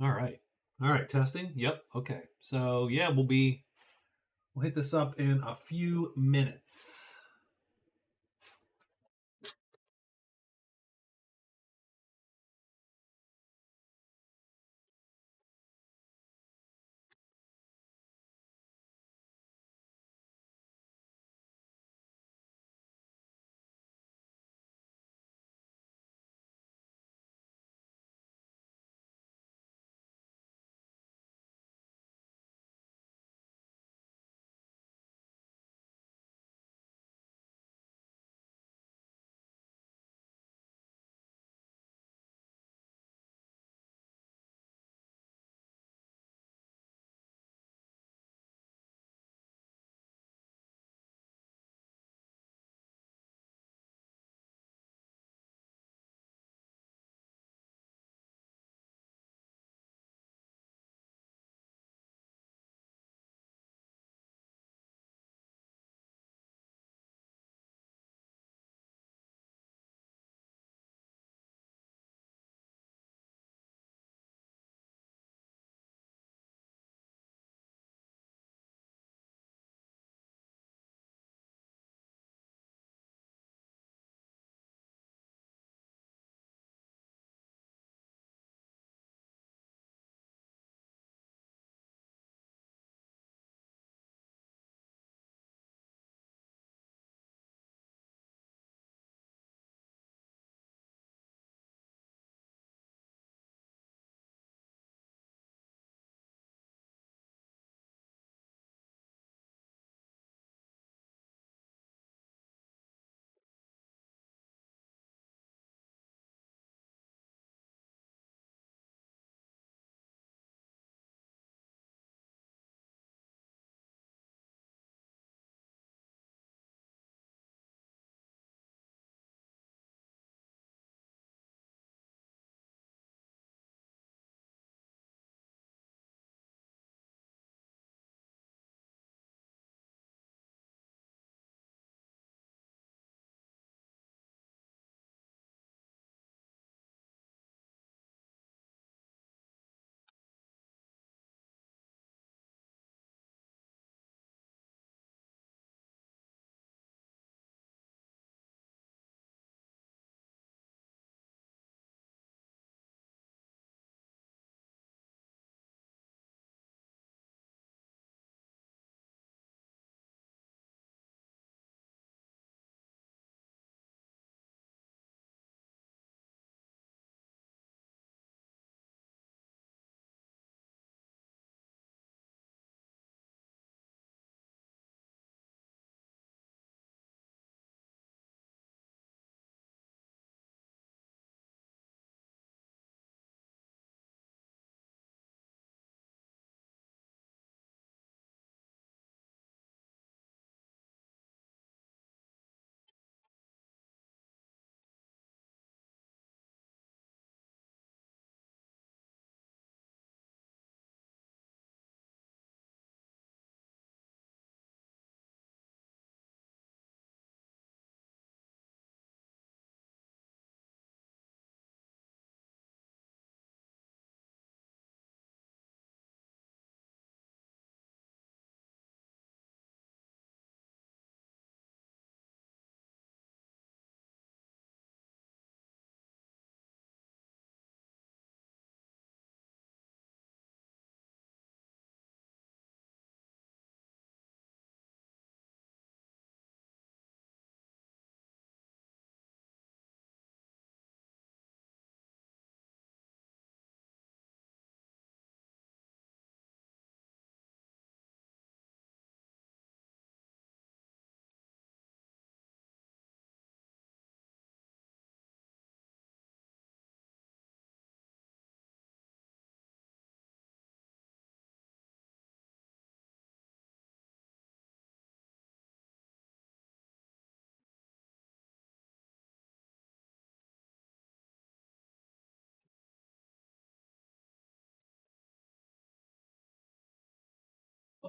All right. All right. Testing. Yep. Okay. So yeah, we'll hit this up in a few minutes.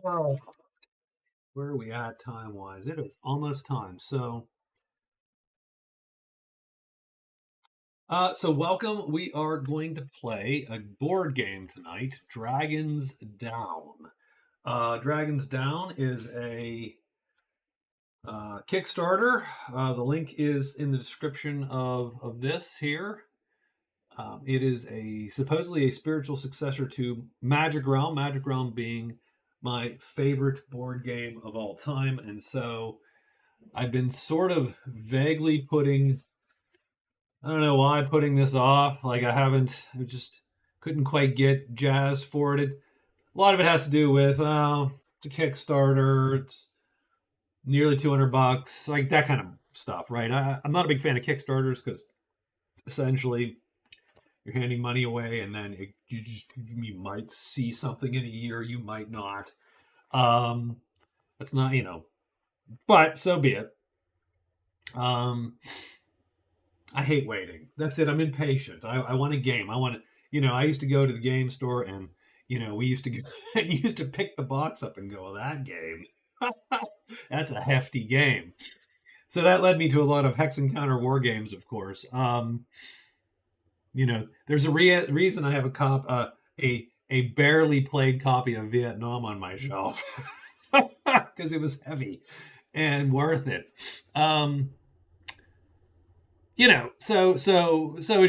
Oh, where are we at time wise? It is almost time. So So welcome. We are going to play a board game tonight, Dragons Down. Dragons Down is a Kickstarter. The link is in the description of this here. It is a supposedly a spiritual successor to Magic Realm. Magic Realm being my favorite board game of all time, and so I've been sort of vaguely putting. I don't know why putting this off. Like I just couldn't quite get jazzed for it. A lot of it has to do with it's a Kickstarter. It's nearly $200, like that kind of stuff, right? I'm not a big fan of Kickstarters because essentially you're handing money away, and then you might see something in a year, you might not. That's not but so be it. I hate waiting. That's it. I'm impatient. I want a game. I want to. I used to go to the game store, and we used to get, and used to pick the box up and go, well, that game. That's a hefty game. So that led me to a lot of Hex Encounter war games, of course. There's a reason I have a barely played copy of Vietnam on my shelf because it was heavy and worth it. So it's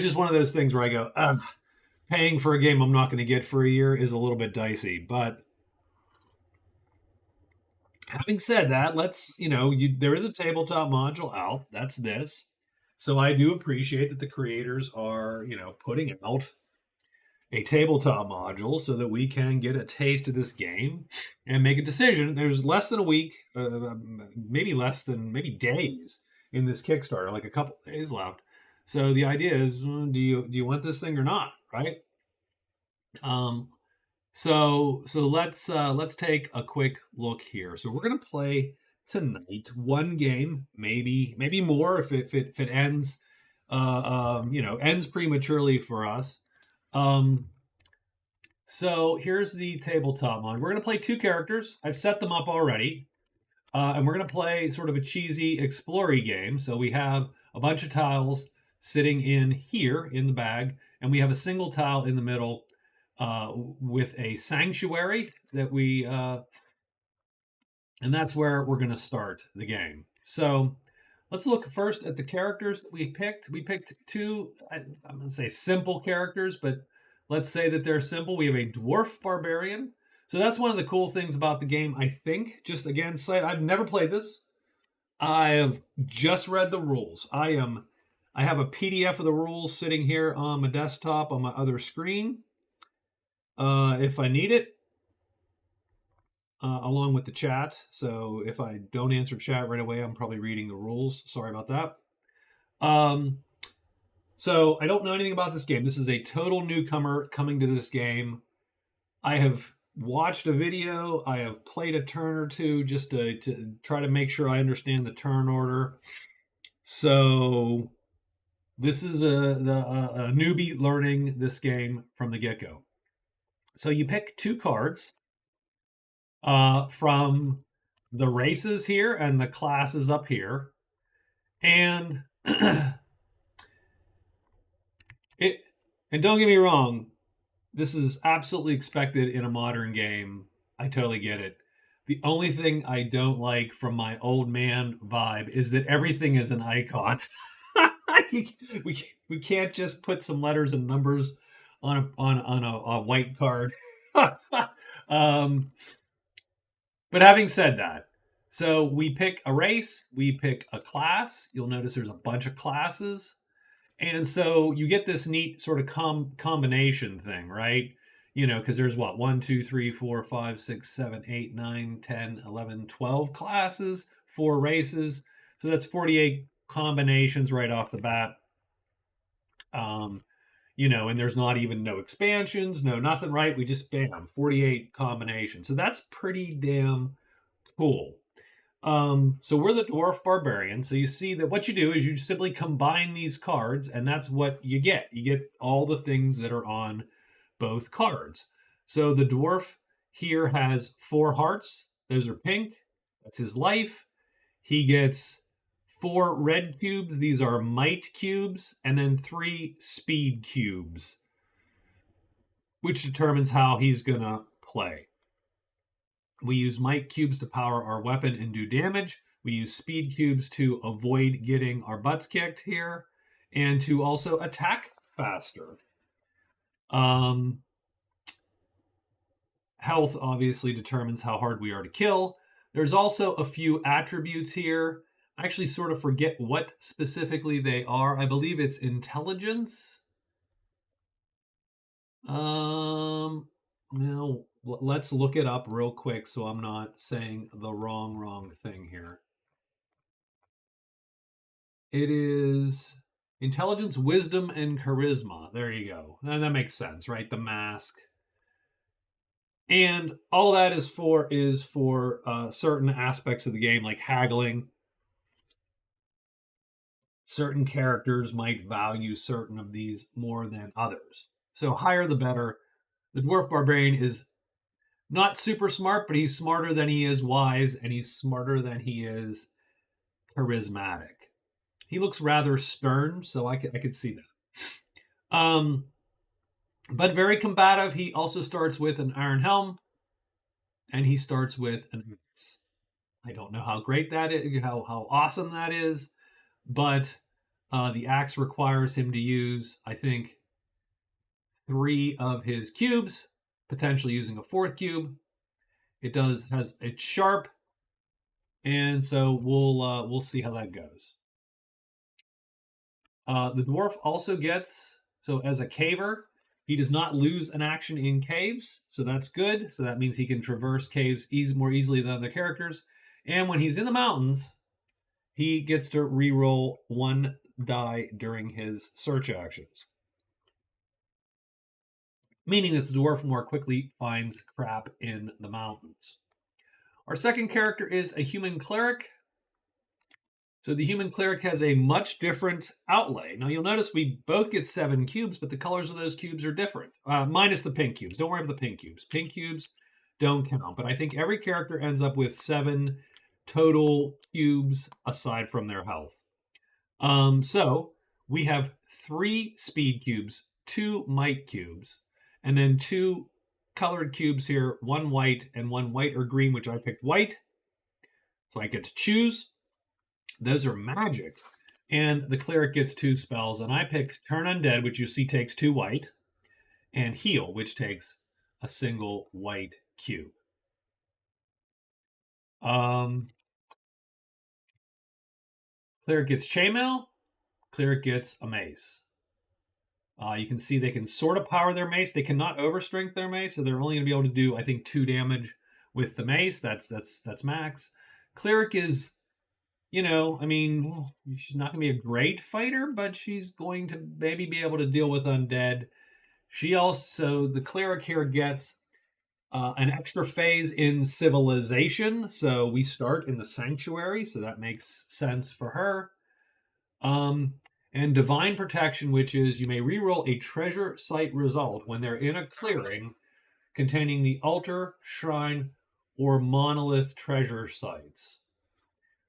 just one of those things where I go, paying for a game I'm not going to get for a year is a little bit dicey. But having said that, there is a tabletop module out. That's this. So I do appreciate that the creators are, putting out a tabletop module so that we can get a taste of this game and make a decision. There's less than a week, maybe days in this Kickstarter, like a couple days left. So the idea is, do you want this thing or not, right? So let's take a quick look here. So we're gonna play tonight one game, maybe more if it ends, ends prematurely for us. So here's the tabletop one. We're gonna play two characters. I've set them up already. And we're going to play sort of a cheesy explory game. So we have a bunch of tiles sitting in here in the bag, and we have a single tile in the middle with a sanctuary that and that's where we're going to start the game. So let's look first at the characters that we picked. We picked two, I'm going to say simple characters, but let's say that they're simple. We have a dwarf barbarian. So that's one of the cool things about the game, I think. Just again, I've never played this. I have just read the rules. I have a PDF of the rules sitting here on my desktop on my other screen. If I need it, along with the chat. So if I don't answer chat right away, I'm probably reading the rules. Sorry about that. So I don't know anything about this game. This is a total newcomer coming to this game. I have watched a video. I have played a turn or two just to try to make sure I understand the turn order. So this is a newbie learning this game from the get-go. So you pick two cards from the races here and the classes up here. And and don't get me wrong, this is absolutely expected in a modern game. I totally get it. The only thing I don't like from my old man vibe is that everything is an icon. we can't just put some letters and numbers on a white card. But having said that, so we pick a race, we pick a class. You'll notice there's a bunch of classes. And so you get this neat sort of combination thing, right? Because there's 1, 2, 3, 4, 5, 6, 7, 8, 9, 10, 11, 12 classes, 4 races. So that's 48 combinations right off the bat. And there's not even no expansions, no nothing, right? We just, bam, 48 combinations. So that's pretty damn cool. So we're the dwarf barbarian. So you see that what you do is you simply combine these cards, and that's what you get. You get all the things that are on both cards. So the dwarf here has 4 hearts. Those are pink. That's his life. He gets 4 red cubes. These are might cubes, and then 3 speed cubes, which determines how he's going to play. We use might cubes to power our weapon and do damage. We use speed cubes to avoid getting our butts kicked here and to also attack faster. Health obviously determines how hard we are to kill. There's also a few attributes here. I actually sort of forget what specifically they are. I believe it's intelligence. Now let's look it up real quick so I'm not saying the wrong thing here. It is intelligence, wisdom, and charisma. There you go. And that makes sense, right? The mask. And all that is for certain aspects of the game, like haggling. Certain characters might value certain of these more than others. So higher the better. The dwarf barbarian is not super smart, but he's smarter than he is wise, and he's smarter than he is charismatic. He looks rather stern, so I could see that. But very combative. He also starts with an iron helm, and he starts with an axe. I don't know how great that is, how awesome that is, but the axe requires him to use, I think, 3 of his cubes, potentially using a 4th cube. It's sharp, and so we'll see how that goes. The dwarf also gets, so as a caver, he does not lose an action in caves, so that's good. So that means he can traverse caves more easily than other characters. And when he's in the mountains, he gets to reroll 1 die during his search actions, meaning that the dwarf more quickly finds crap in the mountains. Our second character is a human cleric. So the human cleric has a much different outlay. Now you'll notice we both get 7 cubes, but the colors of those cubes are different, minus the pink cubes. Don't worry about the pink cubes. Pink cubes don't count, but I think every character ends up with 7 total cubes aside from their health. So we have 3 speed cubes, 2 might cubes, and then 2 colored cubes here, 1 white and 1 white or green, which I picked white. So I get to choose. Those are magic. And the cleric gets 2 spells, and I picked Turn Undead, which you see takes 2 white, and Heal, which takes a single white cube. Cleric gets Chainmail. Cleric gets a mace. You can see they can sort of power their mace. They cannot overstrength their mace, so they're only going to be able to do, I think, 2 damage with the mace. That's max. Cleric is, I mean, she's not going to be a great fighter, but she's going to maybe be able to deal with undead. The cleric here gets an extra phase in civilization. So we start in the sanctuary, so that makes sense for her. And divine protection, which is you may reroll a treasure site result when they're in a clearing containing the altar, shrine, or monolith treasure sites.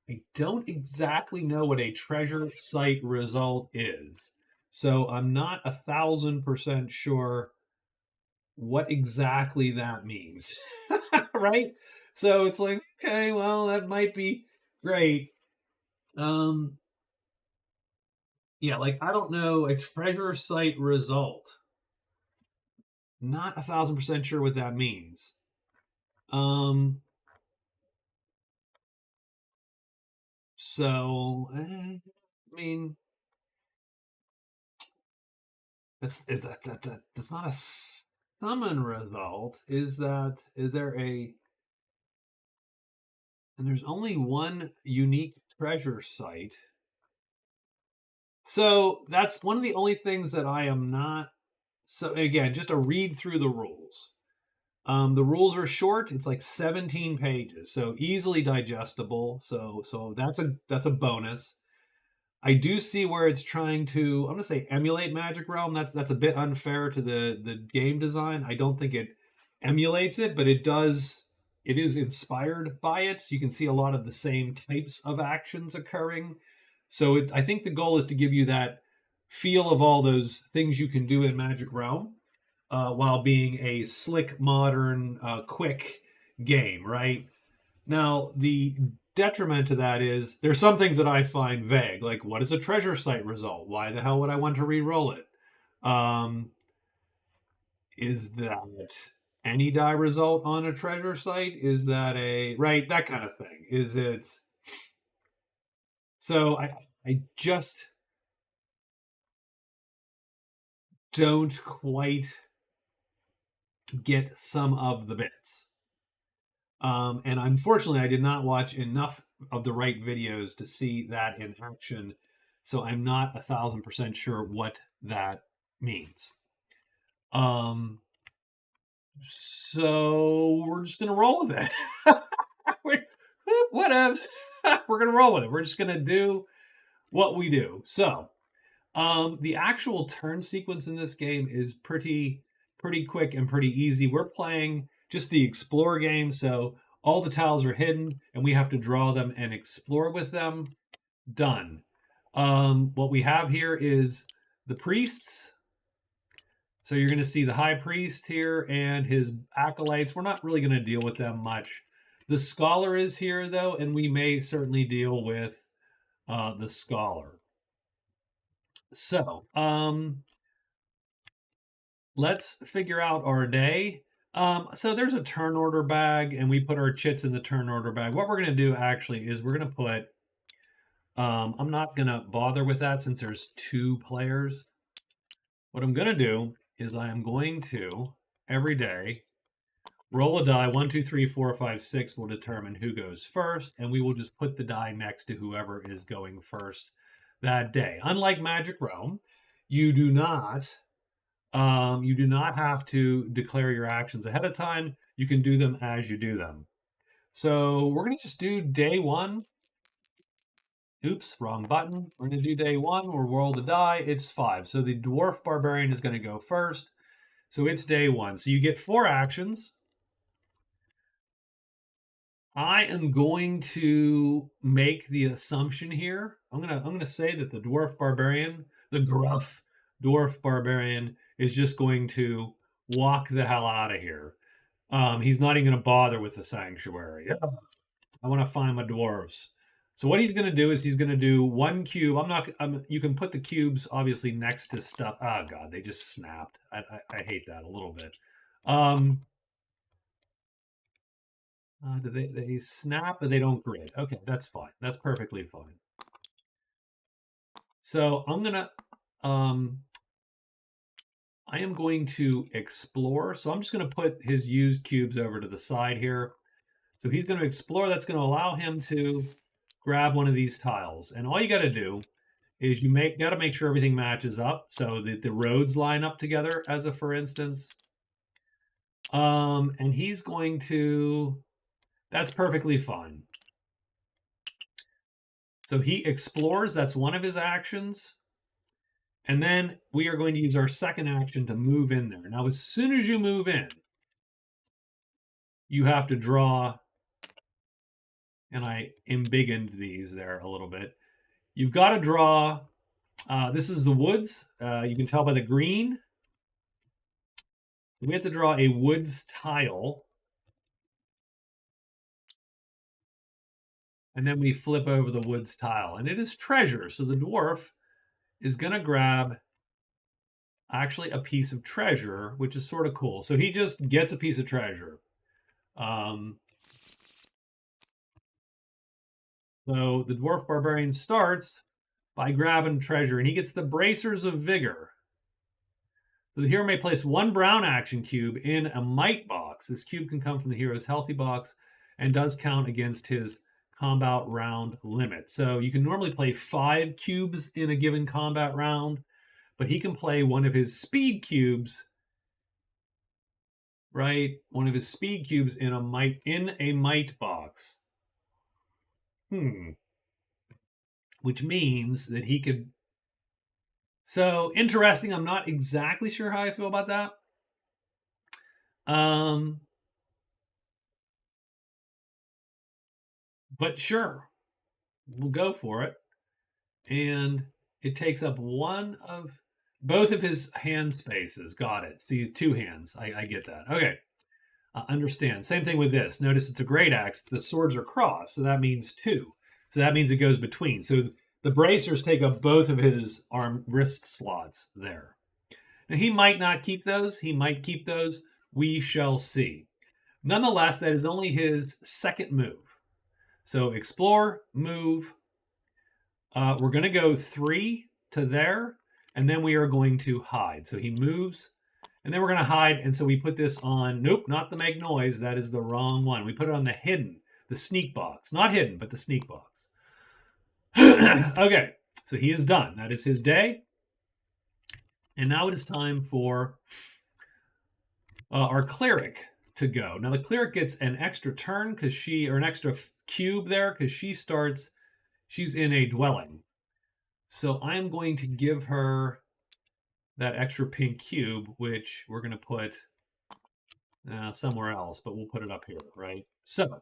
I don't exactly know what a treasure site result is, so I'm not 1,000% sure what exactly that means, right? So it's like, okay, well, that might be great. Yeah, like, I don't know, a treasure site result. Not 1,000% sure what that means. So, I mean, that's not a summon result. Is there a, and there's only 1 unique treasure site. So that's one of the only things that I am not. So again, just a read through the rules. The rules are short. It's like 17 pages, so easily digestible. So that's a bonus. I do see where it's trying to, I'm going to say, emulate Magic Realm. That's a bit unfair to the game design. I don't think it emulates it, but it does. It is inspired by it. So you can see a lot of the same types of actions occurring. So I think the goal is to give you that feel of all those things you can do in Magic Realm, while being a slick, modern, quick game, right? Now, the detriment to that is there's some things that I find vague, like what is a treasure site result? Why the hell would I want to re-roll it? Um, is that any die result on a treasure site? Is that a right? That kind of thing. Is it? So I just don't quite get some of the bits. And unfortunately, I did not watch enough of the right videos to see that in action. So I'm not 1,000% sure what that means. So we're just gonna roll with it. Whatevs. We're gonna roll with it. We're just gonna do what we do. So the actual turn sequence in this game is pretty quick and pretty easy. We're playing just the explore game, so all the tiles are hidden and we have to draw them and explore with them. Done. What we have here is the priests. So you're going to see the high priest here and his acolytes. We're not really going to deal with them much. The scholar is here though, and we may certainly deal with the scholar. So let's figure out our day. So there's a turn order bag, and we put our chits in the turn order bag. What we're going to do actually is we're going to put, I'm not going to bother with that since there's 2 players. What I'm going to do is I am going to, every day, roll a die. 1, 2, 3, 4, 5, 6 will determine who goes first, and we will just put the die next to whoever is going first that day. Unlike Magic Realm, you do not have to declare your actions ahead of time. You can do them as you do them. So we're going to just do day 1. Oops, wrong button. We're going to do day 1. We'll roll the die. It's 5. So the Dwarf Barbarian is going to go first. So it's day 1. So you get 4 actions. I am going to make the assumption here. I'm gonna say that the Dwarf Barbarian, the gruff Dwarf Barbarian, is just going to walk the hell out of here. He's not even going to bother with the sanctuary. I want to find my dwarves. So what he's going to do is he's going to do 1 cube. You can put the cubes obviously next to stuff. Oh God, they just snapped. I hate that a little bit. Do they snap, but they don't grid? Okay, that's fine. That's perfectly fine. So I am going to explore. So I'm just going to put his used cubes over to the side here. So he's going to explore. That's going to allow him to grab one of these tiles. And all you got to do is you got to make sure everything matches up so that the roads line up together, as a for instance. And he's going to, that's perfectly fine. So he explores, that's one of his actions. And then we are going to use our second action to move in there. Now, as soon as you move in, you have to draw, and I embiggened these there a little bit. You've got to draw, this is the woods. You can tell by the green. We have to draw a woods tile. And then we flip over the woods tile. And it is treasure. So the dwarf is going to grab actually a piece of treasure, which is sort of cool. So he just gets a piece of treasure. So the dwarf barbarian starts by grabbing treasure, and he gets the bracers of vigor. So the hero may place 1 brown action cube in a might box. This cube can come from the hero's healthy box and does count against his combat round limit. So you can normally play 5 cubes in a given combat round, but he can play one of his speed cubes, right? One of his speed cubes in a might box. Which means that he could. So interesting. I'm not exactly sure how I feel about that. But sure, we'll go for it. and it takes up both of his hand spaces. Got it. See, two hands. I get that. Okay. Understand. Same thing with this. Notice it's a great axe. The swords are crossed, so that means two. So that means it goes between. So the bracers take up both of his wrist slots there. Now, he might not keep those. He might keep those. We shall see. Nonetheless, that is only his second move. So explore, move. We're going to go 3 to there, and then we are going to hide. So he moves, and then we're going to hide. And so we put this on, nope, not the make noise. That is the wrong one. We put it on the hidden, the sneak box. Not hidden, but the sneak box. Okay, so he is done. That is his day. And now it is time for our cleric to go. Now the cleric gets an extra turn or an extra cube there because she's in a dwelling. So I'm going to give her that extra pink cube, which we're going to put somewhere else, but we'll put it up here, right? So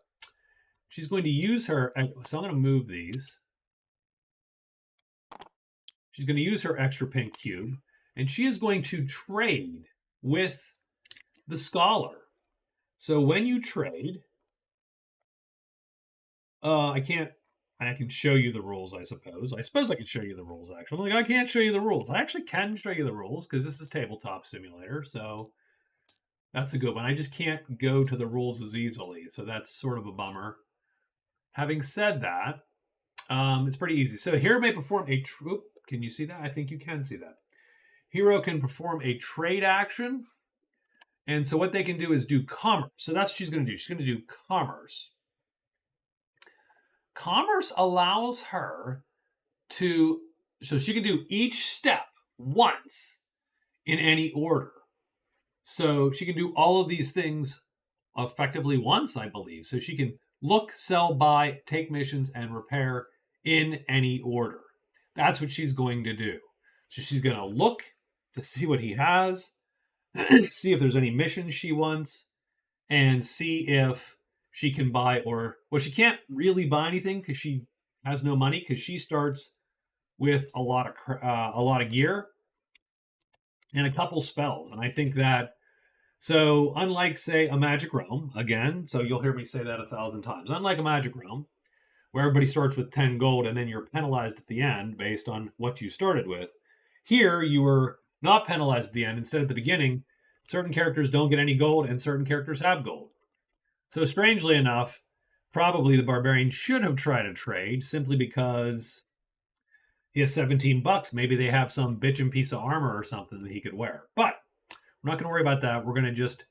she's going to use her, so I'm going to move these. She's going to use her extra pink cube, and she is going to trade with the scholar. So when you trade, I can show you the rules, I suppose. I suppose I can show you the rules, actually. Like, I can't show you the rules. I actually can show you the rules, because this is Tabletop Simulator, so that's a good one. I just can't go to the rules as easily, so that's sort of a bummer. Having said that, it's pretty easy. So hero may perform a... Can you see that? I think you can see that. Hero can perform a trade action. And so what they can do is do commerce. So that's what she's going to do. She's going to do commerce. Commerce allows her to... So she can do each step once in any order. So she can do all of these things effectively once, I believe. So she can look, sell, buy, take missions, and repair in any order. That's what she's going to do. So she's going to look to see what he has, see if there's any missions she wants, and see if she can buy well, she can't really buy anything because she has no money because she starts with a lot of gear and a couple spells. And I think that, so unlike, say, a Magic Realm, again, so you'll hear me say that 1,000 times, unlike a Magic Realm, where everybody starts with 10 gold and then you're penalized at the end based on what you started with, here you were not penalized at the end. Instead, at the beginning, certain characters don't get any gold and certain characters have gold. So strangely enough, probably the Barbarian should have tried a trade simply because he has 17 bucks. Maybe they have some bitchin' piece of armor or something that he could wear. But we're not going to worry about that. We're going to just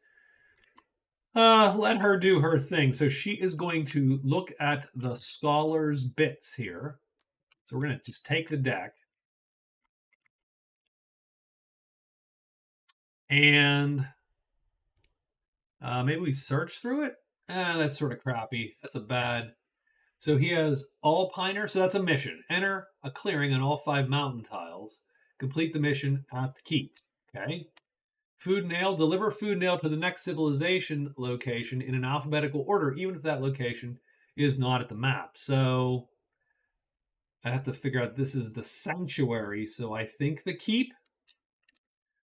let her do her thing. So she is going to look at the scholar's bits here. So we're going to just take the deck. And maybe we search through it. That's sort of crappy. That's a bad. So he has all Piner. So that's a mission. Enter a clearing on all 5 mountain tiles. Complete the mission at the keep. Okay. Food nail. Deliver food nail to the next civilization location in an alphabetical order, even if that location is not at the map. So I'd have to figure out, this is the sanctuary. So I think the keep.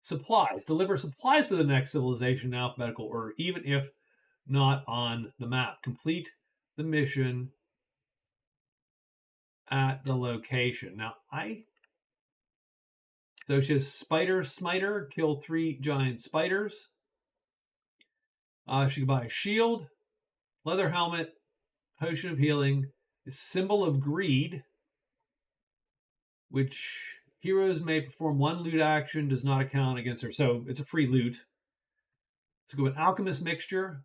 Supplies. Deliver supplies to the next civilization in alphabetical order, even if not on the map. Complete the mission at the location. Now, so she has Spider Smiter, kill 3 giant spiders. She can buy a shield, leather helmet, potion of healing, a symbol of greed, which heroes may perform 1 loot action, does not account against her. So it's a free loot. So go with Alchemist Mixture.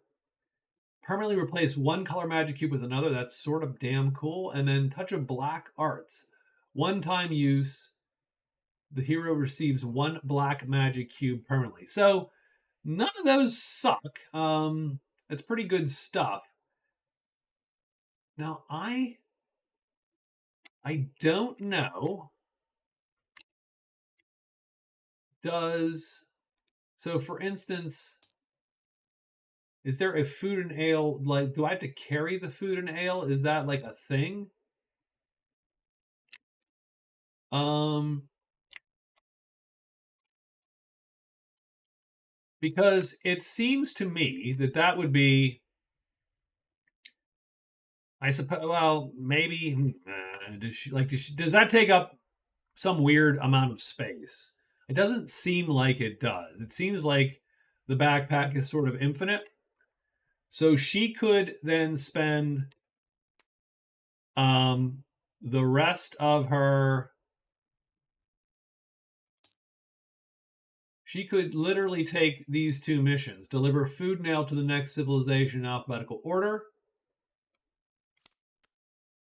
Permanently replace 1 color magic cube with another. That's sort of damn cool. And then Touch of Black Arts. 1-time use. The hero receives 1 black magic cube permanently. So none of those suck. It's pretty good stuff. Now, I don't know. So for instance, is there a food and ale, like, do I have to carry the food and ale? Is that like a thing? Because it seems to me that that would be, I suppose. Well, maybe does that take up some weird amount of space? It doesn't seem like it does. It seems like the backpack is sort of infinite. So she could then spend um, the rest of her. She could literally take these two missions: deliver food mail to the next civilization in alphabetical order,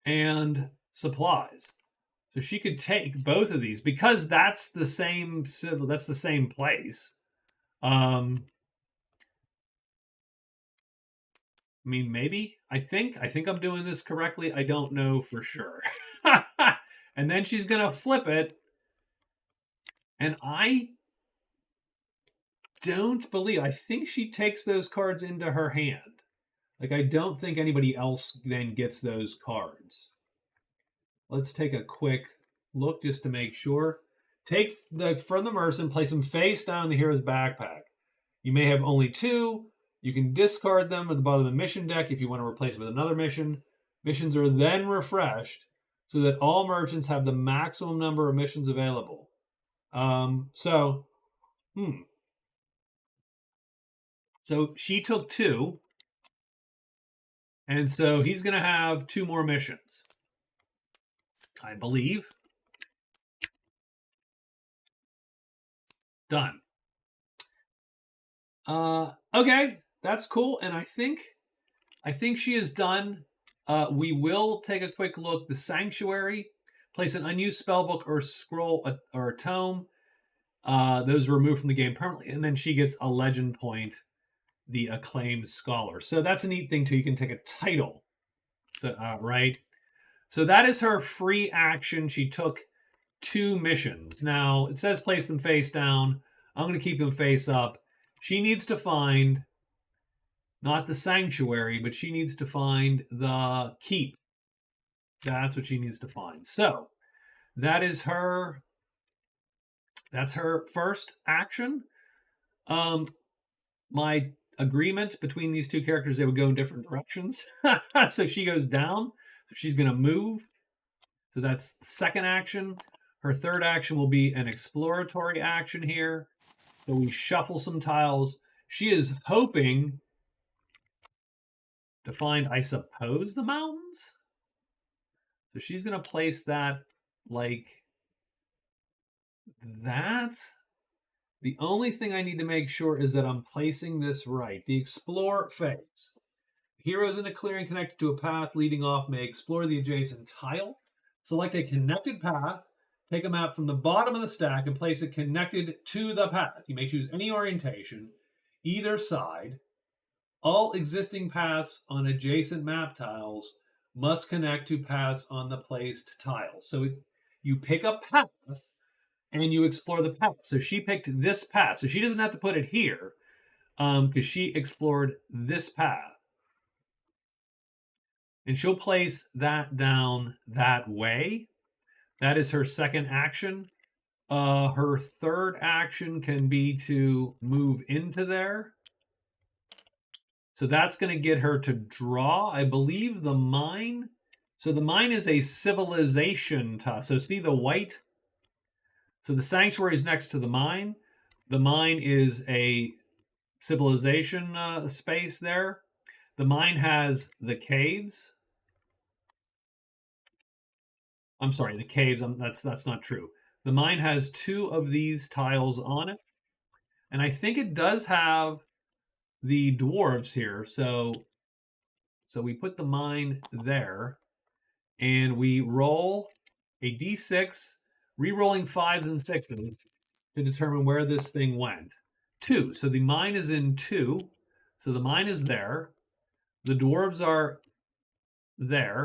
and supplies. So she could take both of these because that's the same civil. That's the same place. I mean, maybe. I think I'm doing this correctly. I don't know for sure. And then she's gonna flip it, and I don't believe. I think she takes those cards into her hand. Like, I don't think anybody else then gets those cards. Let's take a quick look just to make sure. Take the from the Merson, place them face down in the hero's backpack. You may have only two. You can discard them at the bottom of the mission deck if you want to replace it with another mission. Missions are then refreshed so that all merchants have the maximum number of missions available. So, So she took two, and so he's going to have two more missions, I believe. Done. Okay, that's cool, and I think she is done. We will take a quick look. The Sanctuary, place an unused spellbook or scroll or a tome. Those are removed from the game permanently, and then she gets a legend point, the Acclaimed Scholar. So that's a neat thing too. You can take a title. So right. So that is her free action. She took two missions. Now it says place them face down. I'm going to keep them face up. She needs to find not the sanctuary, but she needs to find the keep. That's what she needs to find. So that is her. That's her first action. My agreement between these two characters, they would go in different directions. So she goes down. So she's going to move. So that's the second action. Her third action will be an exploratory action here. So we shuffle some tiles. She is hoping to find, I suppose, the mountains. So she's going to place that like that. The only thing I need to make sure is that I'm placing this right. The explore phase. Heroes in a clearing connected to a path leading off may explore the adjacent tile. Select a connected path. Take a map from the bottom of the stack and place it connected to the path. You may choose any orientation, either side. All existing paths on adjacent map tiles must connect to paths on the placed tiles. So you pick a path and you explore the path. So she picked this path. So she doesn't have to put it here because she explored this path. And she'll place that down that way. That is her second action. Her third action can be to move into there. So that's going to get her to draw, I believe, the mine. So the mine is a civilization tile. So see the white? So the sanctuary is next to the mine. The mine is a civilization space there. The mine has the caves. I'm sorry, the caves. That's not true. The mine has two of these tiles on it, and I think it does have the dwarves here. So we put the mine there, and we roll a d6, re-rolling fives and sixes to determine where this thing went. 2. So the mine is in 2. So the mine is there. The dwarves are there.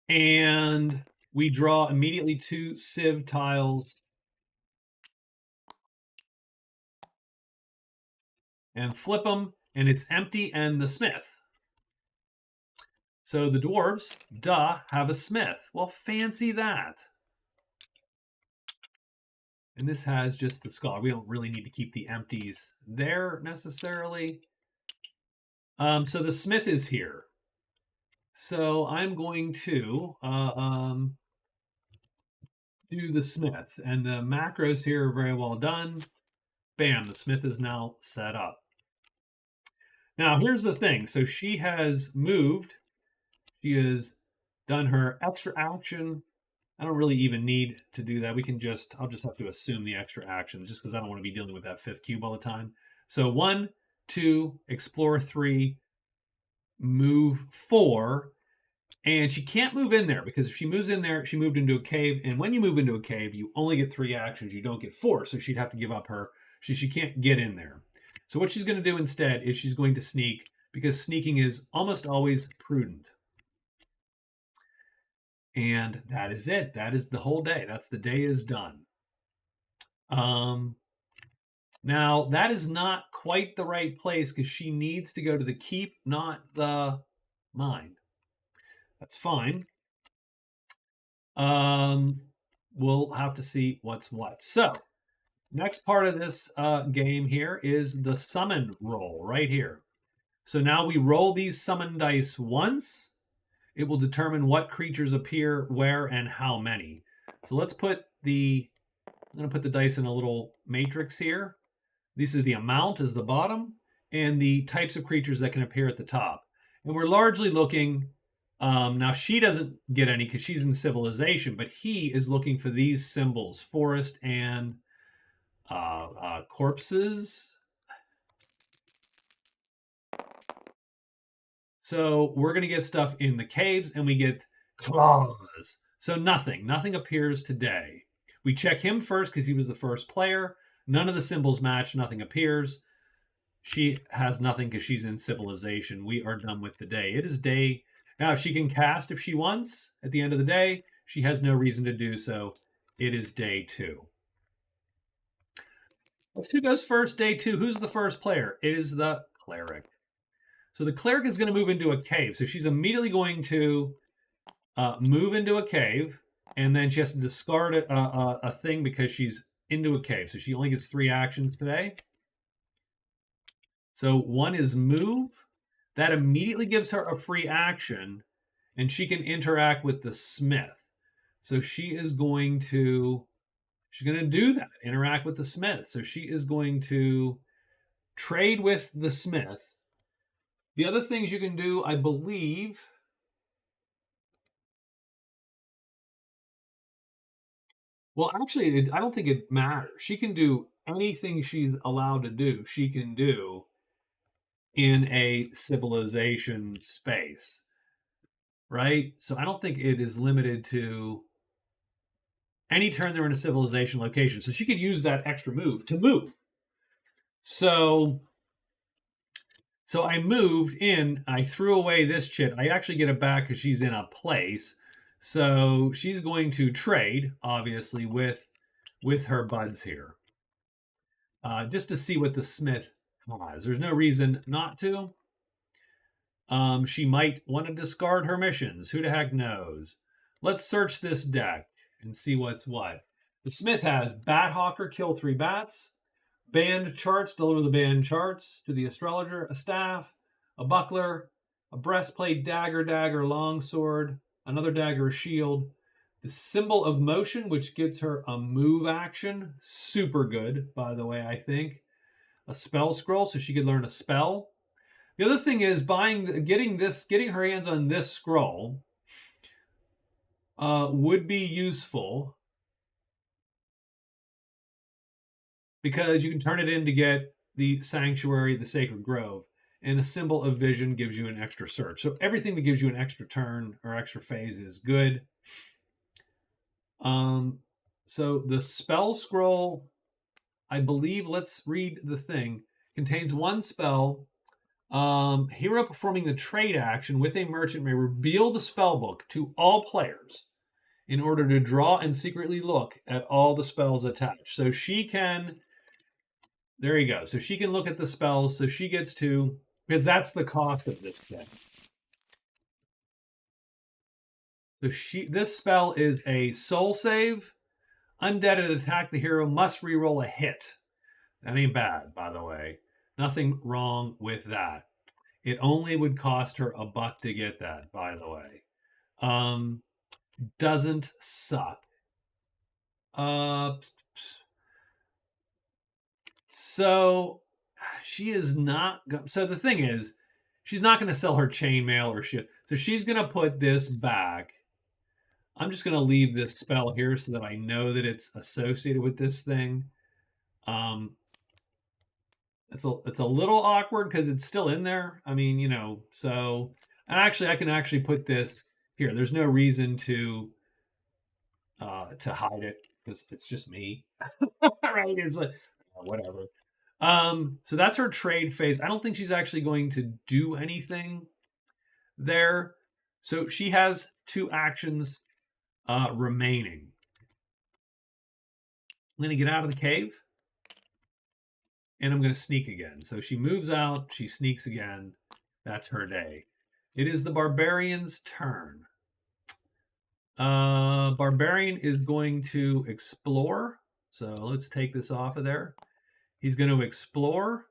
And we draw immediately 2 civ tiles. and flip them, and it's empty and the smith. So the dwarves, have a smith. Well, fancy that. And this has just the scholar. We don't really need to keep the empties there necessarily. So the smith is here. So I'm going to do the smith. And the macros here are very well done. Bam, the smith is now set up. Now, here's the thing. So she has moved. She has done her extra action. I don't really even need to do that. I'll just have to assume the extra action just because I don't want to be dealing with that fifth cube all the time. So 1, 2, explore 3, move 4. And she can't move in there because if she moves in there, she moved into a cave. And when you move into a cave, you only get 3 actions. You don't get 4. So she'd have to give up she can't get in there. So what she's going to do instead is she's going to sneak because sneaking is almost always prudent. And that is it. That is the whole day. The day is done. Now that is not quite the right place because she needs to go to the keep, not the mine. That's fine. We'll have to see what's what. So next part of this game here is the summon roll right here. So now we roll these summon dice once. It will determine what creatures appear where and how many. So let's I'm going to put the dice in a little matrix here. This is the amount is the bottom and the types of creatures that can appear at the top. And we're largely looking, now she doesn't get any because she's in civilization, but he is looking for these symbols, forest and corpses. So we're going to get stuff in the caves and we get claws. So nothing appears today. We check him first because he was the first player. None of the symbols match. Nothing appears. She has nothing because she's in civilization. We are done with the day. It is day. Now, she can cast if she wants at the end of the day. She has no reason to do so. It is day 2. Who goes first? Day 2. Who's the first player? It is the cleric. So the cleric is going to move into a cave. So she's immediately going to move into a cave, and then she has to discard a thing because she's into a cave. So she only gets 3 actions today. So 1 is move. That immediately gives her a free action, and she can interact with the smith. So she's going to do that, interact with the smith. So she is going to trade with the smith. The other things you can do, I believe, well, actually, I don't think it matters. She can do anything she's allowed to do. She can do in a civilization space, right? So I don't think it is limited to any turn they're in a civilization location. So she could use that extra move to move. So I moved in, I threw away this chit. I actually get it back because she's in a place. So she's going to trade, obviously, with her buds here. Just to see what the smith has. There's no reason not to. She might want to discard her missions. Who the heck knows? Let's search this deck and see what's what. The smith has Bat Hawker, kill 3 bats. Band charts, deliver the band charts to the astrologer. A staff, a buckler, a breastplate, dagger, longsword, another dagger, a shield. The symbol of motion, which gets her a move action. Super good, by the way, I think. A spell scroll, so she could learn a spell. The other thing is getting her hands on this scroll would be useful because you can turn it in to get the sanctuary, the sacred grove, and a symbol of vision gives you an extra search. So everything that gives you an extra turn or extra phase is good. So the spell scroll, I believe, let's read the thing, contains 1 spell. Hero performing the trade action with a merchant may reveal the spell book to all players in order to draw and secretly look at all the spells attached. So she can there you go. So she can look at the spells. So she gets to, because that's the cost of this thing. So this spell is a soul save. Undead attack the hero must reroll a hit. That ain't bad, by the way. Nothing wrong with that. It only would cost her $1 to get that, by the way. Doesn't suck. So she is not. So the thing is, she's not going to sell her chainmail or shit. So she's going to put this back. I'm just going to leave this spell here so that I know that it's associated with this thing. It's a little awkward because it's still in there. I mean, so and actually I can actually put this here. There's no reason to hide it because it's just me. Right? It's like whatever. So that's her trade phase. I don't think she's actually going to do anything there. So she has 2 actions remaining. I'm going to get out of the cave. And I'm going to sneak again. So she moves out. She sneaks again. That's her day. It is the barbarian's turn. Barbarian is going to explore. So let's take this off of there. He's going to explore.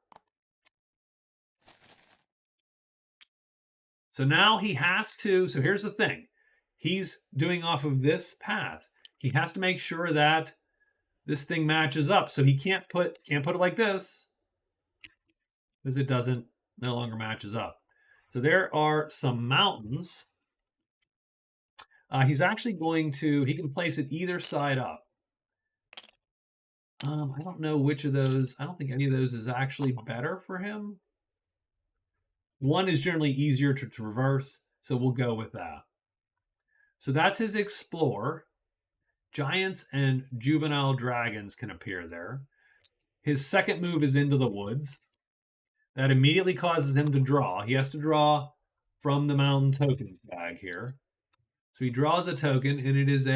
So now he has to, so here's the thing. He's doing off of this path. He has to make sure that this thing matches up. So he can't put it like this because it no longer matches up. So there are some mountains. He's actually he can place it either side up. I don't know which of those. I don't think any of those is actually better for him. One is generally easier to traverse, so we'll go with that. So that's his explore. Giants and juvenile dragons can appear there. His second move is into the woods. That immediately causes him to draw. He has to draw from the mountain tokens bag here. So he draws a token, and it is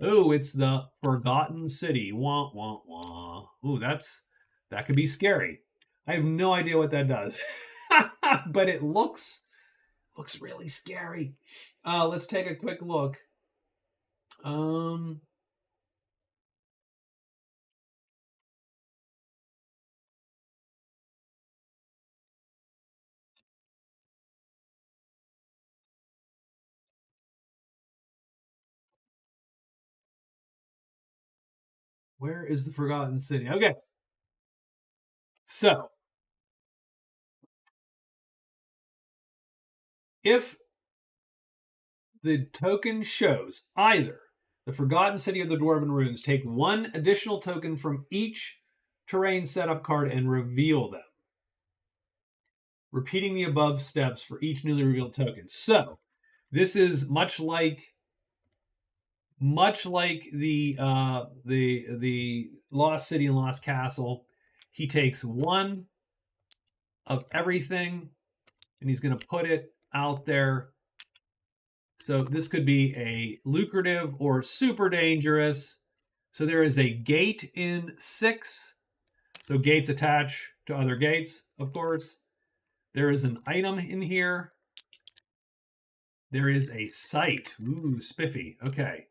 it's the Forgotten City. Wah, wah, wah. Ooh, that could be scary. I have no idea what that does. But it looks really scary. Let's take a quick look. Where is the Forgotten City? Okay. So, if the token shows either the Forgotten City of the Dwarven Runes, take 1 additional token from each terrain setup card and reveal them. Repeating the above steps for each newly revealed token. So, this is much like the Lost City and Lost Castle. He takes 1 of everything and he's going to put it out there. So this could be a lucrative or super dangerous. So there is a gate in 6. So gates attach to other gates, of course. There is an item in here. There is a site. Ooh, spiffy. Okay.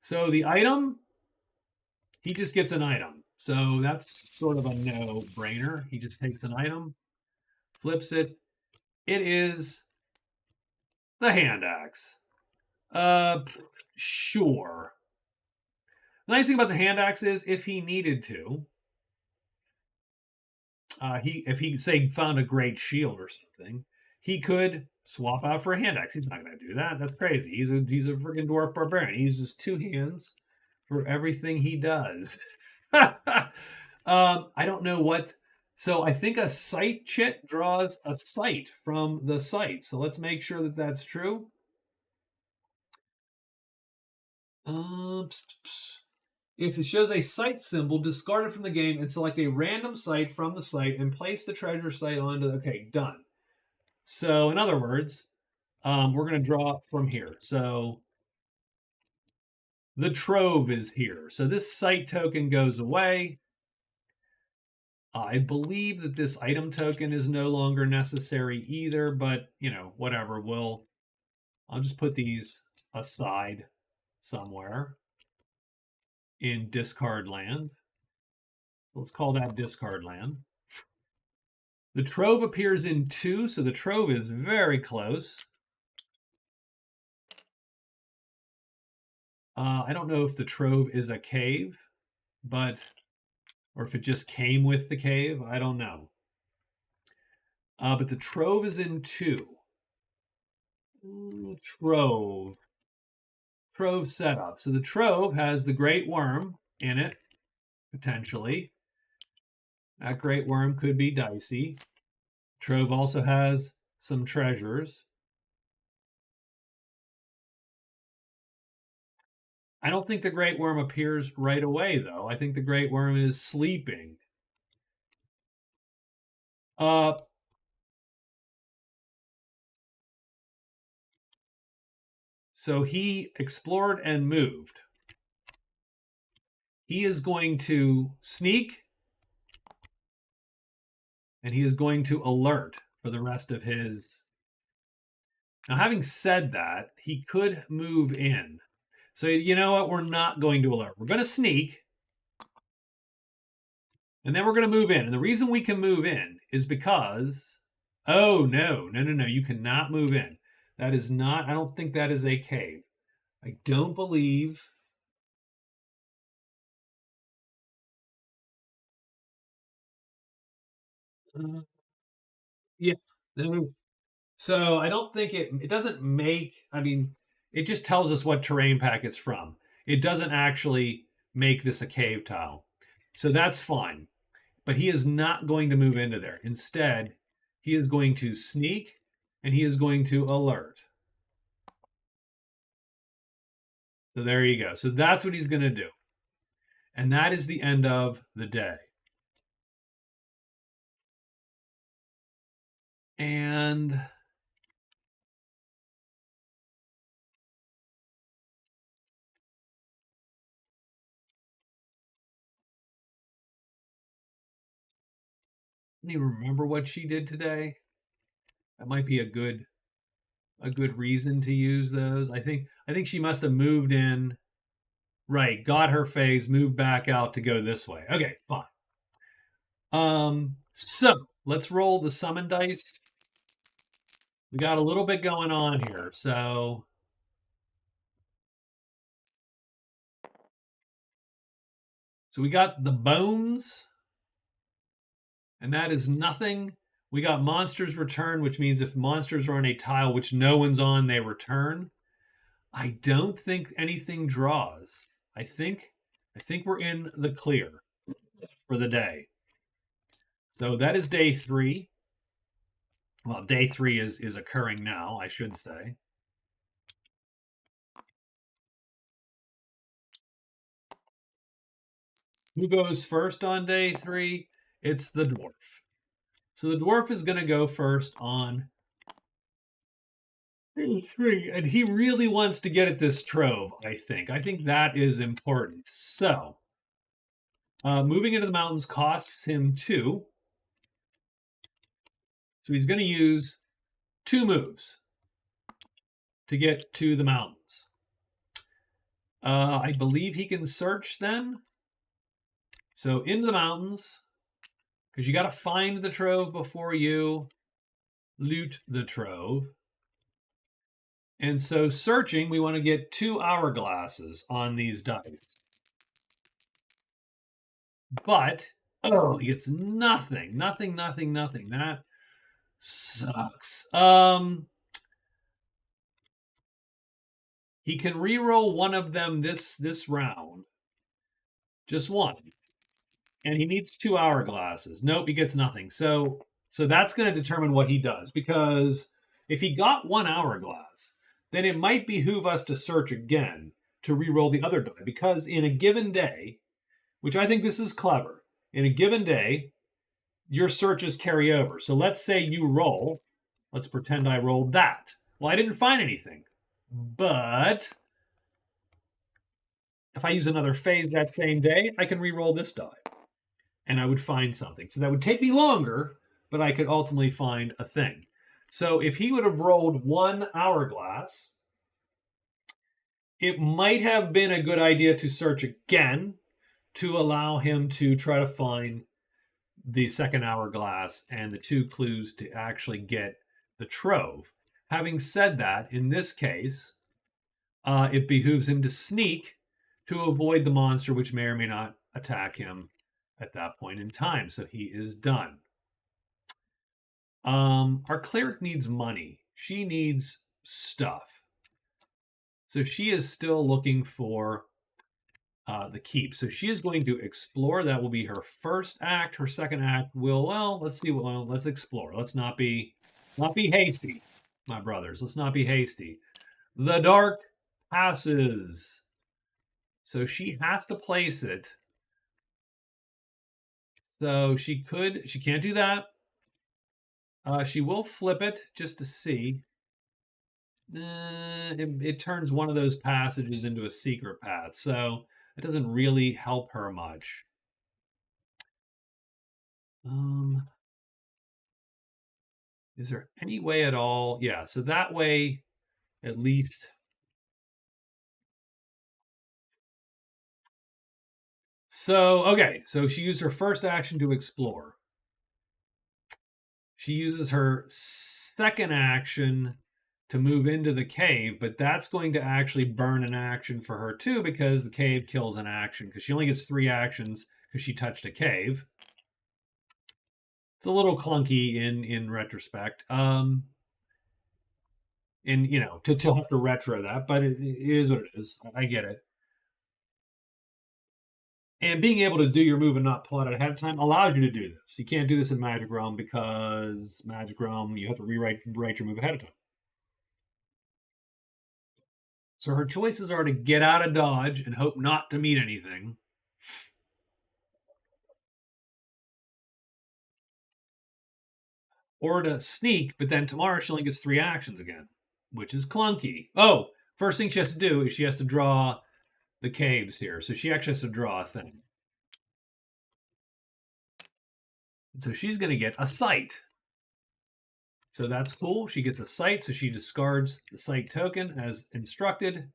So the item, he just gets an item. So that's sort of a no-brainer. He just takes an item, flips it. It is the hand axe. Sure. The nice thing about the hand axe is if he needed to, if he say found a great shield or something, he could swap out for a hand axe. He's not going to do that. That's crazy. He's a freaking dwarf barbarian. He uses 2 hands for everything he does. I don't know what. So I think a site chit draws a site from the site. So let's make sure that that's true. If it shows a site symbol, discard it from the game and select a random site from the site and place the treasure site onto the. Okay, done. So in other words, we're going to draw from here. So the trove is here. So this site token goes away. I believe that this item token is no longer necessary either, but whatever. I'll just put these aside somewhere in discard land. Let's call that discard land. The Trove appears in 2, so the Trove is very close. I don't know if the Trove is a cave, or if it just came with the cave. I don't know. But the Trove is in 2. Trove setup. So the Trove has the Great Worm in it, potentially. That Great Worm could be dicey. Trove also has some treasures. I don't think the Great Worm appears right away, though. I think the Great Worm is sleeping. So he explored and moved. He is going to sneak, and he is going to alert for the rest of his. Now, having said that, he could move in. So you know what? We're not going to alert. We're going to sneak, and then we're going to move in. And the reason we can move in is because, oh, no. You cannot move in. That is not, I don't think that is a cave. I don't believe. Yeah. So I don't think it doesn't make, it just tells us what terrain pack it's from. It doesn't actually make this a cave tile. So that's fine. But he is not going to move into there. Instead, he is going to sneak and he is going to alert. So there you go. So that's what he's going to do. And that is the end of the day. And let me remember what she did today. That might be a good reason to use those. I think she must have moved in. Right, got her phase, moved back out to go this way. Okay, fine. So let's roll the summon dice. We got a little bit going on here. So we got the bones, and that is nothing. We got monsters return, which means if monsters are on a tile which no one's on, they return. I don't think anything draws. I think we're in the clear for the day. So that is day 3. Well, day 3 is occurring now, I should say. Who goes first on day 3? It's the dwarf. So the dwarf is going to go first on day 3. And he really wants to get at this trove, I think. I think that is important. So moving into the mountains costs him 2. So he's going to use 2 moves to get to the mountains. I believe he can search then. So into the mountains, because you got to find the trove before you loot the trove. And so searching, we want to get 2 hourglasses on these dice. But, he gets nothing. That sucks. He can re-roll one of them this round. Just one. And he needs 2 hourglasses. Nope, he gets nothing. So that's going to determine what he does. Because if he got 1 hourglass, then it might behoove us to search again to re-roll the other die. Because in a given day, which I think this is clever, in a given day, your searches carry over. So let's say you roll. Let's pretend I rolled that. Well, I didn't find anything. But if I use another phase that same day, I can re-roll this die. and I would find something. So that would take me longer, but I could ultimately find a thing. So if he would have rolled 1 hourglass, it might have been a good idea to search again to allow him to try to find the second hourglass and the 2 clues to actually get the trove. Having said that, in this case, it behooves him to sneak to avoid the monster, which may or may not attack him at that point in time. So he is done. Our cleric needs money. She needs stuff. So she is still looking for the keep. So she is going to explore. That will be her first act. Her second act will, well, let's see. Well, let's explore. Let's not be hasty, my brothers. Let's not be hasty. The dark passes. So she has to place it. So she can't do that. She will flip it just to see. It turns one of those passages into a secret path. So it doesn't really help her much. Is there any way at all? Yeah, so that way, at least. So, okay, so she used her first action to explore. She uses her second action to move into the cave, but that's going to actually burn an action for her too, because the cave kills an action, because she only gets 3 actions because she touched a cave. It's a little clunky in retrospect. And to have to retro that, but it is what it is. I get it. And being able to do your move and not plot it ahead of time allows you to do this. You can't do this in Magic Realm because Magic Realm, you have to write your move ahead of time. So her choices are to get out of dodge and hope not to meet anything, or to sneak, but then tomorrow she only gets 3 actions again, which is clunky. Oh, first thing she has to do is she has to draw the caves here. So she actually has to draw a thing. And so she's going to get a sight. So that's cool. She gets a sight, so she discards the sight token as instructed.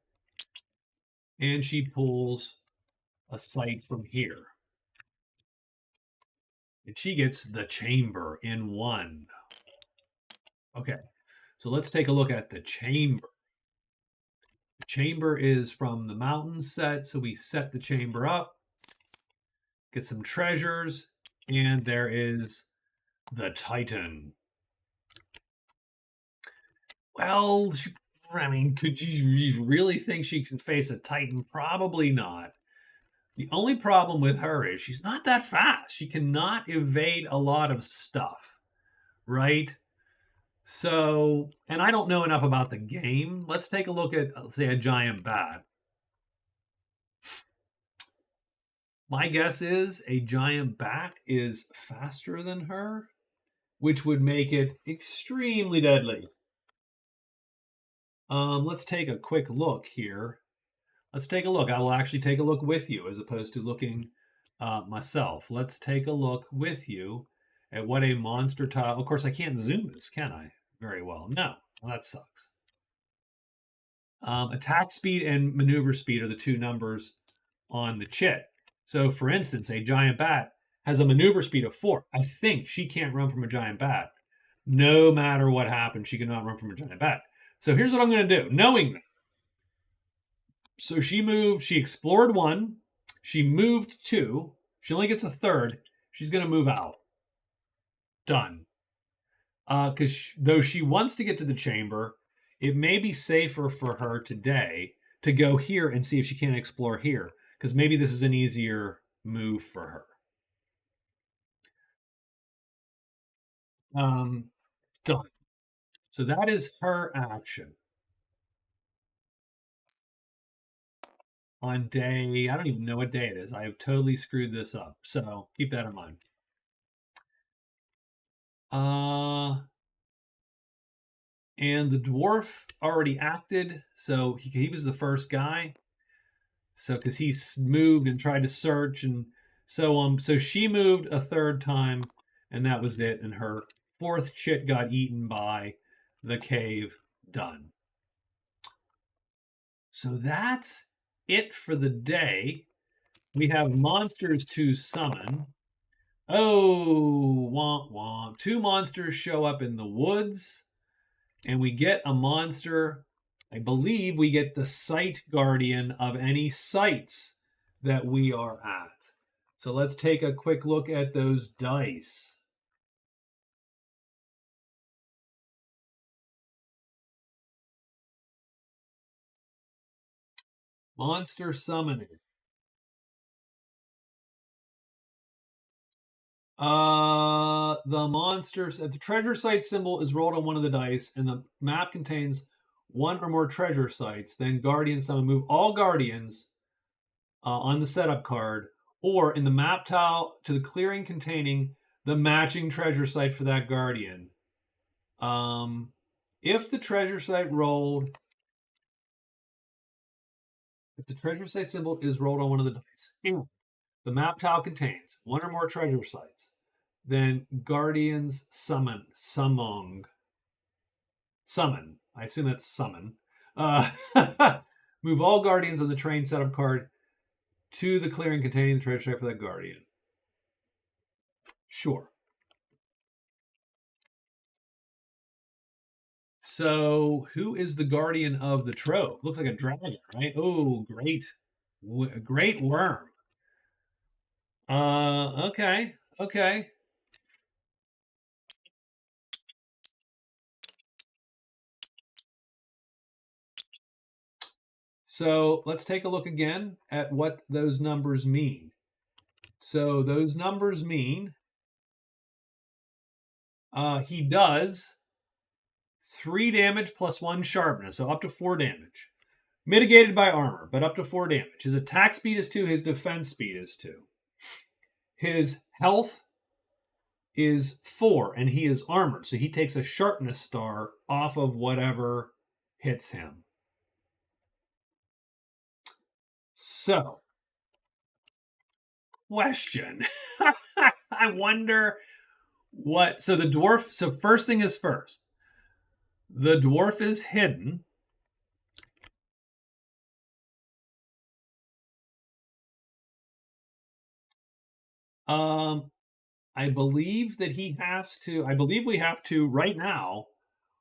And she pulls a sight from here. And she gets the chamber in 1. Okay, so let's take a look at the chamber. The chamber is from the mountain set, so we set the chamber up, get some treasures, and there is the Titan. Well, could you really think she can face a Titan? Probably not. The only problem with her is she's not that fast. She cannot evade a lot of stuff, right? So, and I don't know enough about the game. Let's take a look at, say, a giant bat. My guess is a giant bat is faster than her, which would make it extremely deadly. Let's take a quick look here. Let's take a look. I will actually take a look with you as opposed to looking myself. Let's take a look with you at what a monster tile. Of course, I can't zoom this, can I? Very well. No, well, that sucks. Attack speed and maneuver speed are the 2 numbers on the chit. So, for instance, a giant bat has a maneuver speed of 4. I think she can't run from a giant bat. No matter what happens, she cannot run from a giant bat. So here's what I'm going to do, knowing that. So she explored 1, she moved 2, she only gets a third, she's going to move out. Done. Because though she wants to get to the chamber, it may be safer for her today to go here and see if she can explore here, because maybe this is an easier move for her. Done. So that is her action. On day, I don't even know what day it is. I have totally screwed this up. So keep that in mind. And the dwarf already acted, so he was the first guy. So because he moved and tried to search, and So she moved a third time, and that was it. And her fourth chit got eaten by the cave. Done. So that's it for the day. We have monsters to summon. Oh, womp womp. Two monsters show up in the woods, and we get a monster. I believe we get the site guardian of any sites that we are at. So let's take a quick look at those dice. Monster summoning. The monsters. If the treasure site symbol is rolled on one of the dice and the map contains one or more treasure sites, then guardian summon. Move all guardians on the setup card or in the map tile to the clearing containing the matching treasure site for that guardian. If the treasure site rolled, if the treasure site symbol is rolled on one of the dice, and the map tile contains one or more treasure sites, then guardians summon. I assume that's summon. Move all guardians on the train setup card to the clearing containing the treasure site for that guardian. Sure. So, who is the guardian of the trove? Looks like a dragon, right? Oh, great worm. Okay. So let's take a look again at what those numbers mean. So those numbers mean he does 3 damage plus 1 sharpness, so up to 4 damage. Mitigated by armor, but up to 4 damage. His attack speed is 2, his defense speed is 2. His health is 4, and he is armored, so he takes a sharpness star off of whatever hits him. So, question. I wonder what. So, the dwarf. So, first thing is first. The dwarf is hidden. I believe that he has to. I believe we have to right now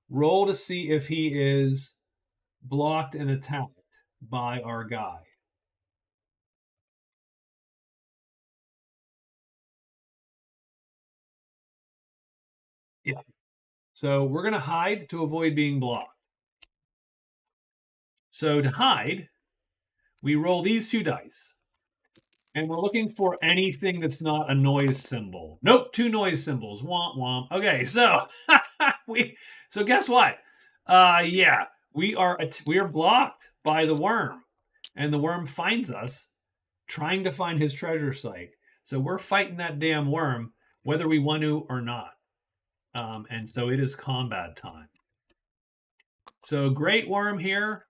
roll to see if he is blocked and attacked by our guy. Yeah. So we're going to hide to avoid being blocked. So to hide, we roll these 2 dice. And we're looking for anything that's not a noise symbol. Nope, 2 noise symbols. Womp womp. Okay, so so guess what? Yeah, we are blocked by the worm, and the worm finds us trying to find his treasure site. So we're fighting that damn worm, whether we want to or not. And so it is combat time. So great worm here.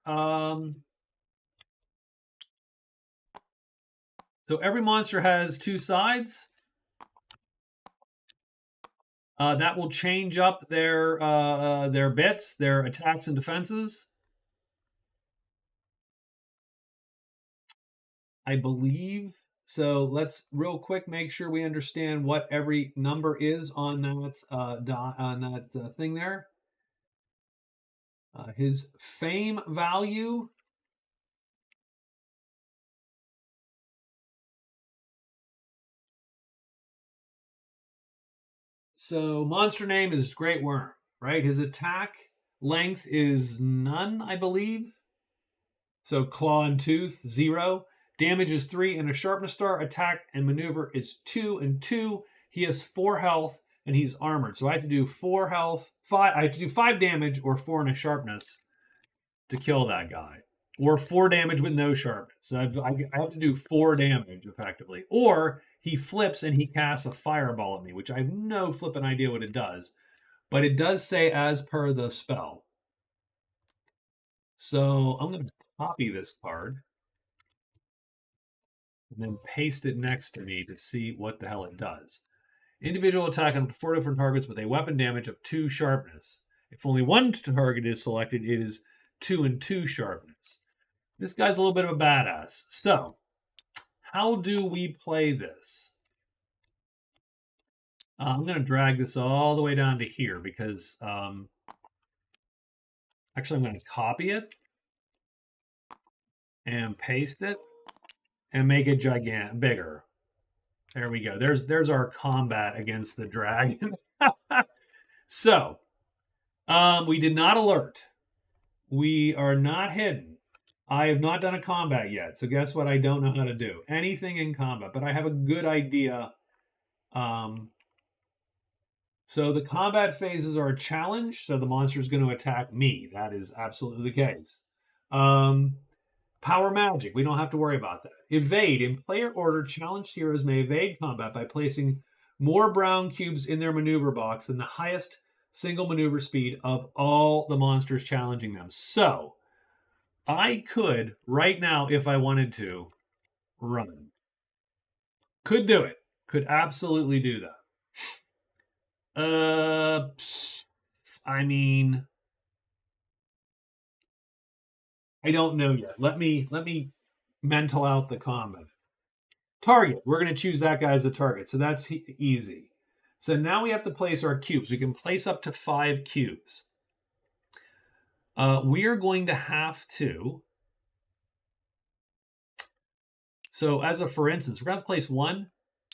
So every monster has 2 sides. That will change up their bits, their attacks and defenses. I believe. So let's real quick make sure we understand what every number is on that thing there. His fame value. So monster name is Great Worm, right? His attack length is none, I believe. So claw and tooth, 0. Damage is 3 and a sharpness star. Attack and maneuver is 2 and 2. He has 4 health and he's armored. So I have to do 4 health, 5. I have to do 5 damage or 4 in a sharpness to kill that guy. Or 4 damage with no sharpness. So I have to do 4 damage effectively. Or he flips and he casts a fireball at me, which I have no flipping idea what it does. But it does say as per the spell. So I'm going to copy this card. and then paste it next to me to see what the hell it does. Individual attack on 4 different targets with a weapon damage of 2 sharpness. If only one target is selected, it is 2 and 2 sharpness. This guy's a little bit of a badass. So, how do we play this? I'm going to drag this all the way down to here because actually I'm going to copy it and paste it and make it bigger. There we go. There's our combat against the dragon. So, we did not alert. We are not hidden. I have not done a combat yet, so guess what I don't know how to do? Anything in combat, but I have a good idea. So the combat phases are a challenge, so the monster is going to attack me. That is absolutely the case. Power magic, we don't have to worry about that. Evade, in player order, challenged heroes may evade combat by placing more brown cubes in their maneuver box than the highest single maneuver speed of all the monsters challenging them. So, I could, right now, if I wanted to, run. Could do it. Could absolutely do that. I mean, I don't know yet. Let me mental out the combat. Target. We're going to choose that guy as a target. So that's easy. So now we have to place our cubes. We can place up to 5 cubes. We are going to have to. So as a for instance, we're going to have to place 1,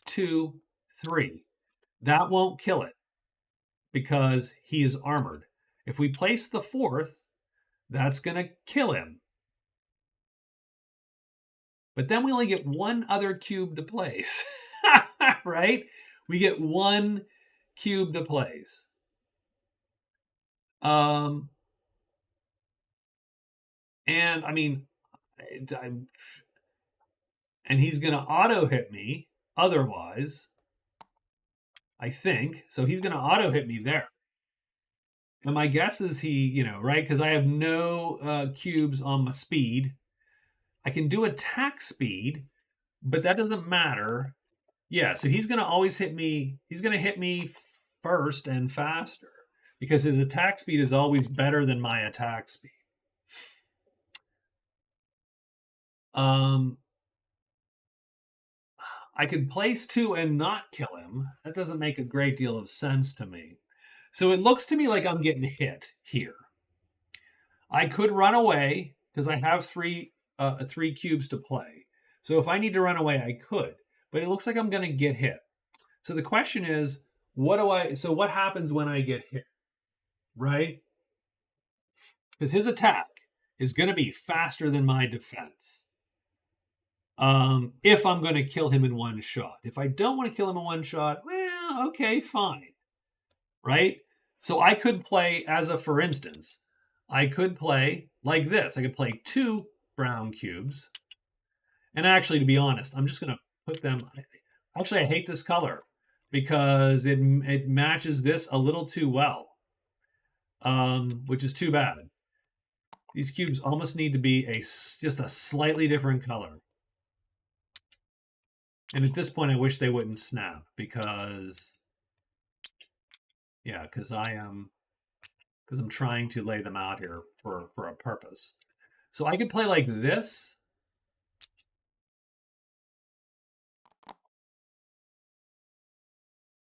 2, 3. That won't kill it because he is armored. If we place the 4th, that's going to kill him. But then we only get 1 other cube to place, right? We get 1 cube to place. And I mean, and he's going to auto hit me otherwise, I think. So he's going to auto hit me there. And my guess is he, right? Because I have no cubes on my speed. I can do attack speed, but that doesn't matter. Yeah, so he's going to always hit me. He's going to hit me first and faster because his attack speed is always better than my attack speed. I could place 2 and not kill him. That doesn't make a great deal of sense to me. So it looks to me like I'm getting hit here. I could run away because I have 3 cubes to play. So if I need to run away, I could. But it looks like I'm going to get hit. So the question is, what happens when I get hit? Right? Because his attack is going to be faster than my defense. If I'm going to kill him in one shot. If I don't want to kill him in one shot, well, okay, fine. Right? So I could play for instance, I could play like this. I could play 2 brown cubes. And actually, to be honest, I'm just going to put them. Actually, I hate this color because it matches this a little too well, which is too bad. These cubes almost need to be just a slightly different color. And at this point, I wish they wouldn't snap because, yeah, because I'm trying to lay them out here for a purpose. So I could play like this.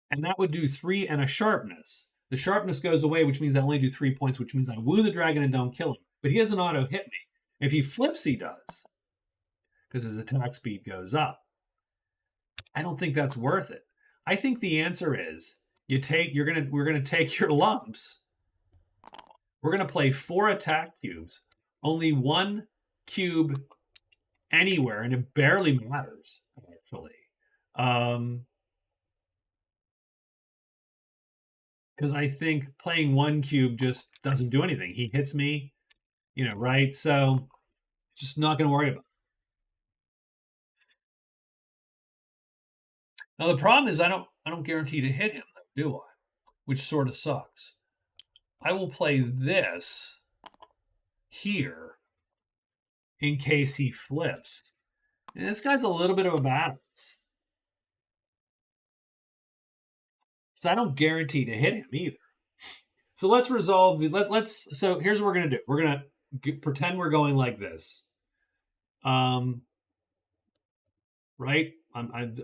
And that would do 3 and a sharpness. The sharpness goes away, which means I only do 3 points, which means I wound the dragon and don't kill him. But he doesn't auto hit me. If he flips, he does, because his attack speed goes up. I don't think that's worth it. I think the answer is we're gonna take your lumps. We're gonna play 4 attack cubes, only 1 cube anywhere, and it barely matters actually. Because I think playing 1 cube just doesn't do anything. He hits me, right? So just not going to worry about it. Now the problem is I don't guarantee to hit him, do I? Which sort of sucks. I will play this here in case he flips. And this guy's a little bit of a badass. So I don't guarantee to hit him either. So let's resolve the so here's what we're gonna do. We're gonna pretend we're going like this. Right?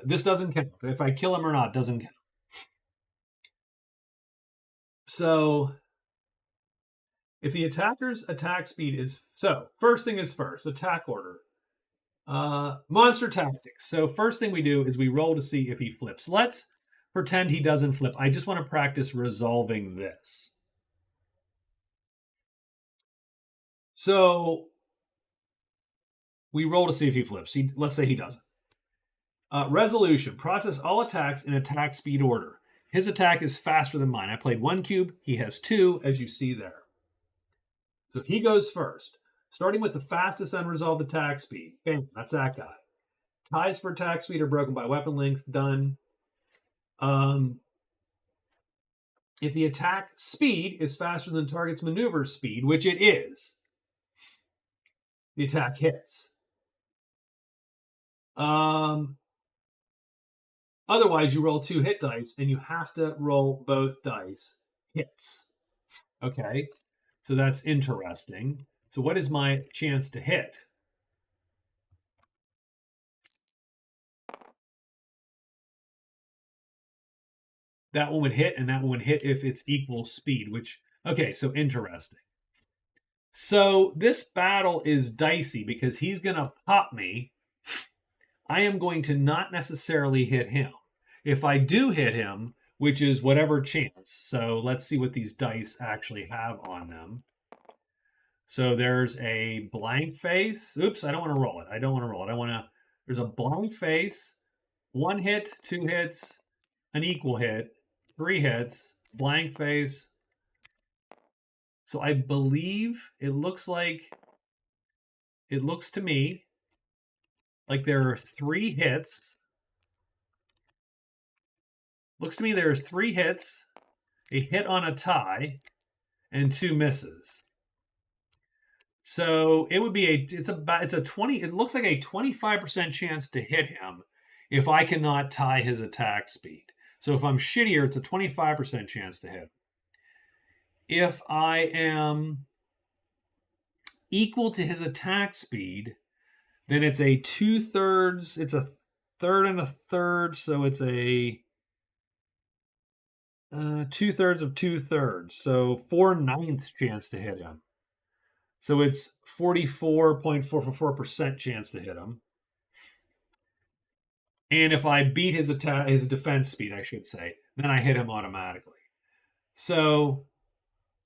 This doesn't count. If I kill him or not doesn't count. So if the attacker's attack speed is first thing is first, attack order. Monster tactics. So first thing we do is we roll to see if he flips. Let's pretend he doesn't flip. I just want to practice resolving this. So we roll to see if he flips. Let's say he doesn't. Resolution. Process all attacks in attack speed order. His attack is faster than mine. I played 1 cube. He has 2, as you see there. So he goes first. Starting with the fastest unresolved attack speed. Bam, that's that guy. Ties for attack speed are broken by weapon length. Done. If the attack speed is faster than the target's maneuver speed, which it is, the attack hits. Otherwise, you roll 2 hit dice, and you have to roll both dice hits. Okay, so that's interesting. So what is my chance to hit? That one would hit, and that one would hit if it's equal speed, which, okay, so interesting. So this battle is dicey because he's going to pop me. I am going to not necessarily hit him. If I do hit him, which is whatever chance, so let's see what these dice actually have on them. So there's a blank face. Oops, I don't want to roll it. I don't want to roll it. There's a blank face, 1 hit, 2 hits, an equal hit, 3 hits, blank face. So I believe it looks to me like there are 3 hits. Looks to me there are 3 hits, a hit on a tie, and 2 misses. So it would be it looks like a 25% chance to hit him if I cannot tie his attack speed. So if I'm shittier, it's a 25% chance to hit. If I am equal to his attack speed, then it's a 2/3, it's a third and a third, so it's a 2/3 of 2/3, so 4/9 chance to hit him. So it's 44.444% chance to hit him. And if I beat his defense speed, I should say, then I hit him automatically. So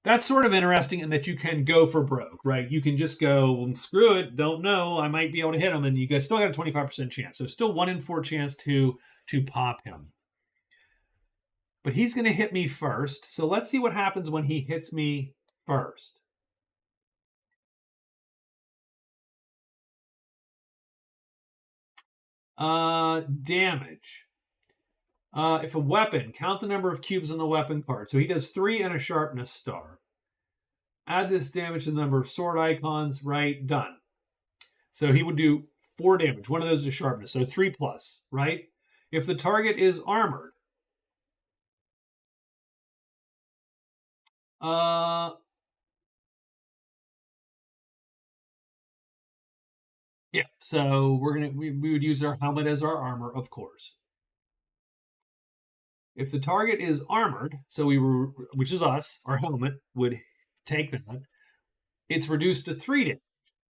that's sort of interesting in that you can go for broke, right? You can just go, screw it, don't know, I might be able to hit him, and you guys still got a 25% chance. So still 1 in 4 chance to pop him. But he's going to hit me first. So let's see what happens when he hits me first. Damage. If a weapon, count the number of cubes on the weapon card. So he does 3 and a sharpness star. Add this damage to the number of sword icons. Right, done. So he would do 4 damage. One of those is sharpness, so 3 plus, right? If the target is armored, yeah. So we would use our helmet as our armor, of course. If the target is armored, so which is us, our helmet would take that. It's reduced to 3 damage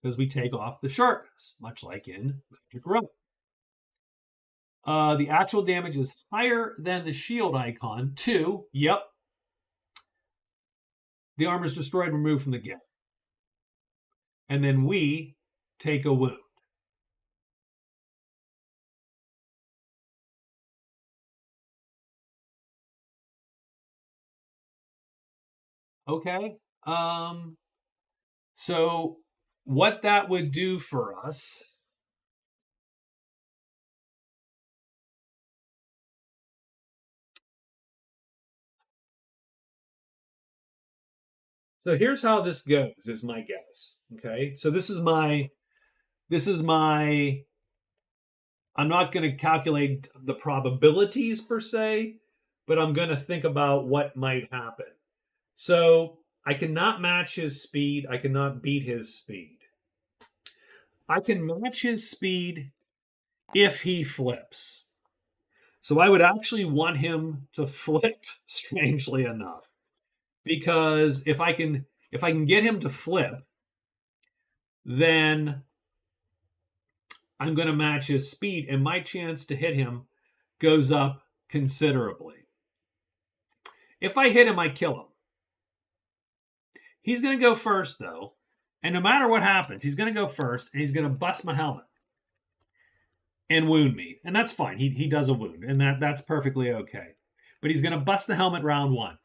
because we take off the sharpness, much like in Magic Realm. The actual damage is higher than the shield icon. 2. Yep. The armor is destroyed, removed from the game. And then we take a wound. Okay. So what that would do for us. So here's how this goes, is my guess. Okay. So this is my I'm not going to calculate the probabilities per se, but I'm going to think about what might happen. So I cannot match his speed. I cannot beat his speed. I can match his speed if he flips. So I would actually want him to flip, strangely enough, because if I can get him to flip, then I'm going to match his speed, and my chance to hit him goes up considerably. If I hit him, I kill him. He's going to go first, though, and no matter what happens, he's going to go first, and he's going to bust my helmet and wound me, and that's fine. He does a wound, and that's perfectly okay. But he's going to bust the helmet round one,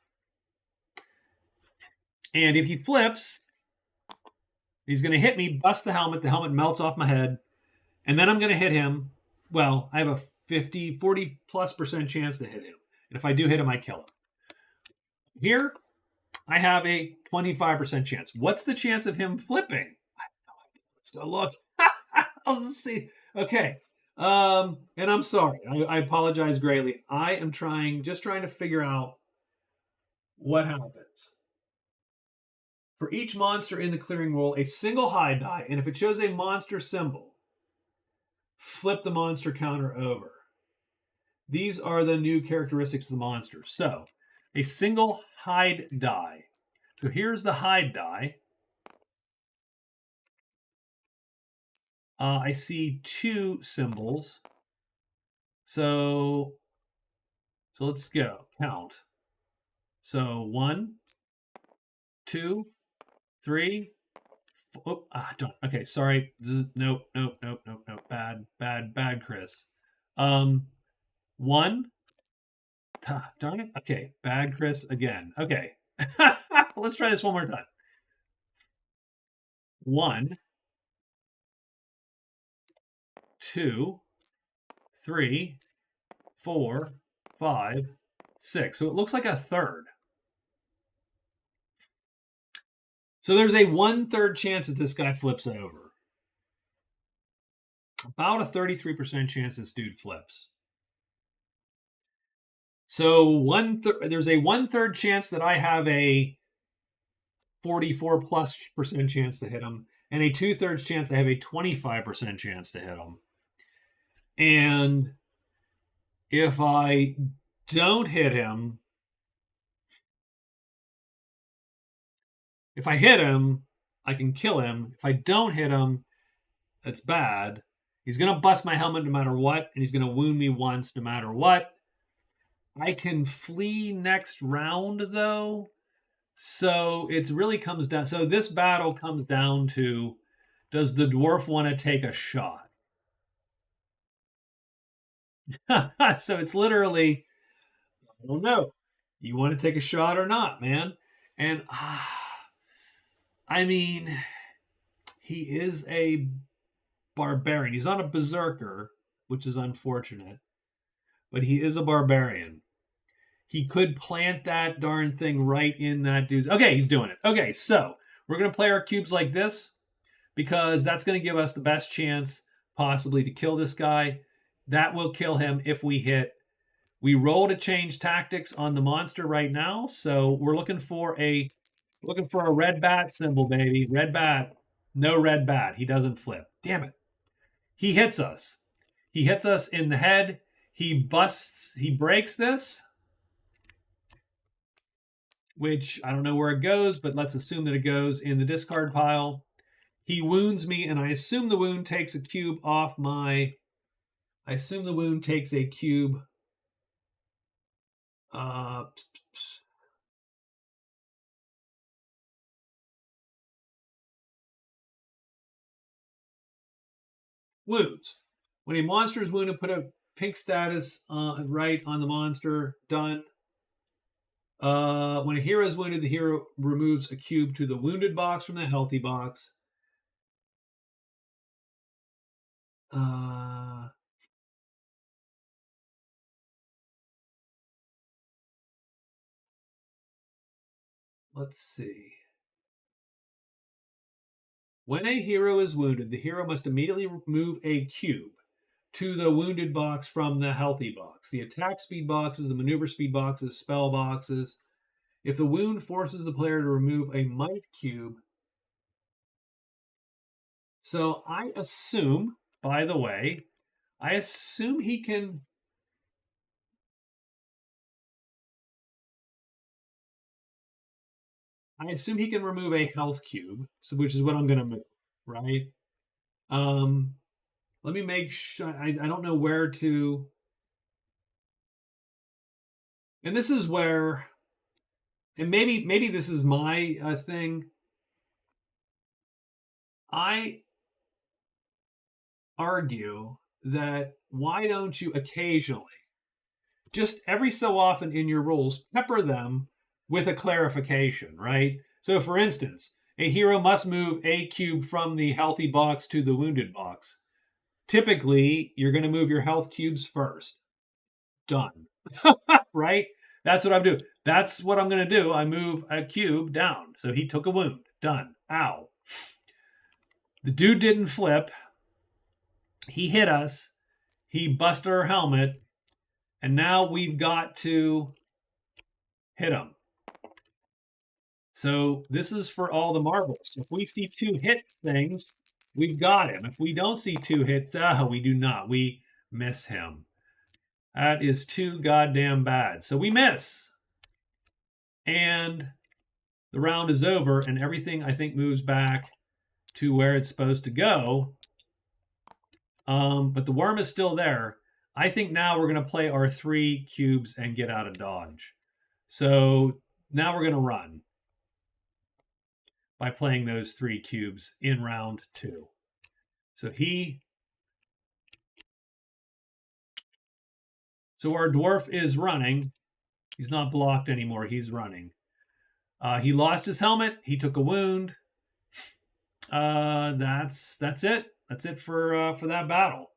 and if he flips, he's going to hit me, bust the helmet melts off my head, and then I'm going to hit him. Well, I have a 40+ % chance to hit him, and if I do hit him, I kill him. Here, I have a 25% chance. What's the chance of him flipping? I have no idea. Let's go look. Let's see. Okay. And I'm sorry. I apologize greatly. I am just trying to figure out what happens. For each monster in the clearing, roll a single high die, and if it shows a monster symbol, flip the monster counter over. These are the new characteristics of the monster. So, a single hide die. So here's the hide die. I see 2 symbols. So let's go. Count. So 1, 2, 3. Oh, don't. Okay, sorry. Nope. Bad, Chris. 1. Darn it. Okay, bad, Chris again. Okay. Let's try this one more time. 1, 2, 3, 4, 5, 6. So it looks like a third. So there's a 1/3 chance that this guy flips over. About a 33% chance this dude flips. So there's a 1/3 chance that I have a 44+% chance to hit him, and a 2/3 chance I have a 25% chance to hit him. And if I don't hit him, if I hit him, I can kill him. If I don't hit him, that's bad. He's going to bust my helmet no matter what, and he's going to wound me once no matter what. I can flee next round, though. So it really comes down. So this battle comes down to, does the dwarf want to take a shot? So it's literally, I don't know. You want to take a shot or not, man? And I mean, he is a barbarian. He's not a berserker, which is unfortunate, but he is a barbarian. He could plant that darn thing right in that dude's. Okay, he's doing it. Okay, so we're going to play our cubes like this because that's going to give us the best chance possibly to kill this guy. That will kill him if we hit. We roll to change tactics on the monster right now, so we're looking for a red bat symbol, baby. Red bat. No red bat. He doesn't flip. Damn it. He hits us. He hits us in the head. He breaks this, which I don't know where it goes, but let's assume that it goes in the discard pile. He wounds me, and I assume the wound takes a cube off my... I assume the wound takes a cube... wounds. When a monster is wounded, put a pink status right on the monster. Done. When a hero is wounded, the hero removes a cube to the wounded box from the healthy box. Let's see. When a hero is wounded, the hero must immediately remove a cube to the wounded box from the healthy box. The attack speed boxes, the maneuver speed boxes, spell boxes. If the wound forces the player to remove a might cube. So I assume, by the way, I assume he can. I assume he can remove a health cube, so which is what I'm going to move, right? Um, let me make sure. I don't know where to. And this is where, and maybe this is my thing. I argue that why don't you occasionally, just every so often in your rules, pepper them with a clarification, right? So, for instance, a hero must move a cube from the healthy box to the wounded box. Typically, you're going to move your health cubes first. Done. Right? That's what I'm doing. That's what I'm going to do. I move a cube down. So he took a wound. Done. Ow. The dude didn't flip. He hit us. He busted our helmet. And now we've got to hit him. So this is for all the marbles. If we see two hit things, we've got him. If we don't see two hits, we do not. We miss him. That is too goddamn bad. So we miss. And the round is over, and everything, I think, moves back to where it's supposed to go. But the worm is still there. I think now we're going to play our 3 cubes and get out of dodge. So now we're going to run by playing those 3 cubes in round 2. So our dwarf is running. He's not blocked anymore. He's running. He lost his helmet. He took a wound. That's it. That's it for that battle.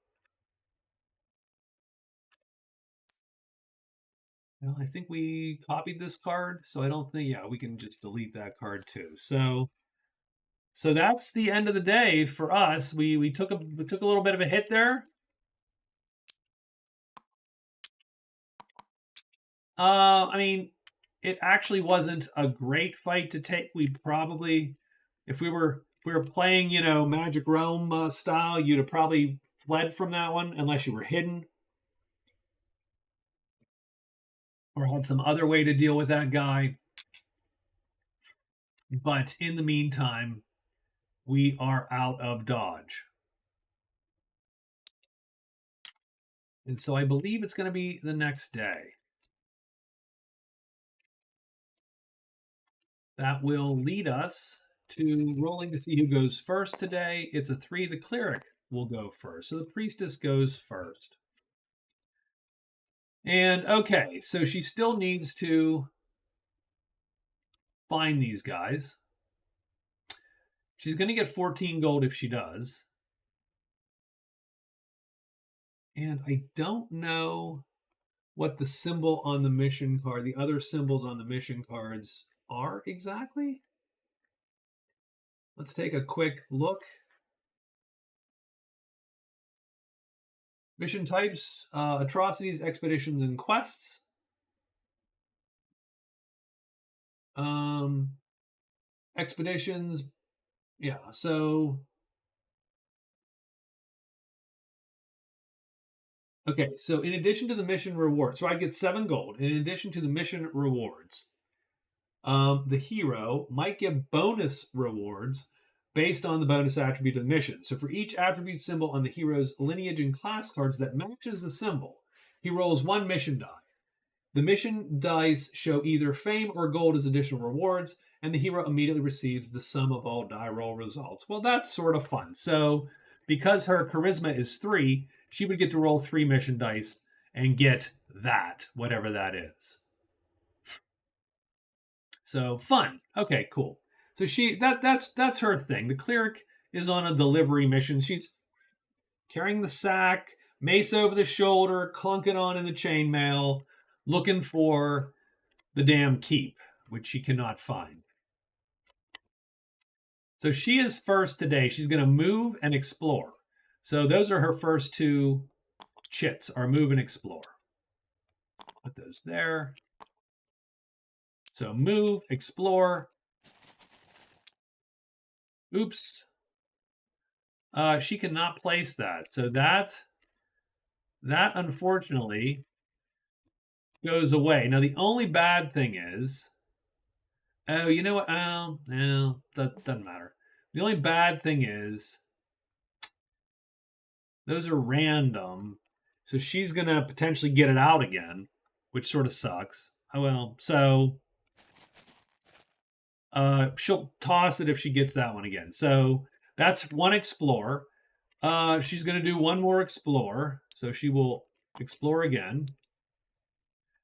Well, I think we copied this card, so I don't think. Yeah, we can just delete that card too. So that's the end of the day for us. We took a little bit of a hit there. I mean, it actually wasn't a great fight to take. We probably, if we were playing, Magic Realm style, you'd have probably fled from that one unless you were hidden or had some other way to deal with that guy. But in the meantime, we are out of dodge. And so I believe it's going to be the next day. That will lead us to rolling to see who goes first today. It's a 3. The cleric will go first. So the priestess goes first. And okay, so she still needs to find these guys. She's going to get 14 gold if she does. And I don't know what the symbol on the mission card, the other symbols on the mission cards are exactly. Let's take a quick look. Mission types, atrocities, expeditions, and quests. Expeditions, yeah, so okay, so in addition to the mission rewards, so I get 7 gold. In addition to the mission rewards, the hero might get bonus rewards based on the bonus attribute of the mission. So for each attribute symbol on the hero's lineage and class cards that matches the symbol, he rolls 1 mission die. The mission dice show either fame or gold as additional rewards, and the hero immediately receives the sum of all die roll results. Well, that's sort of fun. So because her charisma is 3, she would get to roll 3 mission dice and get that, whatever that is. So fun. Okay, cool. So that's her thing. The cleric is on a delivery mission. She's carrying the sack, mace over the shoulder, clunking on in the chainmail, looking for the damn keep, which she cannot find. So she is first today. She's going to move and explore. So those are her first 2 chits are move and explore. Put those there. So move, explore. Oops. She cannot place that. So that unfortunately goes away. Now the only bad thing is, oh, you know what? Oh, no, that doesn't matter. The only bad thing is those are random. So she's going to potentially get it out again, which sort of sucks. Oh, well. So she'll toss it if she gets that one again. So that's one explore. She's going to do one more explore. So she will explore again.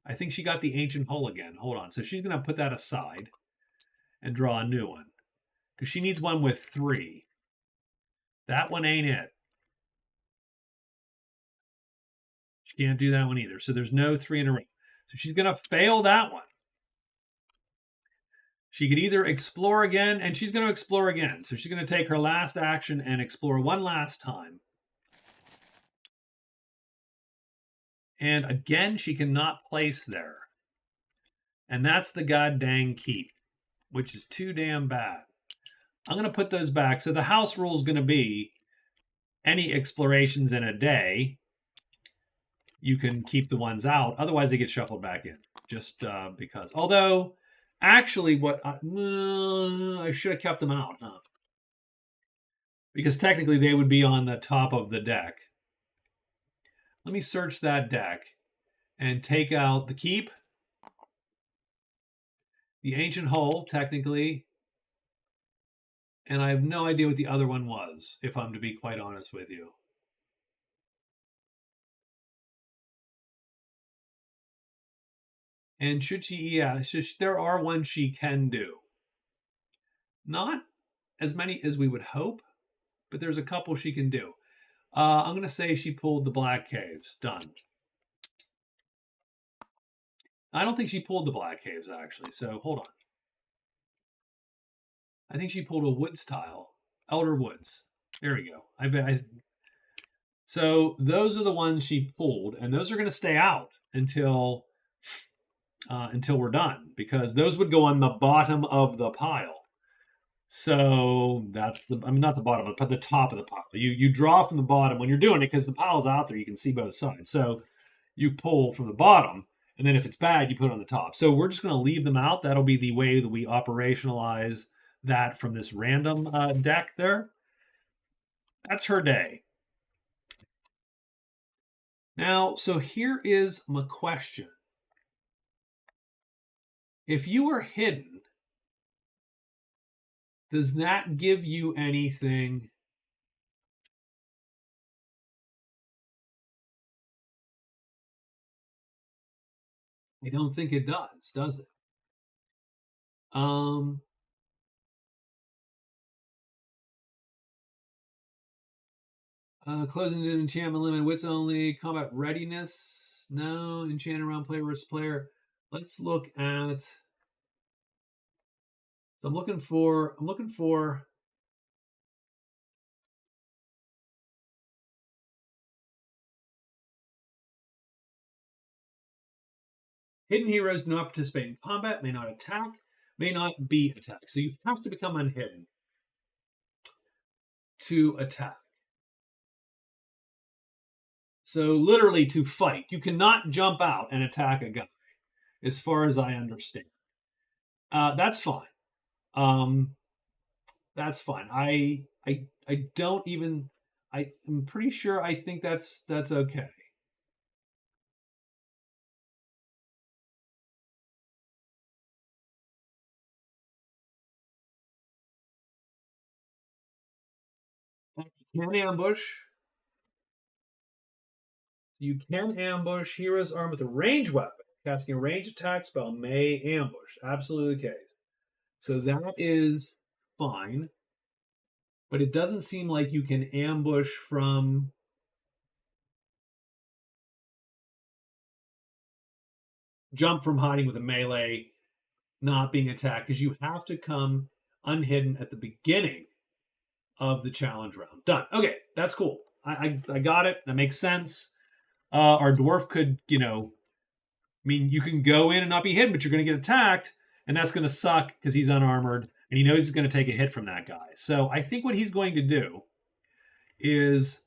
I think she got the ancient hull again. Hold on. So she's going to put that aside and draw a new one. Because she needs one with 3. That one ain't it. She can't do that one either. So there's no 3 in a row. So she's going to fail that one. She could either explore again, and she's going to explore again. So she's going to take her last action and explore one last time. And again, she cannot place there. And that's the god dang keep, which is too damn bad. I'm going to put those back. So the house rule is going to be any explorations in a day, you can keep the ones out. Otherwise, they get shuffled back in just because. Although, actually, what I should have kept them out, huh? Because technically, they would be on the top of the deck. Let me search that deck and take out the keep, the ancient hull, technically, and I have no idea what the other one was, if I'm to be quite honest with you. And should she, yeah, there are ones she can do. Not as many as we would hope, but there's a couple she can do. I'm going to say she pulled the Black Caves. Done. I don't think she pulled the Black Caves, actually, so hold on. I think she pulled a Woods tile. Elder Woods. There we go. So those are the ones she pulled, and those are going to stay out until we're done, because those would go on the bottom of the pile. So that's not the bottom, but the top of the pile. You draw from the bottom when you're doing it, because the pile's out there, you can see both sides. So you pull from the bottom, and then if it's bad, you put it on the top. So we're just going to leave them out. That'll be the way that we operationalize that from this random deck there. That's her day. Now, so here is my question. If you are hidden, does that give you anything? I don't think it does it? Closing the enchantment limit, wits only, combat readiness. No, enchant around player versus player. Let's look at. So I'm looking for. Hidden heroes do not participate in combat, may not attack, may not be attacked. So you have to become unhidden to attack. So literally to fight. You cannot jump out and attack a guy, as far as I understand. That's fine. That's fine. I don't even. I'm pretty sure. I think that's okay. You can ambush. You can ambush. Heroes armed with a ranged weapon. Casting a ranged attack spell may ambush. Absolutely the case. So that is fine. But it doesn't seem like you can ambush from. Jump from hiding with a melee, not being attacked, because you have to come unhidden at the beginning of the challenge round. Done. Okay, that's cool. I got it. That makes sense. Our dwarf could, you know, I mean, you can go in and not be hit, but you're going to get attacked, and that's going to suck because he's unarmored, and he knows he's going to take a hit from that guy. So I think what he's going to do is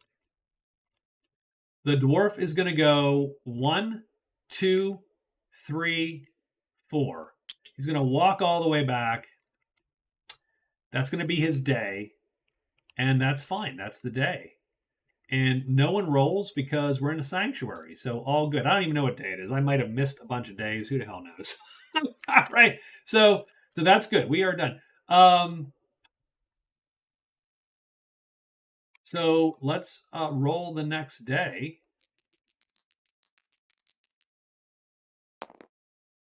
the dwarf is going to go 1, 2, 3, 4. He's going to walk all the way back. That's going to be his day, and that's fine. That's the day. And no one rolls because we're in a sanctuary. So all good. I don't even know what day it is. I might have missed a bunch of days. Who the hell knows? All right. So that's good. We are done. So let's roll the next day.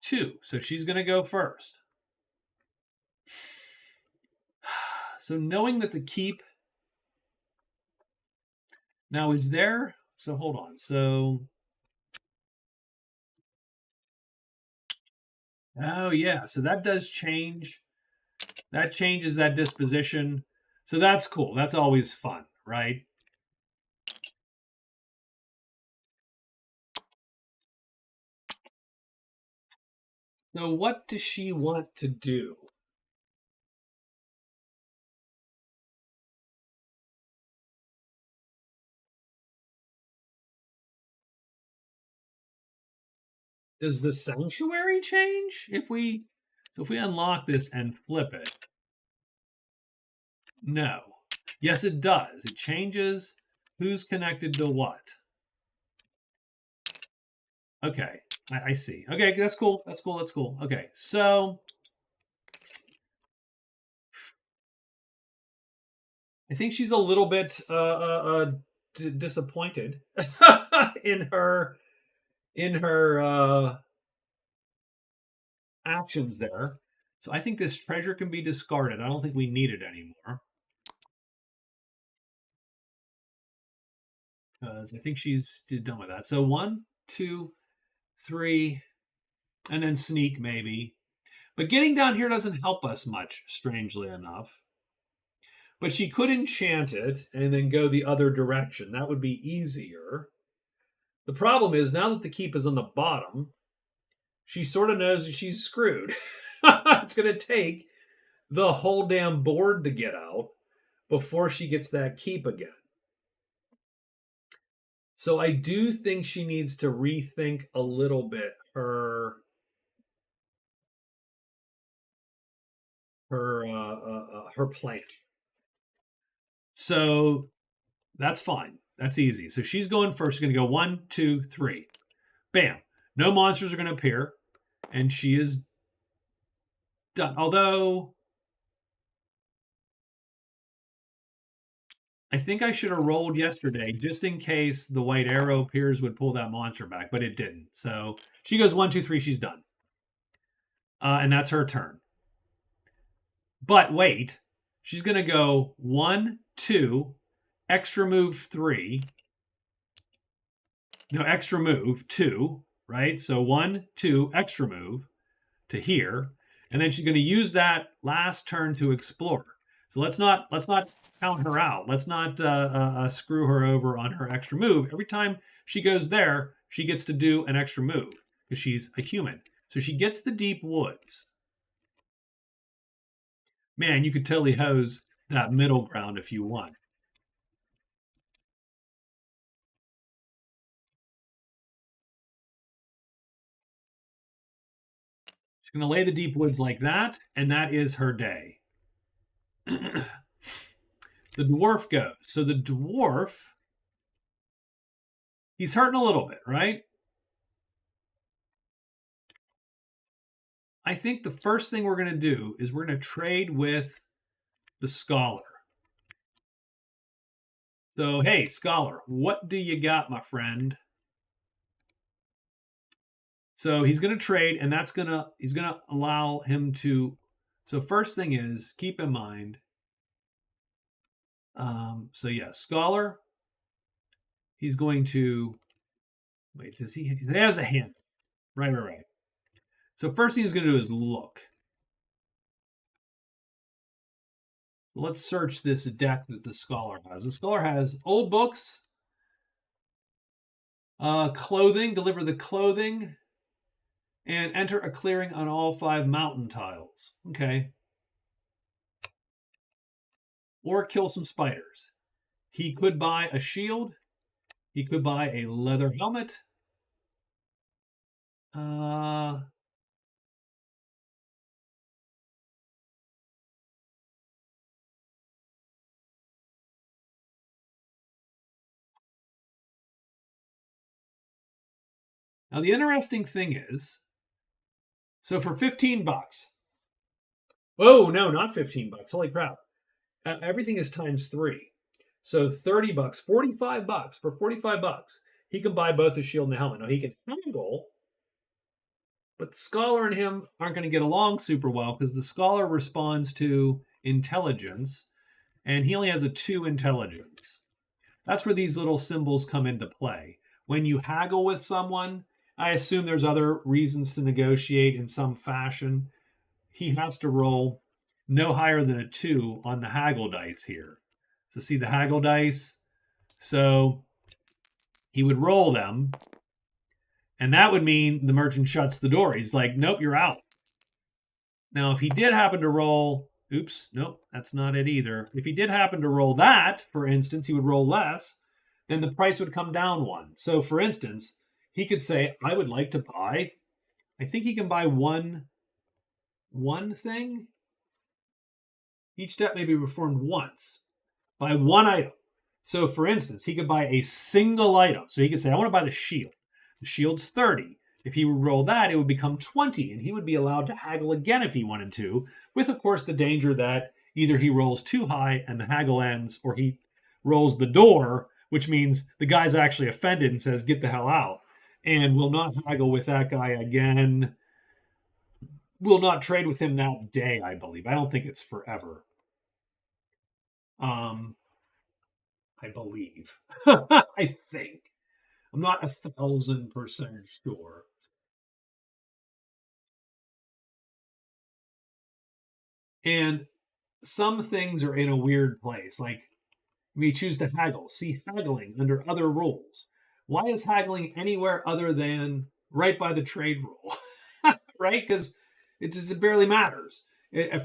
2. So she's going to go first. So knowing that the keep now is there. So hold on. So oh yeah. So that does change. That changes that disposition. So that's cool. That's always fun, right? So what does she want to do? Does the sanctuary change if we unlock this and flip it? No. Yes, it does. It changes who's connected to what. Okay, I see. Okay, that's cool. That's cool. That's cool. Okay, so I think she's a little bit disappointed in her actions there. So I think this treasure can be discarded. I don't think we need it anymore. Because I think she's done with that. So 1, 2, 3, and then sneak maybe. But getting down here doesn't help us much, strangely enough. But she could enchant it and then go the other direction. That would be easier. The problem is now that the keep is on the bottom, she sort of knows that she's screwed. It's going to take the whole damn board to get out before she gets that keep again. So I do think she needs to rethink a little bit her plan. So that's fine. That's easy. So she's going first. She's going to go 1, 2, 3. Bam. No monsters are going to appear, and she is done. Although I think I should have rolled yesterday just in case the white arrow appears would pull that monster back, but it didn't. So she goes 1, 2, 3. She's done, and that's her turn. But wait, she's going to go 1, 2, extra move 3. No, extra move 2, right? So 1, 2, extra move to here, and then she's going to use that last turn to explore. So let's not count her out. Let's not screw her over on her extra move. Every time she goes there, she gets to do an extra move because she's a human. So she gets the deep woods. Man, you could totally hose that middle ground if you want. She's going to lay the deep woods like that, and that is her day. The dwarf goes. So the dwarf, he's hurting a little bit, right? I think the first thing we're going to do is we're going to trade with the scholar. So, hey, scholar, what do you got, my friend? So he's going to trade, and he's going to allow him to. So first thing is keep in mind. So yeah, scholar. He's going to wait. Does he has a hand? Right. So first thing he's going to do is look. Let's search this deck that the scholar has. The scholar has old books, Clothing, deliver the clothing, and enter a clearing on all 5 mountain tiles. Okay. Or kill some spiders. He could buy a shield. He could buy a leather helmet. Uh, Now, the interesting thing is, so for 15 bucks, oh, no, not 15 bucks. Holy crap. Everything is times 3. So 30 bucks, 45 bucks. For 45 bucks, he can buy both a shield and a helmet. Now, he can haggle, but the scholar and him aren't going to get along super well because the scholar responds to intelligence, and he only has a 2 intelligence. That's where these little symbols come into play. When you haggle with someone, I assume there's other reasons to negotiate in some fashion. He has to roll no higher than a 2 on the haggle dice here. So see the haggle dice? So he would roll them, and that would mean the merchant shuts the door. He's like, nope, you're out. Now, if he did happen to roll, oops, nope, that's not it either. If he did happen to roll that, for instance, he would roll less, then the price would come down 1. So, for instance, he could say, I would like to buy, I think he can buy one thing. Each step may be performed once. Buy 1 item. So, for instance, he could buy a single item. So he could say, I want to buy the shield. The shield's 30. If he would roll that, it would become 20, and he would be allowed to haggle again if he wanted to, with, of course, the danger that either he rolls too high and the haggle ends, or he rolls the door, which means the guy's actually offended and says, get the hell out, and will not haggle with that guy again. Will not trade with him that day, I believe. I don't think it's forever. I believe. I think. I'm not 1,000% sure. And some things are in a weird place. Like we choose to haggle. See haggling under other rules. Why is haggling anywhere other than right by the trade rule? Right? Because it barely matters.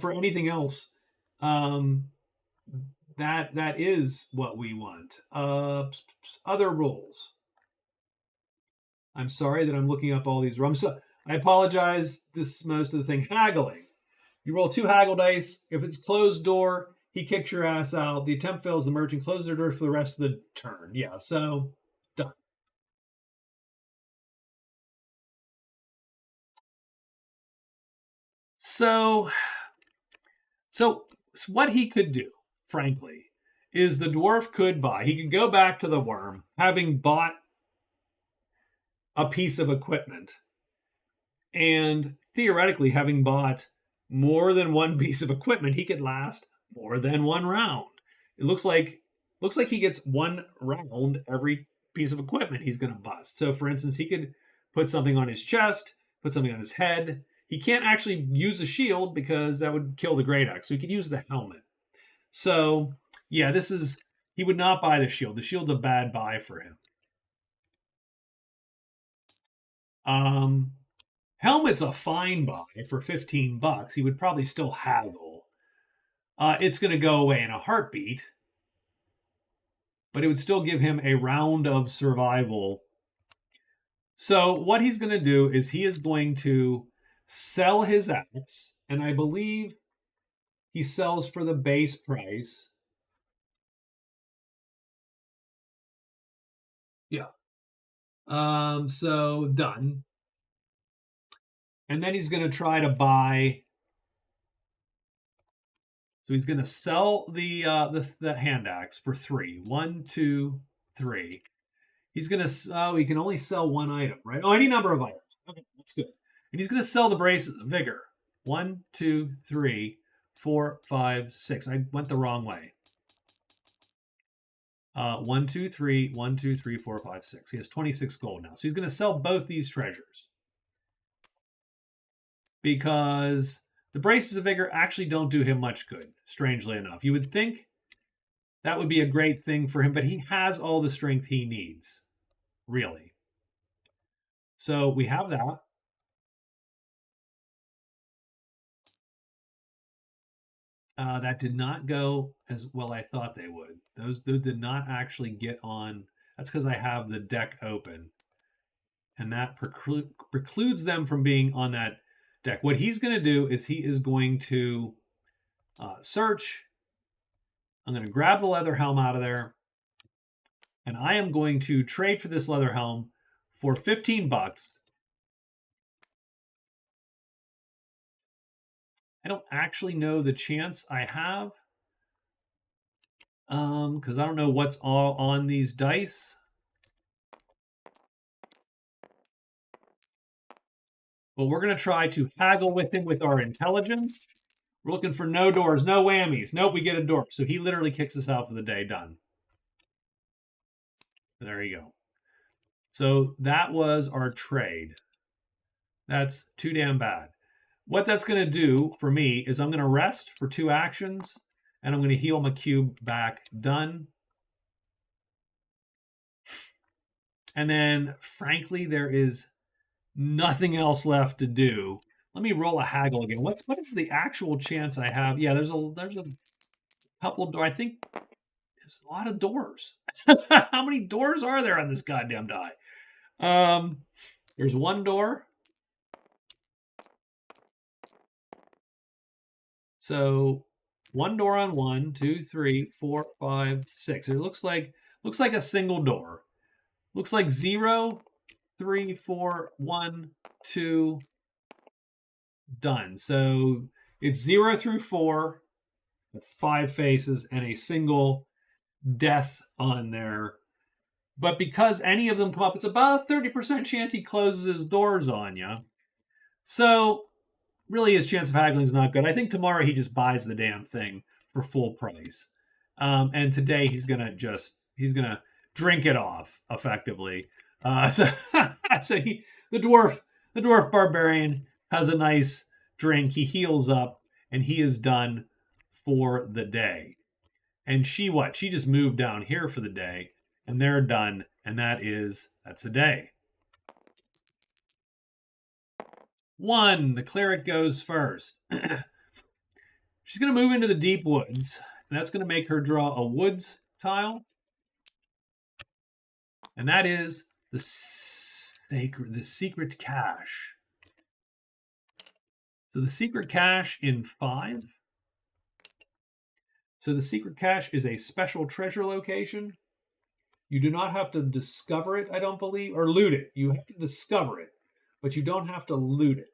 For anything else, that is what we want. Other rules. I'm sorry that I'm looking up all these. I apologize. This is most of the thing. Haggling. You roll 2 haggle dice. If it's closed door, he kicks your ass out. The attempt fails. The merchant closes their door for the rest of the turn. Yeah, so done. So what he could do, frankly, is the dwarf could buy. He could go back to the worm, having bought a piece of equipment, and theoretically, having bought more than 1 piece of equipment, he could last more than 1 round. It looks like he gets 1 round every piece of equipment he's going to bust. So, for instance, he could put something on his chest, put something on his head. He can't actually use a shield because that would kill the great axe. So he could use the helmet. So, yeah, he would not buy the shield. The shield's a bad buy for him. Helmet's a fine buy for 15 bucks. He would probably still haggle. It's going to go away in a heartbeat, but it would still give him a round of survival. So what he's going to do is he is going to sell his axe, and I believe he sells for the base price. Yeah. So done. And then he's going to try to buy. So he's going to sell the hand axe for 3. 1, 2, 3. He's going to. He can only sell 1 item, right? Oh, any number of items. Okay, that's good. And he's going to sell the braces of vigor. 1, 2, 3, 4, 5, 6. I went the wrong way. 1, 2, 3, 1, 2, 3, 4, 5, 6. He has 26 gold now. So he's going to sell both these treasures. Because the braces of vigor actually don't do him much good, strangely enough. You would think that would be a great thing for him, but he has all the strength he needs, really. So we have that. That did not go as well I thought they would. Those did not actually get on. That's because I have the deck open, and that precludes them from being on that deck. What he's going to do is he is going to search. I'm going to grab the leather helm out of there, and I am going to trade for this leather helm for 15 bucks. I don't actually know the chance I have because I don't know what's all on these dice. But we're going to try to haggle with him with our intelligence. We're looking for no doors, no whammies. Nope, we get a door. So he literally kicks us out for the day. Done. There you go. So that was our trade. That's too damn bad. What that's going to do for me is I'm going to rest for 2 actions, and I'm going to heal my cube back. Done. And then, frankly, there is nothing else left to do. Let me roll a haggle again. What is the actual chance I have? Yeah, there's a couple of doors. I think there's a lot of doors. How many doors are there on this goddamn die? There's 1 door. So 1 door on 1, 2, 3, 4, 5, 6. It looks like a single door. Looks like 0, 3, 4, 1, 2. Done. So it's 0 through 4. That's 5 faces and a single death on there. But because any of them come up, it's about a 30% chance he closes his doors on you. So really his chance of haggling is not good. I think tomorrow he just buys the damn thing for full price. And today he's gonna drink it off effectively. So the dwarf barbarian has a nice drink. He heals up and he is done for the day. And she just moved down here for the day, and they're done, and that's the day. 1, the cleric goes first. She's going to move into the deep woods, and that's going to make her draw a woods tile. And that is the secret cache. So the secret cache in 5. So the secret cache is a special treasure location. You do not have to discover it, I don't believe, or loot it. You have to discover it, but you don't have to loot it.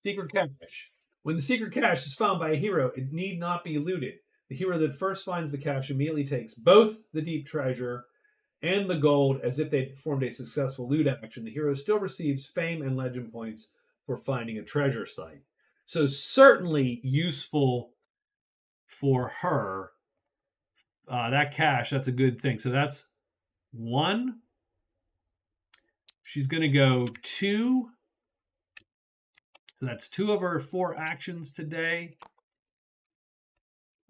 Secret cache. When the secret cache is found by a hero, it need not be looted. The hero that first finds the cache immediately takes both the deep treasure and the gold as if they had performed a successful loot action. The hero still receives fame and legend points for finding a treasure site. So certainly useful for her. That cache, that's a good thing. So that's 1. She's going to go 2. So that's 2 of her 4 actions today.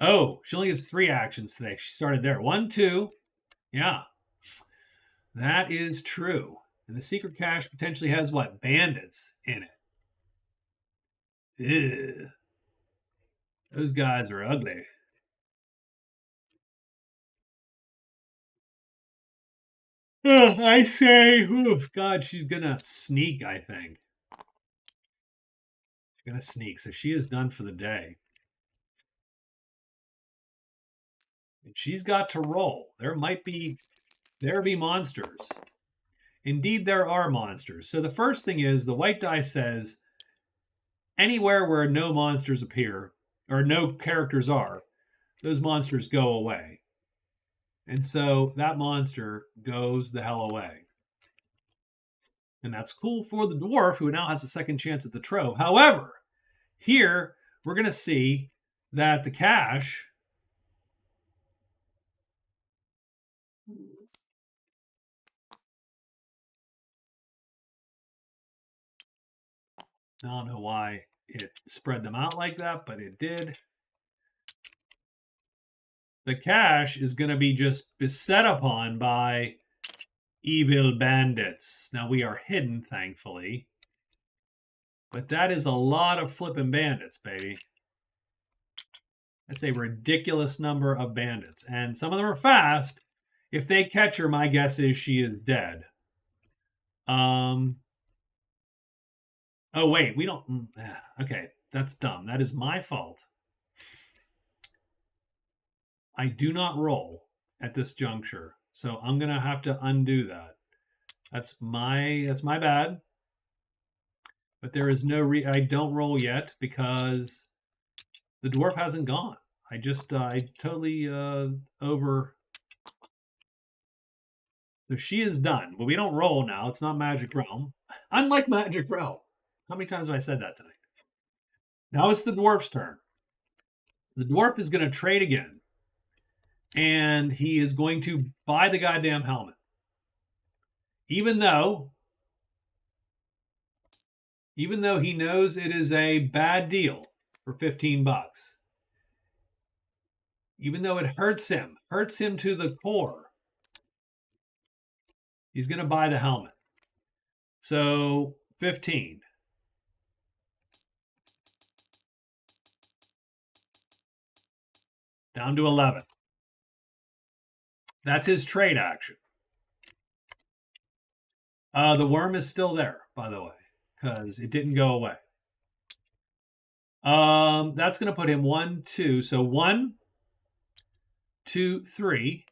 Oh, she only gets 3 actions today. She started there. 1, 2. Yeah. That is true. And the secret cache potentially has what? Bandits in it. Ew. Those guys are ugly. I say, oof, God, she's going to sneak, I think. She's going to sneak. So she is done for the day. And she's got to roll. There be monsters. Indeed, there are monsters. So the first thing is the white die says anywhere where no monsters appear or no characters are, those monsters go away. And so that monster goes the hell away. And that's cool for the dwarf who now has a second chance at the trove. However, here we're going to see that the cache I don't know why it spread them out like that, but it did. the cache is going to be just beset upon by evil bandits. Now, we are hidden, thankfully. But that is a lot of flipping bandits, baby. That's a ridiculous number of bandits. And some of them are fast. If they catch her, my guess is she is dead. Oh, wait. We don't... Okay, that's dumb. That is my fault. I do not roll at this juncture. So I'm going to have to undo that. That's my bad. But there is no I don't roll yet because the dwarf hasn't gone. I totally over. So she is done. But we don't roll now. It's not Magic Realm. Unlike Magic Realm. How many times have I said that tonight? Now it's the dwarf's turn. The dwarf is going to trade again. And he is going to buy the goddamn helmet. Even though he knows it is a bad deal for 15 bucks. Even though it hurts him to the core. He's going to buy the helmet. So 15. Down to 11. That's his trade action. The worm is still there, by the way, because it didn't go away. That's going to put him 1, 2. So 1, 2, 3.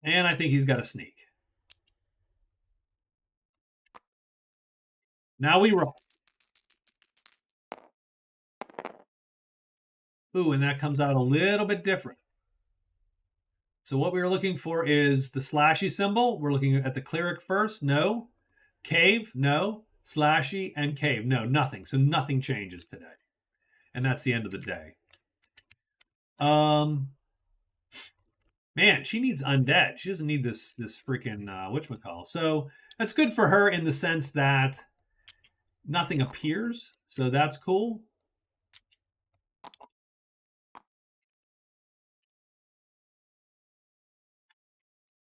And I think he's got a sneak. Now we roll. Ooh, and that comes out a little bit different. So what we were looking for is the slashy symbol. We're looking at the cleric first. No. Cave. No. Slashy and cave. No, nothing. So nothing changes today. And that's the end of the day. Man, she needs undead. She doesn't need this freaking whatchamacall. So that's good for her in the sense that nothing appears. So that's cool.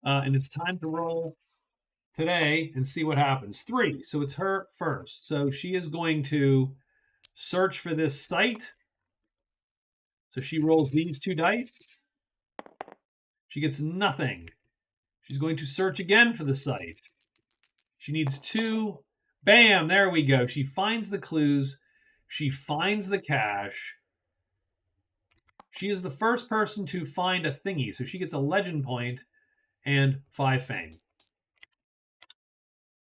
And it's time to roll today and see what happens. 3. So it's her first. So she is going to search for this site. So she rolls these 2 dice. She gets nothing. She's going to search again for the site. She needs 2. Bam, there we go. She finds the clues. She finds the cache. She is the first person to find a thingy. So she gets a legend point and 5 fame.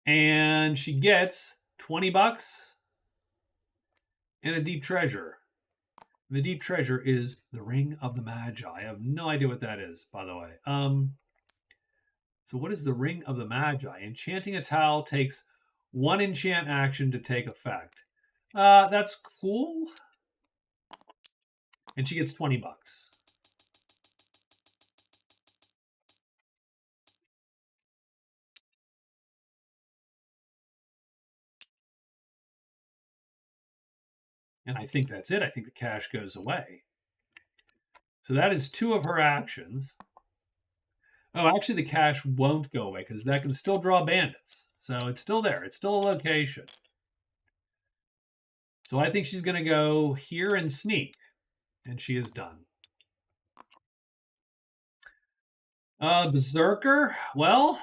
And she gets 20 bucks and a deep treasure. And the deep treasure is the Ring of the Magi. I have no idea what that is, by the way. So what is the Ring of the Magi? Enchanting a towel takes 1 enchant action to take effect. That's cool. And she gets 20 bucks. And I think that's it. I think the cash goes away. So that is 2 of her actions. Oh, actually the cash won't go away because that can still draw bandits. So it's still there. It's still a location. So I think she's going to go here and sneak. And she is done. Berserker. Well,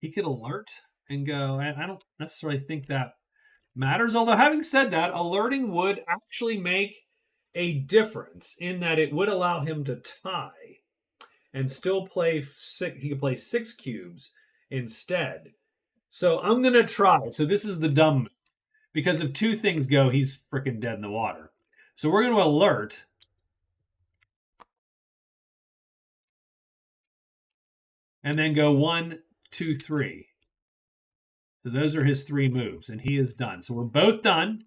he could alert and go. I don't necessarily think that matters. Although having said that, alerting would actually make a difference in that it would allow him to tie and still play 6. He could play 6 cubes instead. So I'm going to try. So this is the dumb, because if 2 things go, he's freaking dead in the water. So we're going to alert. And then go 1, 2, 3. So those are his 3 moves, and he is done. So we're both done.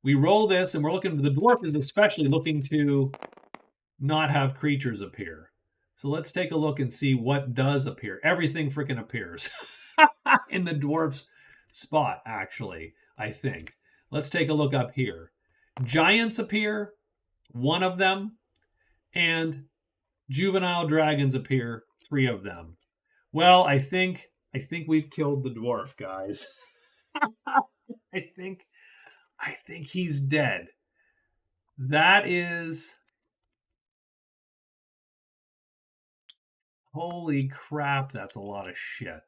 We roll this, and we're looking. The dwarf is especially looking to not have creatures appear. So let's take a look and see what does appear. Everything freaking appears in the dwarf's spot, actually, I think. Let's take a look up here. Giants appear, one of them, and juvenile dragons appear, three of them. Well, I think we've killed the dwarf, guys. I think I think he's dead. That is holy crap, that's a lot of shit.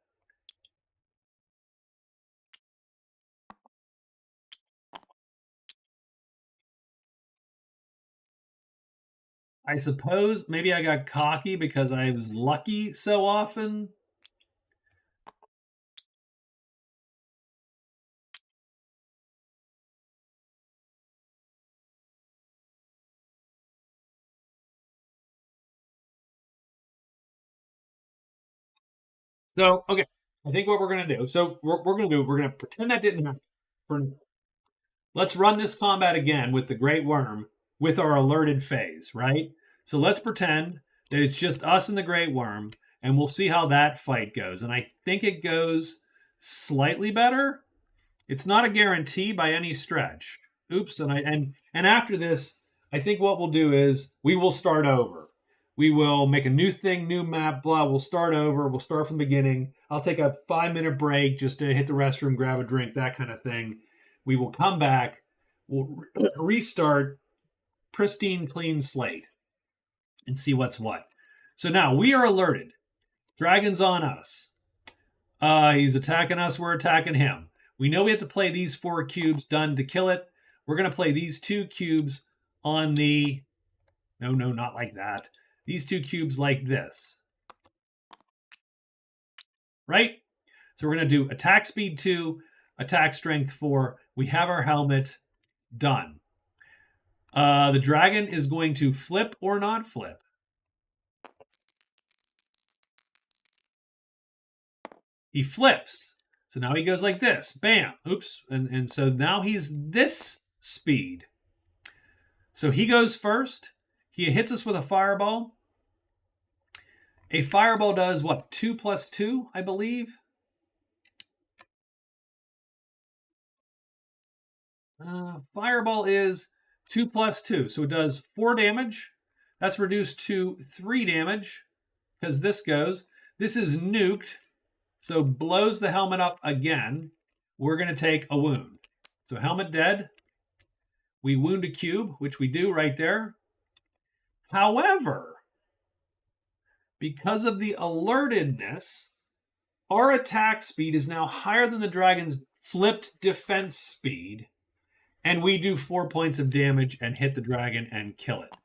I suppose maybe I got cocky because I was lucky so often. So, okay, I think what we're going to do, so we're going to do, we're going to pretend that didn't happen. Let's run this combat again with the Great Worm with our alerted phase, right? So let's pretend that it's just us and the Great Worm, and we'll see how that fight goes. And I think it goes slightly better. It's not a guarantee by any stretch. Oops, and after this, I think what we'll do is we will start over. We will make a new thing, new map, blah. We'll start over. We'll start from the beginning. I'll take a 5-minute break just to hit the restroom, grab a drink, that kind of thing. We will come back. We'll restart, pristine, clean slate, and see what's what. So now we are alerted. Dragon's on us. He's attacking us. We're attacking him. We know we have to play these 4 cubes done to kill it. We're going to play these 2 cubes on the... No, not like that. These 2 cubes like this. Right? So we're going to do attack speed 2, attack strength 4. We have our helmet done. The dragon is going to flip or not flip. He flips. So now he goes like this. Bam. Oops. And so now he's this speed. So he goes first. He hits us with a fireball. A fireball does what? 2 plus 2, I believe. Fireball is 2 plus 2. So it does 4 damage. That's reduced to 3 damage because this goes. This is nuked. So blows the helmet up again. We're going to take a wound. So helmet dead. We wound a cube, which we do right there. However, because of the alertedness, our attack speed is now higher than the dragon's flipped defense speed, and we do 4 points of damage and hit the dragon and kill it.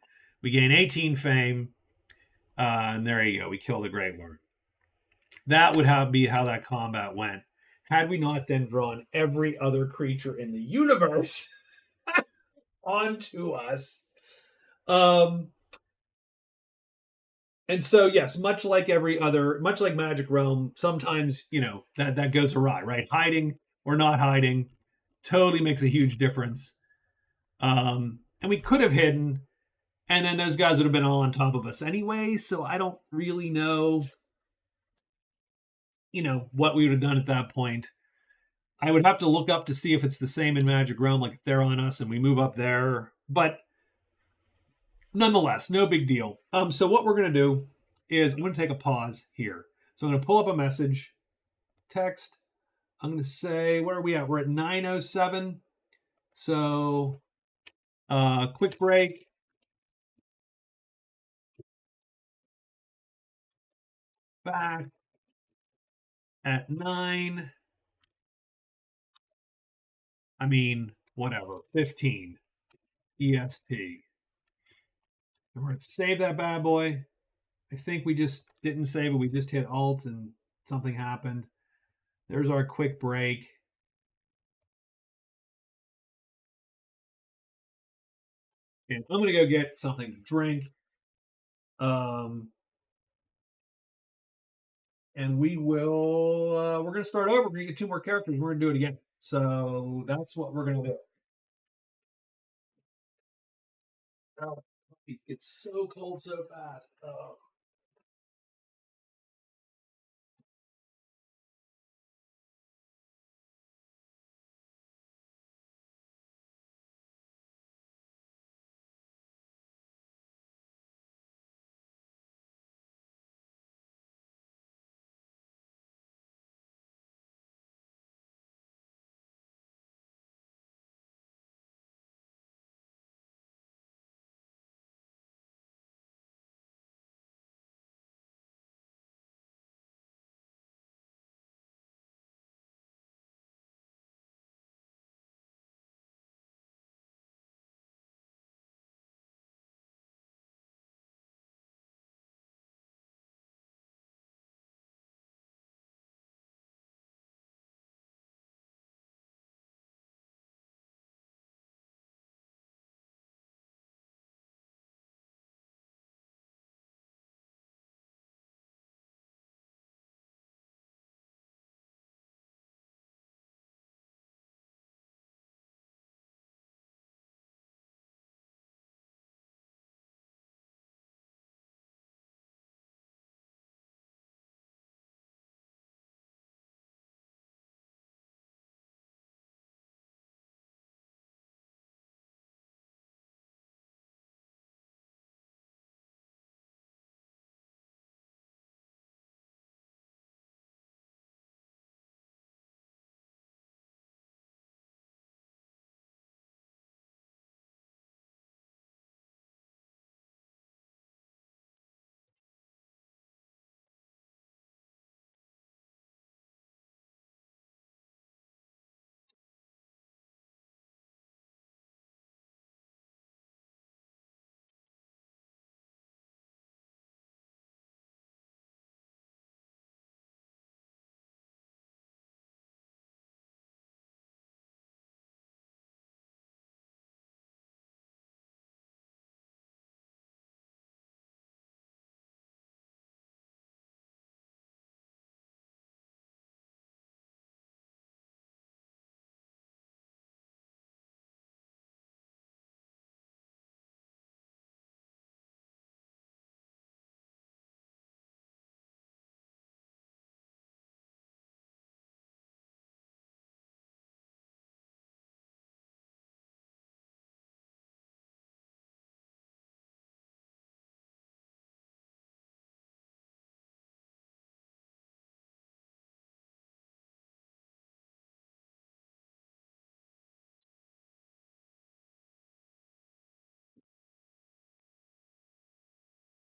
We gain 18 fame, and there you go. We kill the Great Worm. That would be how that combat went. Had we not then drawn every other creature in the universe onto us. And so, yes, much like Magic Realm, sometimes, that goes awry, right? Hiding or not hiding totally makes a huge difference. And we could have hidden, and then those guys would have been all on top of us anyway. So I don't really know, what we would have done at that point. I would have to look up to see if it's the same in Magic Realm, like if they're on us and we move up there. But nonetheless, no big deal. So what we're going to do is I'm going to take a pause here. So I'm going to pull up a message, text. I'm going to say, where are we at? We're at 9:07. So quick break. Back at 9. I mean, whatever, 15 EST. And we're going to save that bad boy. I think we just didn't save it. We just hit Alt and something happened. There's our quick break. And I'm going to go get something to drink. And we're going to start over. We're going to get 2 more characters. We're going to do it again. So that's what we're going to do. Oh, it's so cold so fast. Oh.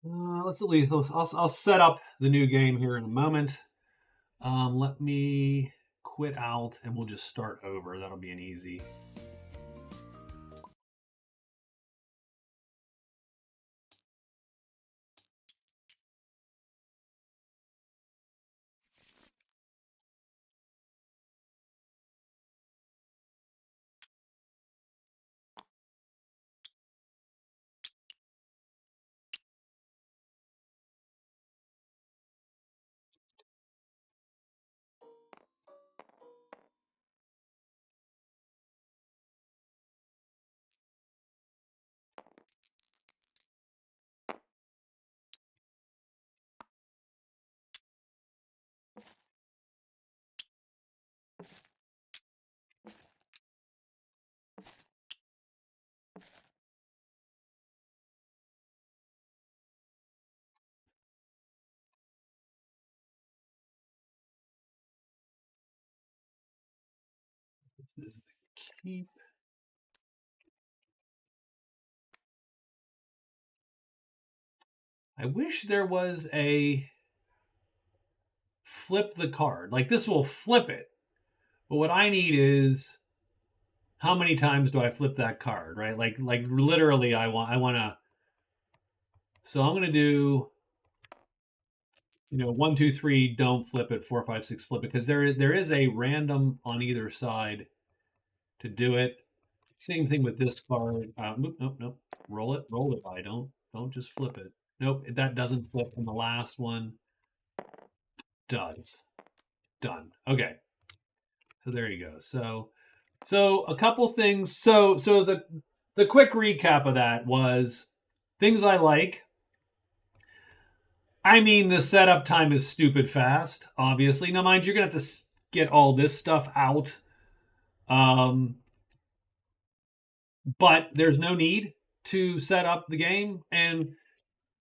Let's at least I'll set up the new game here in a moment. Let me quit out and we'll just start over. That'll be an easy. This is the keep. I wish there was a flip the card. Like this will flip it. But what I need is how many times do I flip that card, right? Like literally I want to. So I'm going to do 1, 2, 3, don't flip it, 4, 5, 6, flip it, because there is a random on either side to do it. Same thing with this card. Nope, nope, nope. Roll it. I don't just flip it. Nope, that doesn't flip. And the last one does. Done. Okay. So there you go. So a couple things. So the quick recap of that was things I like. I mean, the setup time is stupid fast, obviously. Now, mind you, you're going to have to get all this stuff out. But there's no need to set up the game. And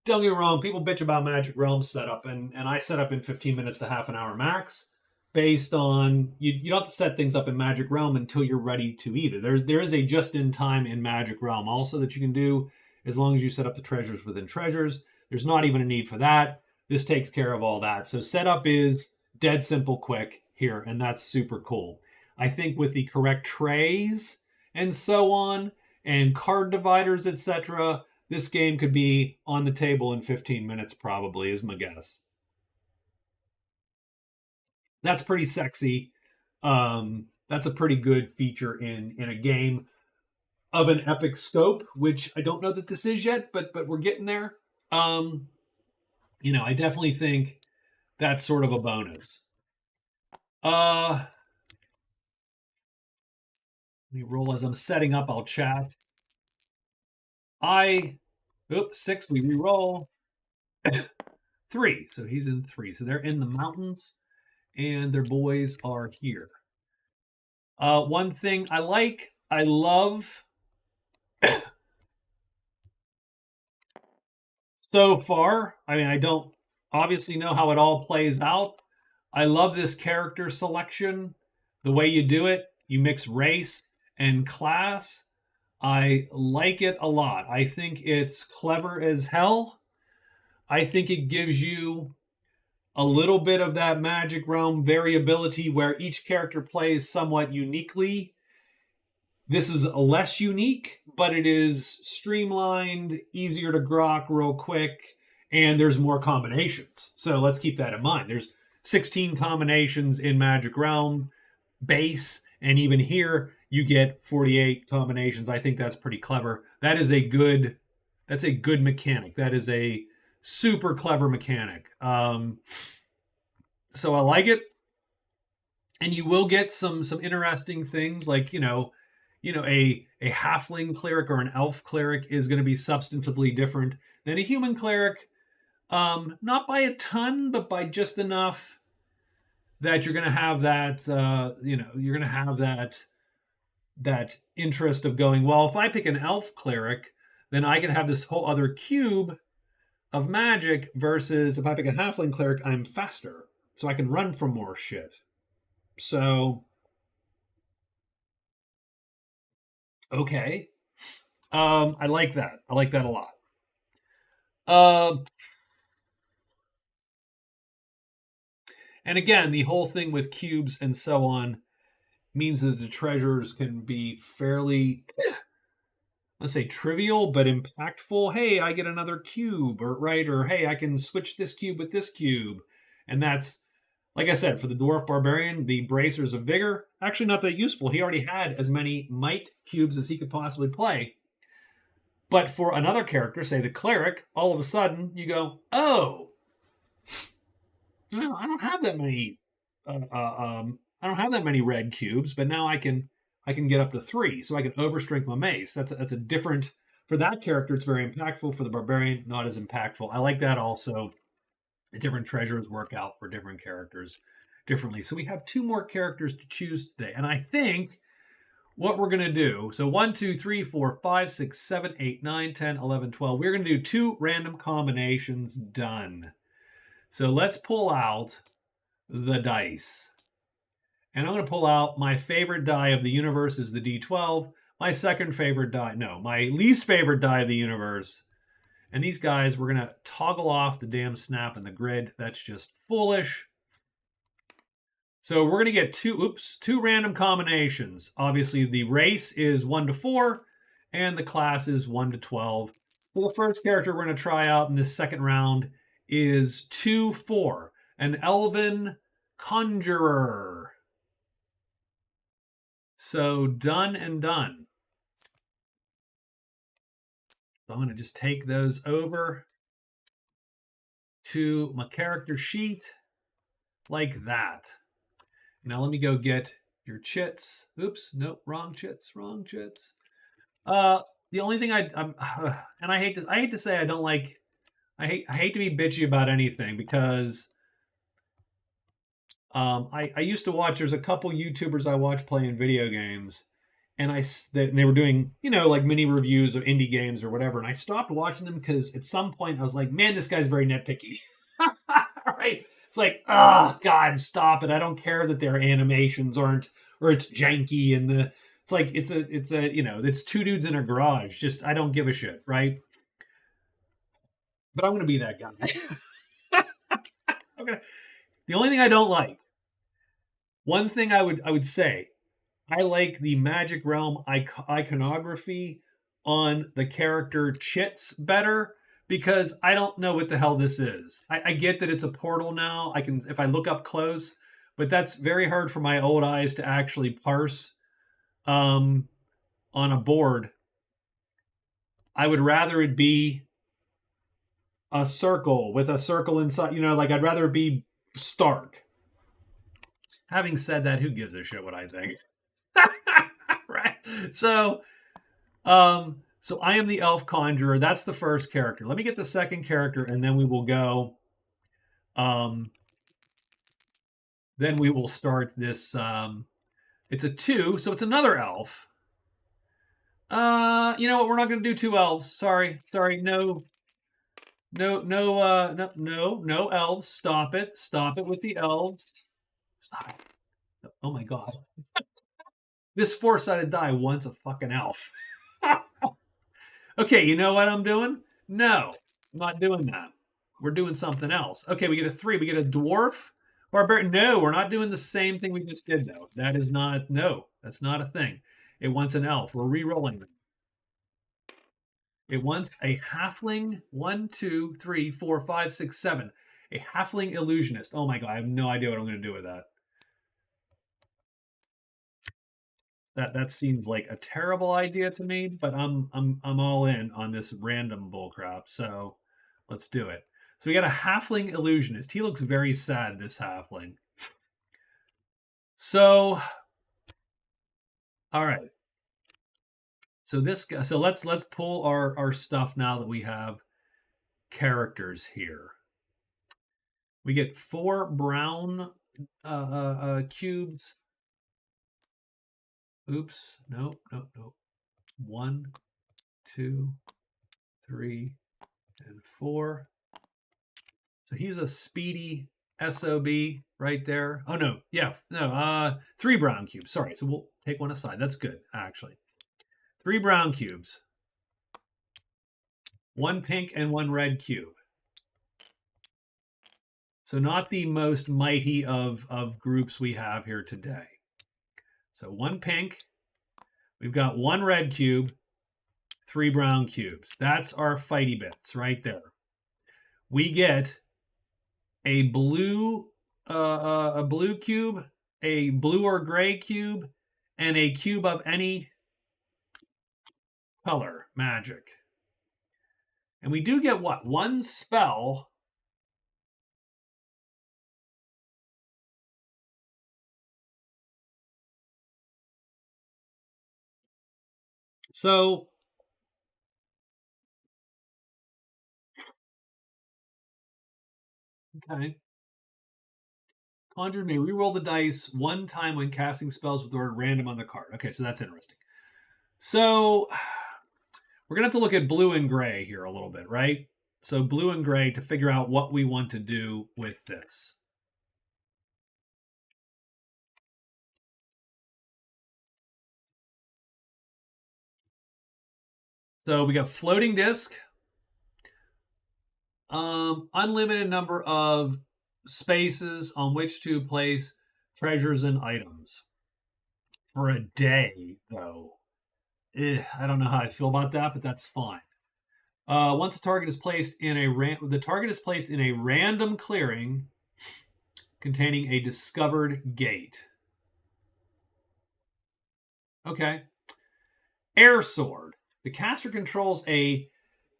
don't get me wrong, people bitch about Magic Realm setup, and I set up in 15 minutes to half an hour max based on you don't have to set things up in Magic Realm until you're ready to either. There is a just in time in Magic Realm also that you can do as long as you set up the treasures within treasures. There's not even a need for that. This takes care of all that. So setup is dead simple quick here, and that's super cool. I think with the correct trays and so on and card dividers, etc., this game could be on the table in 15 minutes, probably, is my guess. That's pretty sexy. That's a pretty good feature in a game of an epic scope, which I don't know that this is yet, but we're getting there. Um, I definitely think that's sort of a bonus. Let me roll as I'm setting up. I'll chat. Oops, 6. We re-roll 3. So he's in 3. So they're in the mountains, and their boys are here. One thing I love so far. I mean, I don't obviously know how it all plays out. I love this character selection, the way you do it. You mix race and class. I like it a lot. I think it's clever as hell. I think it gives you a little bit of that Magic Realm variability where each character plays somewhat uniquely. This is less unique, but it is streamlined, easier to grok real quick, and there's more combinations. So let's keep that in mind. There's 16 combinations in Magic Realm base, and even here you get 48 combinations. I think that's pretty clever. That's a good mechanic. That is a super clever mechanic. So I like it, and you will get some interesting things like a halfling cleric or an elf cleric is going to be substantively different than a human cleric, not by a ton, but by just enough that you're going to have that you're going to have that interest of going, well, if I pick an elf cleric, then I can have this whole other cube of magic versus if I pick a halfling cleric, I'm faster, so I can run from more shit. So okay. I like that. I like that a lot. Uh, and again, the whole thing with cubes and so on means that the treasures can be fairly, let's say, trivial but impactful. Hey, I get another cube, or right, or hey, I can switch this cube with this cube, and that's, like I said, for the dwarf barbarian, the bracers of vigor actually not that useful. He already had as many might cubes as he could possibly play. But for another character, say the cleric, all of a sudden you go, oh, well, I don't have that many. I don't have that many red cubes, but now I can get up to 3, so I can overstrength my mace. That's a different, for that character. It's very impactful. For the barbarian, not as impactful. I like that also. The different treasures work out for different characters differently. So we have 2 more characters to choose today, and I think what we're going to do, so 1, 2, 3, 4, 5, 6, 7, 8, 9, 10, 11, 12. We're going to do 2 random combinations. Done. So let's pull out the dice. And I'm going to pull out my favorite die of the universe is the D12. My second favorite die, no, my least favorite die of the universe. And these guys, we're going to toggle off the damn snap and the grid. That's just foolish. So we're going to get 2 random combinations. Obviously, the race is 1 to 4, and the class is 1 to 12. So the first character we're going to try out in this second round is 2-4, an elven conjurer. So done and done. So I'm going to just take those over to my character sheet like that. Now let me go get your chits. Oops, nope, wrong chits, wrong chits. The only thing I'm and I hate to say I don't like, I hate to be bitchy about anything, because I used to watch, there's a couple YouTubers I watch playing video games, and they were doing, like mini reviews of indie games or whatever, and I stopped watching them because at some point I was like, man, this guy's very nitpicky. Right? It's like, oh God, stop it. I don't care that their animations aren't, or it's janky, and it's like it's a it's 2 dudes in a garage. Just, I don't give a shit, right? But I'm gonna be that guy. The only thing I don't like, one thing I would say, I like the Magic Realm iconography on the character chits better, because I don't know what the hell this is. I get that it's a portal now. I can, if I look up close, but that's very hard for my old eyes to actually parse on a board. I would rather it be a circle with a circle inside. Like, I'd rather it be stark. Having said that, who gives a shit what I think? Right? So I am the elf conjurer. That's the first character. Let me get the second character, and then we will go. Then we will start this. It's a 2, so it's another elf. You know what? We're not going to do 2 elves. Sorry. No elves. Stop it. Stop it with the elves. Stop it. Oh my God. This 4-sided die wants a fucking elf. Okay, you know what I'm doing? No, I'm not doing that. We're doing something else. Okay, we get a 3. We get a dwarf barbarian. No, we're not doing the same thing we just did, though. That is not, no, that's not a thing. It wants an elf. We're re-rolling them. It wants a halfling. 1, 2, 3, 4, 5, 6, 7. A halfling illusionist. Oh my God, I have no idea what I'm going to do with that. That seems like a terrible idea to me, but I'm all in on this random bullcrap. So let's do it. So we got a halfling illusionist. He looks very sad, this halfling. So, all right. So let's pull our stuff now that we have characters here. We get 4 brown cubes. Oops, no. 1, 2, 3, and 4. So he's a speedy SOB right there. Oh no, yeah, no, 3 brown cubes. Sorry, so we'll take one aside. That's good, actually. 3 brown cubes. one pink and one red cube. So not the most mighty of groups we have here today. So one pink, we've got one red cube, three brown cubes. That's our fighty bits right there. We get a blue cube, a blue or gray cube, and a cube of any color magic. And we do get what? One spell. So okay. Conjure may reroll the dice one time when casting spells with the word random on the card. Okay, so that's interesting. So we're gonna have to look at blue and gray here a little bit, right? So blue and gray to figure out what we want to do with this. So we got floating disc, unlimited number of spaces on which to place treasures and items for a day, though. I don't know how I feel about that, but that's fine. Once a target is placed in the target is placed in a random clearing containing a discovered gate. Okay. Air sword. The caster controls a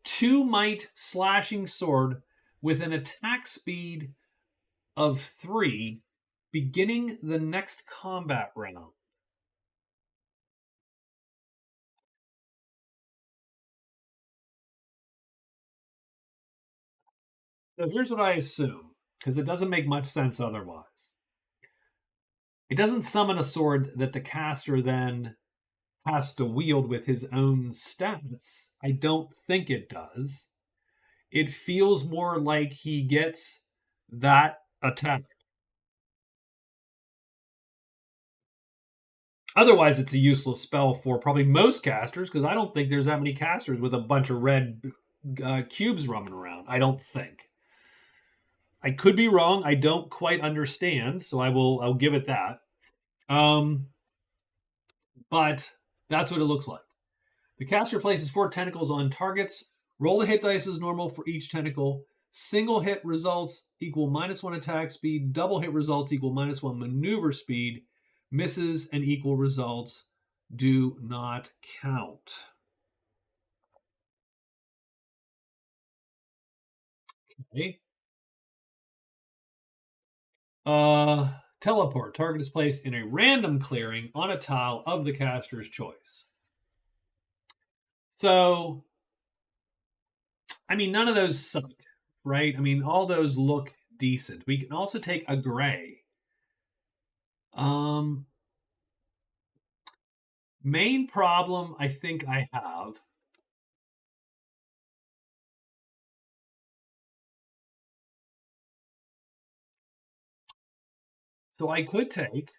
2 might slashing sword with an attack speed of 3 beginning the next combat round. So here's what I assume, because it doesn't make much sense otherwise. It doesn't summon a sword that the caster then has to wield with his own stats. I don't think it does. It feels more like he gets that attack. Otherwise, it's a useless spell for probably most casters, because I don't think there's that many casters with a bunch of red cubes roaming around. I don't think. I could be wrong. I don't quite understand, so I'll give it that. Um, but that's what it looks like. The caster places 4 tentacles on targets. Roll the hit dice as normal for each tentacle. Single hit results equal -1 attack speed. Double hit results equal -1 maneuver speed. Misses and equal results do not count. Okay. Teleport. Target is placed in a random clearing on a tile of the caster's choice. So, I mean, none of those suck, right? I mean, all those look decent. We can also take a gray. Main problem I think I have. So I could take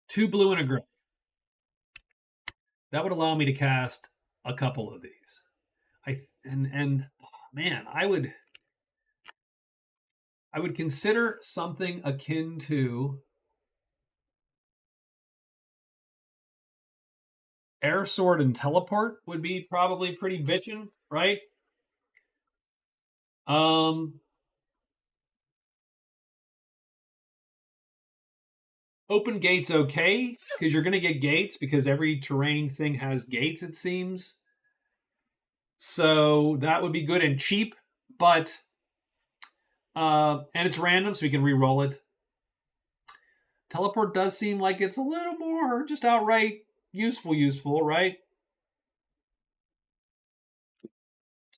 2 blue and a gray. That would allow me to cast a couple of these. And man, I would consider something akin to air sword and teleport would be probably pretty bitchin', right? Open gates okay, because you're going to get gates because every terrain thing has gates, it seems. So that would be good and cheap, but and it's random, so we can re-roll it. Teleport does seem like it's a little more just outright useful, right?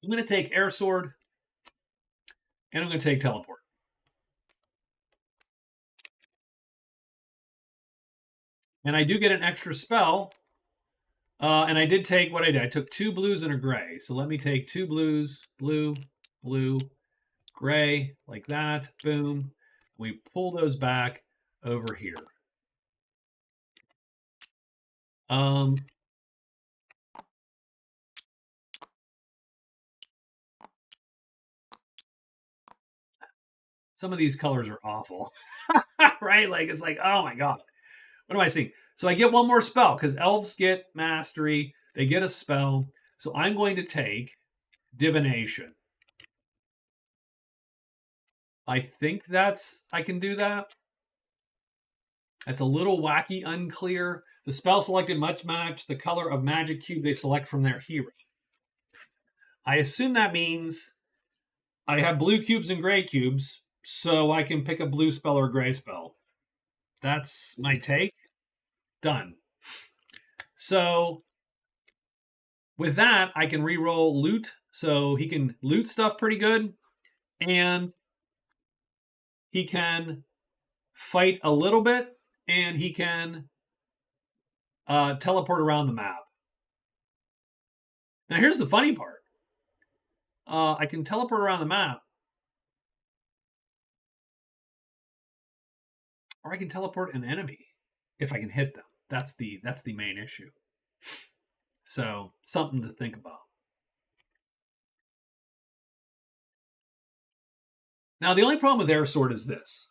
I'm going to take air sword, and I'm going to take teleport. And I do get an extra spell. And I did take what I did. I took 2 blues and a gray. So let me take 2 blues, blue, blue, gray, like that. Boom. We pull those back over here. some of these colors are awful, right? Like it's like, oh my god, what am I seeing? So I get one more spell because elves get mastery, they get a spell. So I'm going to take divination. I think I can do that. That's a little wacky, unclear. The spell selected must match the color of magic cube they select from their hero. I assume that means I have blue cubes and gray cubes, so I can pick a blue spell or a gray spell. That's my take. Done. So with that, I can re-roll loot, so he can loot stuff pretty good, and he can fight a little bit, and he can teleport around the map. Now, here's the funny part. I can teleport around the map, or I can teleport an enemy if I can hit them. That's the main issue. So something to think about. Now, the only problem with Air Sword is this.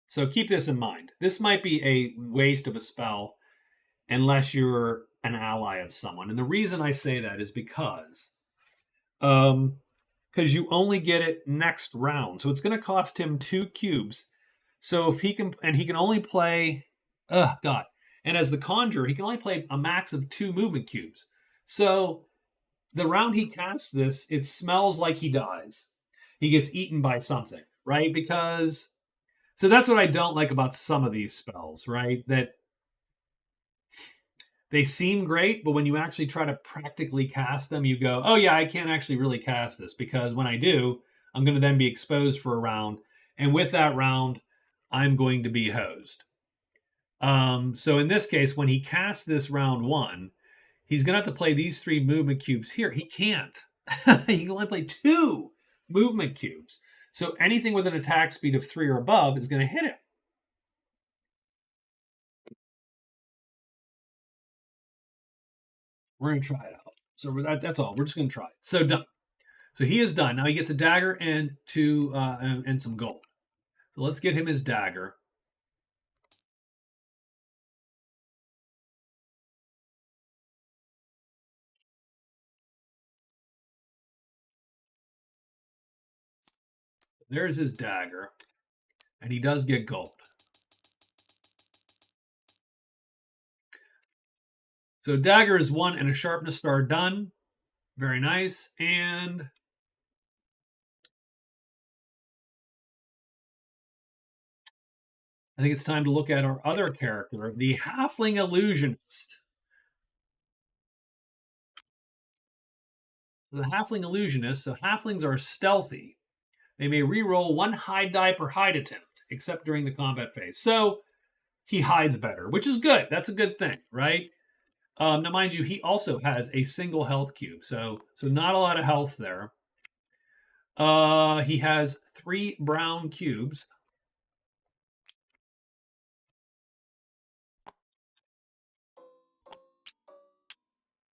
So keep this in mind. This might be a waste of a spell unless you're an ally of someone. And the reason I say that is because you only get it next round. So it's going to cost him 2 cubes. So if he can, and he can only play, God. And as the Conjurer, he can only play a max of 2 movement cubes. So the round he casts this, it smells like he dies. He gets eaten by something, right? Because, so that's what I don't like about some of these spells, right? That they seem great, but when you actually try to practically cast them, you go, oh yeah, I can't actually really cast this because when I do, I'm going to then be exposed for a round. And with that round, I'm going to be hosed. So in this case, when he casts this round 1, he's going to have to play these 3 movement cubes here. He can't. He can only play 2 movement cubes. So anything with an attack speed of 3 or above is going to hit him. We're going to try it out. So that's all. We're just going to try it. So done. So he is done. Now he gets a dagger and and some gold. So let's get him his dagger. There's his dagger. And he does get gold. So dagger is 1 and a sharpness star done. Very nice. And I think it's time to look at our other character, the Halfling Illusionist. The Halfling Illusionist, so halflings are stealthy. They may re-roll 1 hide die per hide attempt, except during the combat phase. So he hides better, which is good. That's a good thing, right? Now, mind you, he also has a single health cube, so not a lot of health there. He has 3 brown cubes.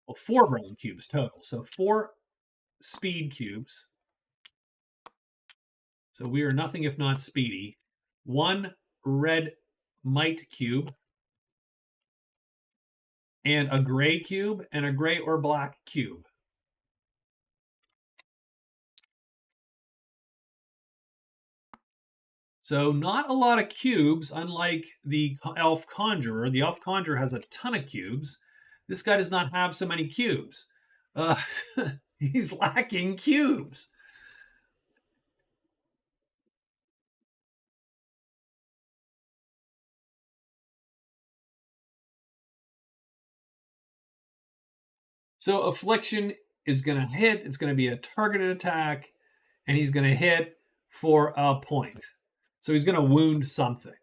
Well, 4 brown cubes total, so 4 speed cubes. So we are nothing if not speedy. 1 red might cube, and a gray cube, and a gray or black cube. So not a lot of cubes, unlike the Elf Conjurer. The Elf Conjurer has a ton of cubes. This guy does not have so many cubes. He's lacking cubes. So Affliction is going to hit. It's going to be a targeted attack, and he's going to hit for a point. So he's going to wound something.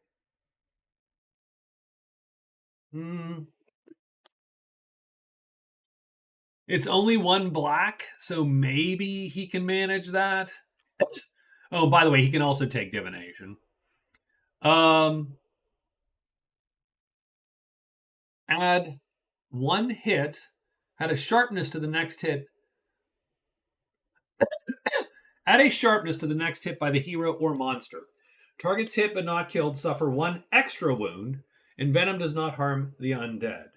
It's only 1 black, so maybe he can manage that. Oh, by the way, he can also take divination. Add 1 hit, add a sharpness to the next hit, Add a sharpness to the next hit by the hero or monster. Targets hit but not killed suffer 1 extra wound, and venom does not harm the undead.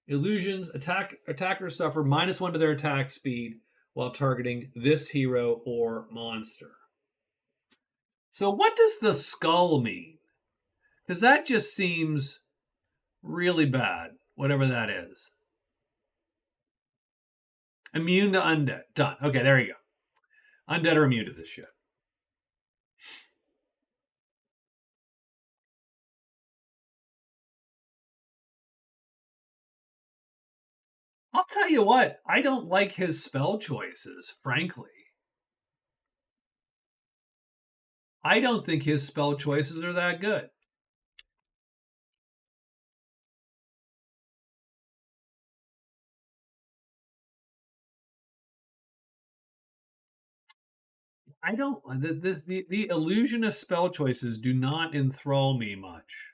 Illusions, attackers suffer -1 to their attack speed while targeting this hero or monster. So what does the skull mean? Because that just seems really bad, whatever that is. Immune to undead. Done. Okay, there you go. Undead are immune to this shit. I'll tell you what, I don't like his spell choices, frankly. I don't think his spell choices are that good. I don't the illusionist spell choices do not enthrall me much.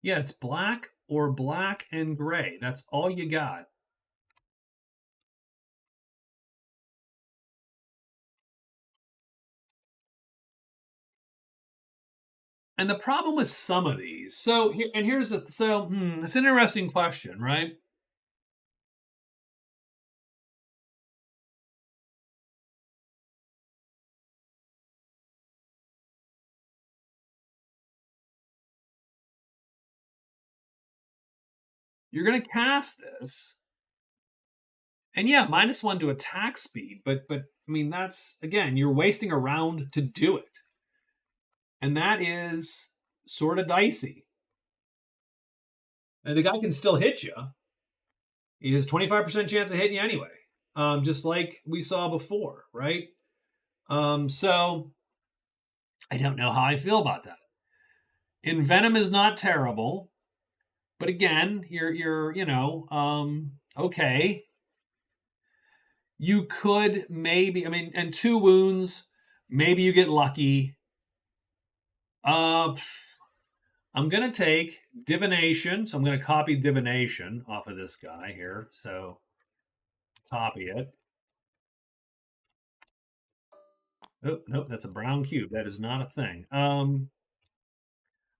Yeah, it's black or black and gray. That's all you got. And the problem with some of these, so here and here's a it's an interesting question, right? You're going to cast this, and yeah, -1 to attack speed, but I mean that's again, you're wasting a round to do it, and that is sort of dicey. And the guy can still hit you. He has 25% chance of hitting you anyway, just like we saw before, right? So I don't know how I feel about that. Envenom is not terrible, but again, you're okay. You could maybe, I mean, and 2 wounds, maybe you get lucky. Uh, I'm gonna take divination, so I'm gonna copy divination off of this guy here. So copy it. Oh nope, that's a brown cube. That is not a thing.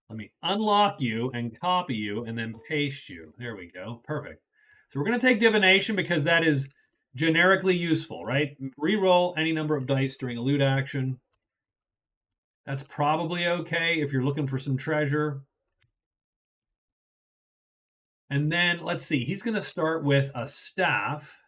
Let me unlock you and copy you and then paste you. There we go. Perfect. So we're going to take divination because that is generically useful, right? Reroll any number of dice during a loot action. That's probably okay if you're looking for some treasure. And then let's see, he's going to start with a staff.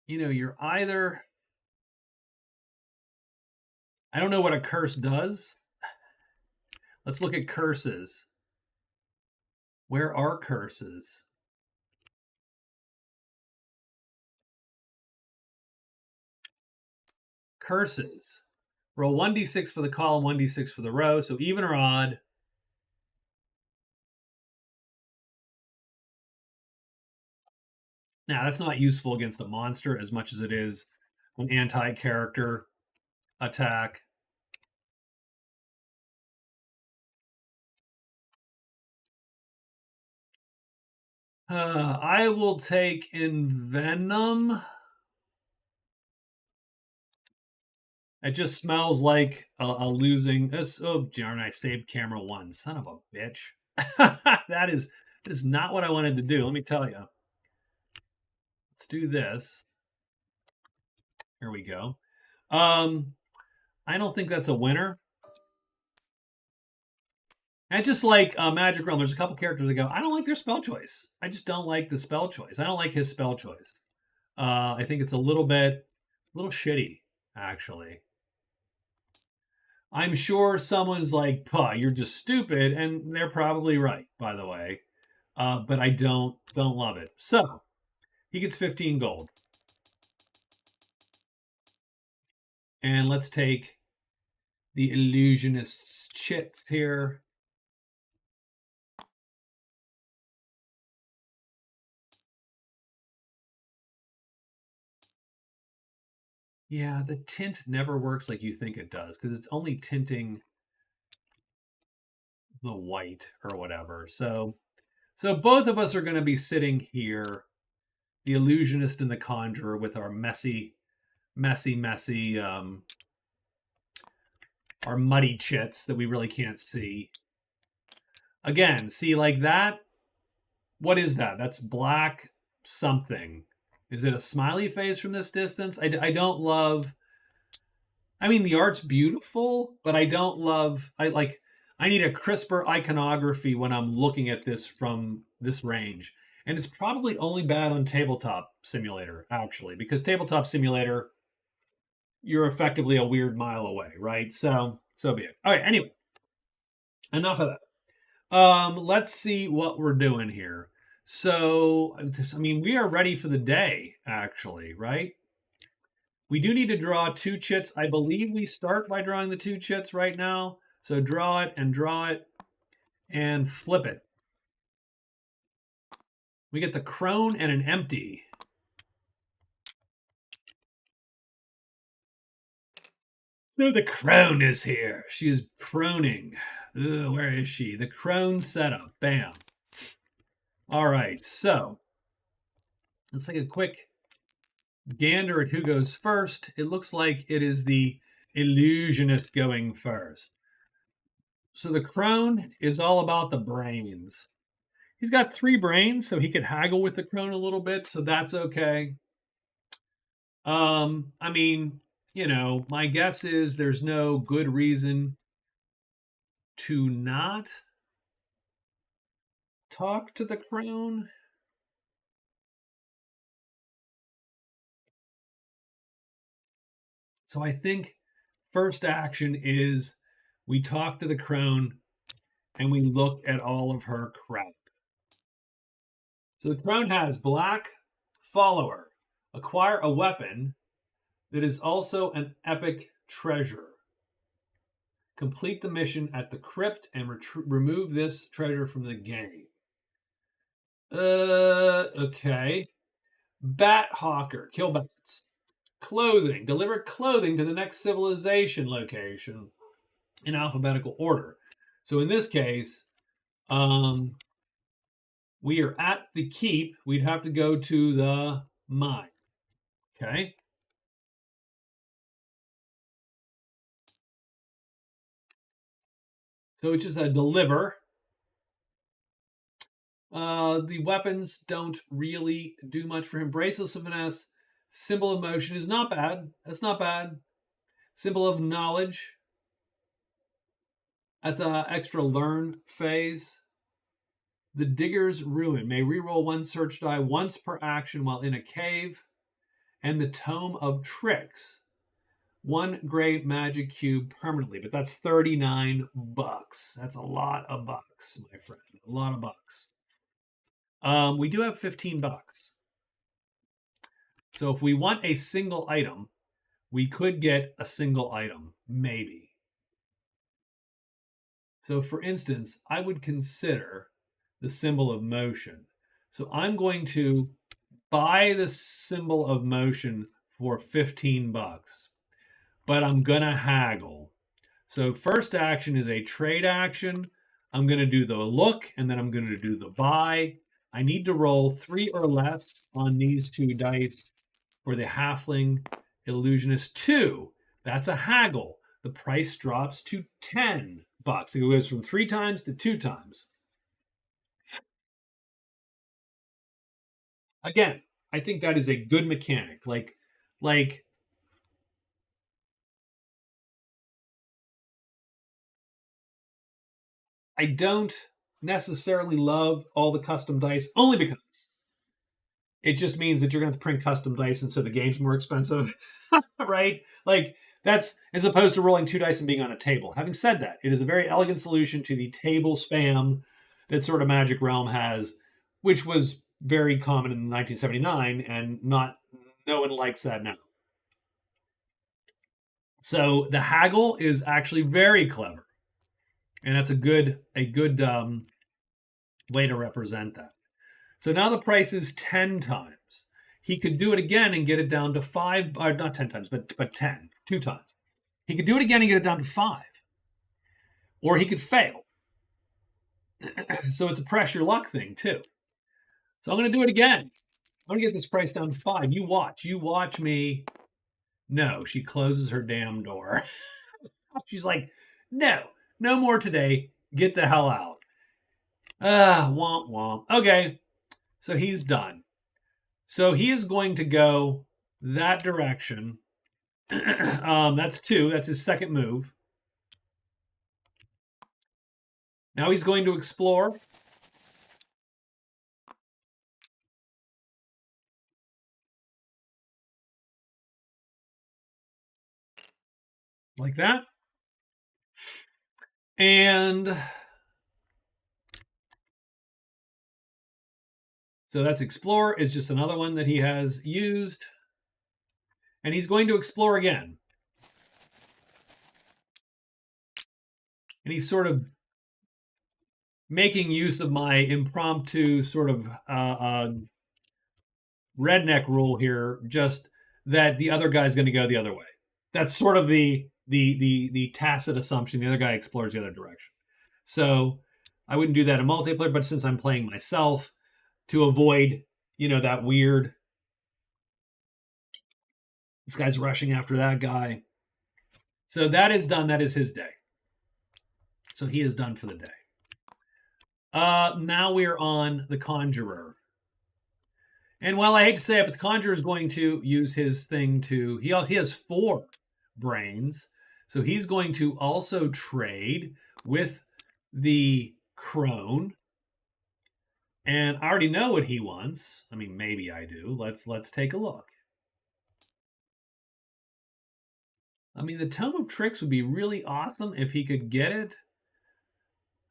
You're either, I don't know what a curse does. Let's look at curses. Where are curses? Curses. Roll 1d6 for the column, 1d6 for the row. So even or odd. Now, that's not useful against a monster as much as it is an anti-character attack. I will take Envenom. It just smells like a losing. Oh, darn! I saved camera 1. Son of a bitch. that is not what I wanted to do. Let me tell you. Let's do this. Here we go. I don't think that's a winner. And just like Magic Realm, there's a couple characters that go, I don't like their spell choice. I just don't like the spell choice. I don't like his spell choice. I think it's a little shitty, actually. I'm sure someone's like, "Puh, you're just stupid," and they're probably right, by the way. But I don't love it. So he gets 15 gold, and let's take the illusionist's chits here. Yeah, the tint never works like you think it does because it's only tinting the white or whatever. So both of us are going to be sitting here, the illusionist and the conjurer, with our messy, our muddy chits that we really can't see. Again, see like that? What is that? That's black something. Is it a smiley face from this distance? I don't love. I mean, the art's beautiful, but I don't love. I need a crisper iconography when I'm looking at this from this range. And it's probably only bad on Tabletop Simulator, actually, because Tabletop Simulator, you're effectively a weird mile away, right? So be it. All right, anyway, enough of that. Let's see what we're doing here. So, I mean, we are ready for the day, actually, right? We do need to draw two chits. I believe we start by drawing the two chits right now. So draw it and flip it. We get the crone and an empty. No, the crone is here. She is croning. Ugh, where is she? The crone setup. Bam. All right, so let's take a quick gander at who goes first. It looks like it is the illusionist going first. So the crone is all about the brains. He's got 3 brains, so he could haggle with the crone a little bit, so that's okay. I mean, my guess is there's no good reason to not talk to the crone. So I think first action is we talk to the crone and we look at all of her crap. So the crone has black follower, acquire a weapon that is also an epic treasure. Complete the mission at the crypt and remove this treasure from the game. Okay. Bat hawker, kill bats. Clothing, deliver clothing to the next civilization location in alphabetical order. So in this case, we are at the keep. We'd have to go to the mine. Okay. So it's just a deliver. The weapons don't really do much for him. Bracelets of finesse, symbol of motion is not bad. That's not bad. Symbol of knowledge. That's an extra learn phase. The Digger's Ruin may reroll 1 search die once per action while in a cave. And the Tome of Tricks. 1 gray magic cube permanently, but that's $39. That's a lot of bucks, my friend. A lot of bucks. We do have $15. So if we want a single item, we could get a single item, maybe. So for instance, I would consider the symbol of motion. So I'm going to buy the symbol of motion for $15, but I'm gonna haggle. So first action is a trade action. I'm gonna do the look and then I'm gonna do the buy. I need to roll 3 or less on these 2 dice for the halfling illusionist 2. That's a haggle. The price drops to $10. It goes from 3 times to 2 times. Again, I think that is a good mechanic. Like I don't necessarily love all the custom dice only because it just means that you're going to have to print custom dice and so the game's more expensive, right? Like that's as opposed to rolling 2 dice and being on a table. Having said that, it is a very elegant solution to the table spam that sort of Magic Realm has, which was very common in 1979 and no one likes that now. So the haggle is actually very clever, and that's a good way to represent that. So now the price is 10 times. he could do it again and get it down to 5, or not 10 times, but 10, 2 times. He could do it again and get it down to 5, or he could fail. So it's a pressure luck thing too. So I'm going to do it again. I'm going to get this price down to 5. You watch me. No, she closes her damn door. She's like, no more today. Get the hell out. Womp womp. Okay, so he's done. So he is going to go that direction. That's 2. That's his second move. Now he's going to explore. Like that. And so that's explore is just another one that he has used. And he's going to explore again. And he's sort of making use of my impromptu sort of redneck rule here, just that the other guy's going to go the other way. That's sort of the tacit assumption. The other guy explores the other direction. So I wouldn't do that in multiplayer, but since I'm playing myself, to avoid, that weird, this guy's rushing after that guy. So that is done. That is his day. So he is done for the day. Now we're on the Conjurer. And while I hate to say it, but the Conjurer is going to use his thing to, he has 4 brains. So he's going to also trade with the crone. And I already know what he wants. I mean, maybe I do. Let's take a look. I mean, the Tome of Tricks would be really awesome if he could get it.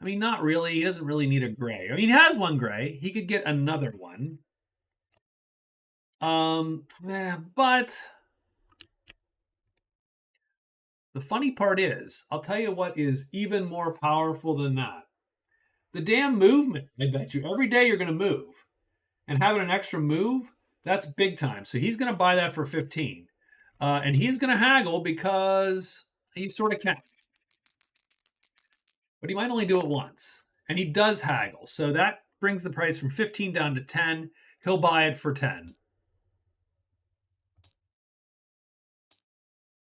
I mean, not really. He doesn't really need a gray. I mean, he has 1 gray. He could get another one. But the funny part is, I'll tell you what is even more powerful than that. The damn movement, I bet you. Every day you're going to move. And having an extra move, that's big time. So he's going to buy that for 15. And he's going to haggle because he sort of can. But he might only do it once. And he does haggle. So that brings the price from 15 down to 10. He'll buy it for 10.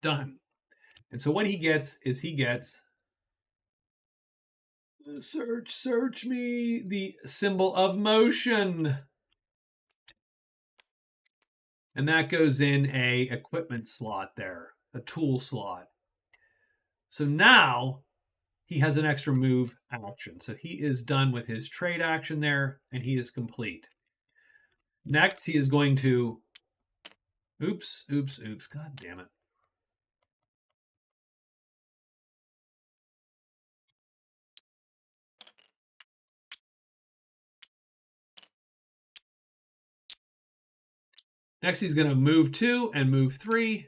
Done. And so what he gets is search me, the symbol of motion. And that goes in a equipment slot there, a tool slot. So now he has an extra move action. So he is done with his trade action there, and he is complete. Next, he is going to, oops, god damn it. Next, he's going to move 2 and move 3.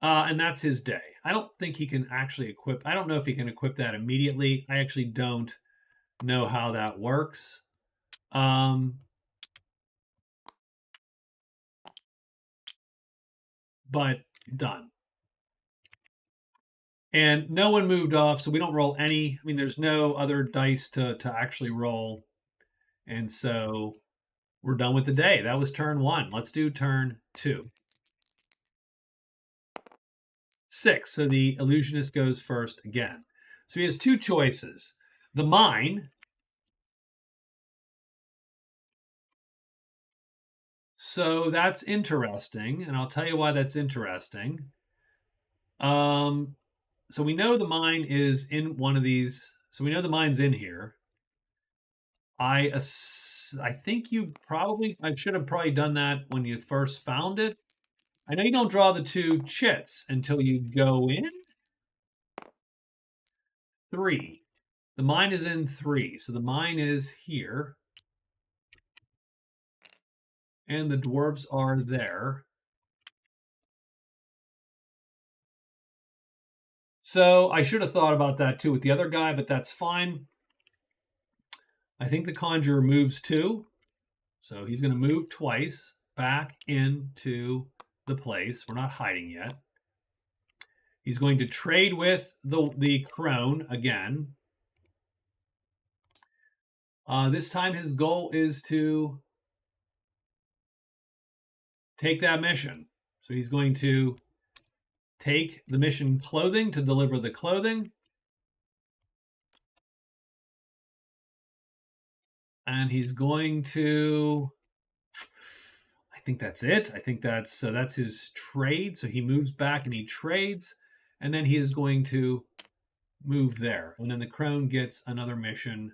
And that's his day. I don't think he can actually equip. I don't know if he can equip that immediately. I actually don't know how that works. But done. And no one moved off, so we don't roll any. I mean, there's no other dice to actually roll. And so we're done with the day. That was turn 1. Let's do turn 2. 6. So the illusionist goes first again. So he has 2 choices. The mine. So that's interesting, and I'll tell you why that's interesting. So we know the mine is in one of these. So we know the mine's in here. I think I should have probably done that when you first found it. I know you don't draw the 2 chits until you go in. 3. The mine is in 3. So the mine is here. And the dwarves are there. So I should have thought about that too with the other guy, but that's fine. I think the conjurer moves too. So he's going to move twice back into the place. We're not hiding yet. He's going to trade with the crone again. This time his goal is to take that mission. So he's going to take the mission clothing to deliver the clothing. And he's going to, I think that's it. I think that's his trade. So he moves back and he trades. And then he is going to move there. And then the crone gets another mission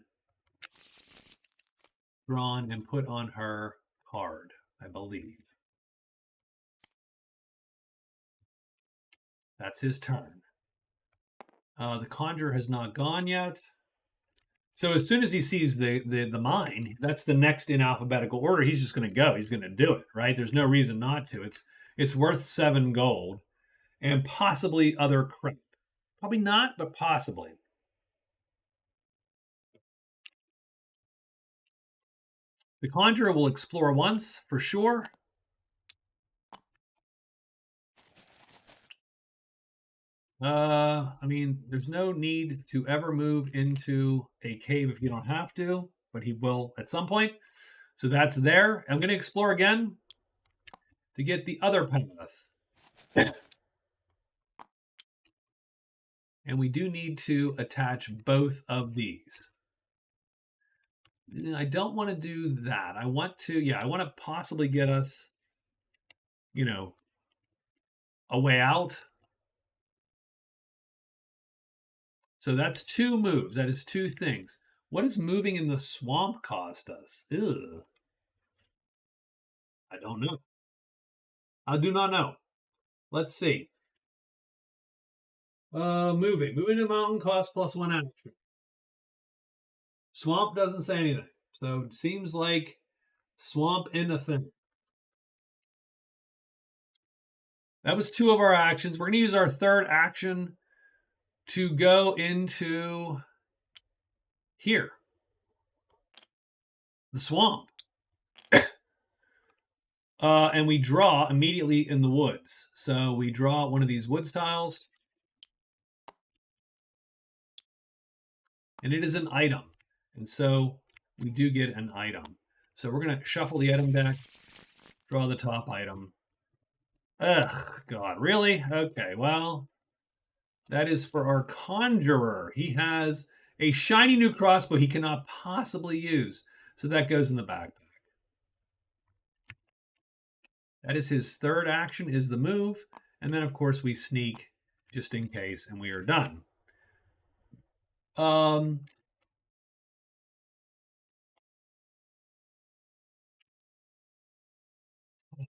drawn and put on her card, I believe. That's his turn. The conjurer has not gone yet. So as soon as he sees the mine, that's the next in alphabetical order. He's just going to go. He's going to do it, right? There's no reason not to. It's worth 7 gold and possibly other crap. Probably not, but possibly. The conjurer will explore once for sure. I mean, there's no need to ever move into a cave if you don't have to, but he will at some point. So that's there. I'm going to explore again to get the other path. And we do need to attach both of these. I don't want to do that. I want to possibly get us, a way out. So that's 2 moves. That is 2 things. What does moving in the swamp cost us? Ugh. I don't know. I do not know. Let's see. Moving to mountain cost +1 action. Swamp doesn't say anything. So it seems like swamp in a thing. That was 2 of our actions. We're going to use our 3rd action to go into here, the swamp. And we draw immediately in the woods. So we draw one of these woods tiles. And it is an item. And so we do get an item. So we're going to shuffle the item deck, draw the top item. Ugh, God, really? Okay, well, that is for our conjurer. He has a shiny new crossbow he cannot possibly use. So that goes in the backpack. That is his 3rd action, is the move. And then, of course, we sneak just in case, and we are done. I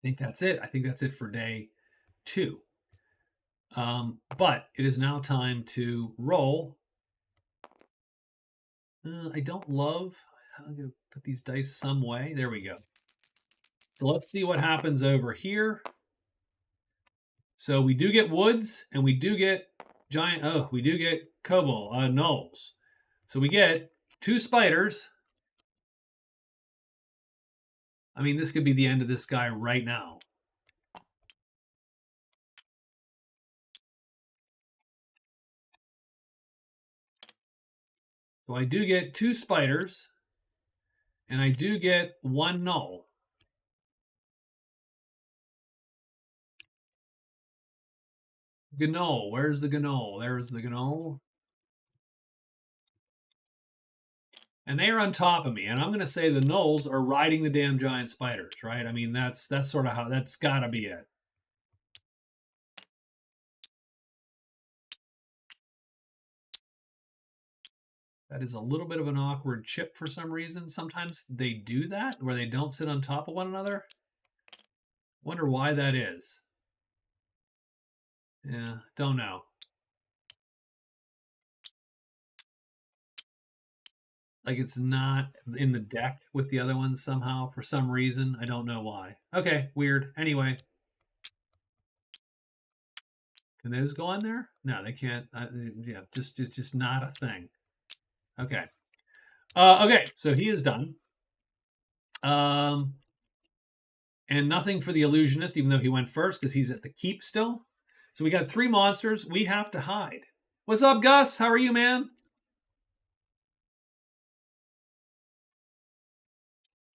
think that's it. I think that's it for day 2. But it is now time to roll. I don't love. I'm going to put these dice some way. There we go. So let's see what happens over here. So we do get woods, and we do get giant. Oh, we do get kobold gnolls. So we get 2 spiders. I mean, this could be the end of this guy right now. So I do get 2 spiders, and I do get 1 gnoll. Gnoll, where's the gnoll? There's the gnoll. And they are on top of me. And I'm going to say the gnolls are riding the damn giant spiders, right? I mean, that's sort of how, that's got to be it. That is a little bit of an awkward chip for some reason. Sometimes they do that, where they don't sit on top of one another. Wonder why that is. Yeah, don't know. Like it's not in the deck with the other ones somehow for some reason. I don't know why. Okay, weird. Anyway. Can those go on there? No, they can't. Yeah, it's just not a thing. Okay. Okay, so he is done. And nothing for the illusionist, even though he went first because he's at the keep still. So we got 3 monsters. We have to hide. What's up, Gus? How are you, man?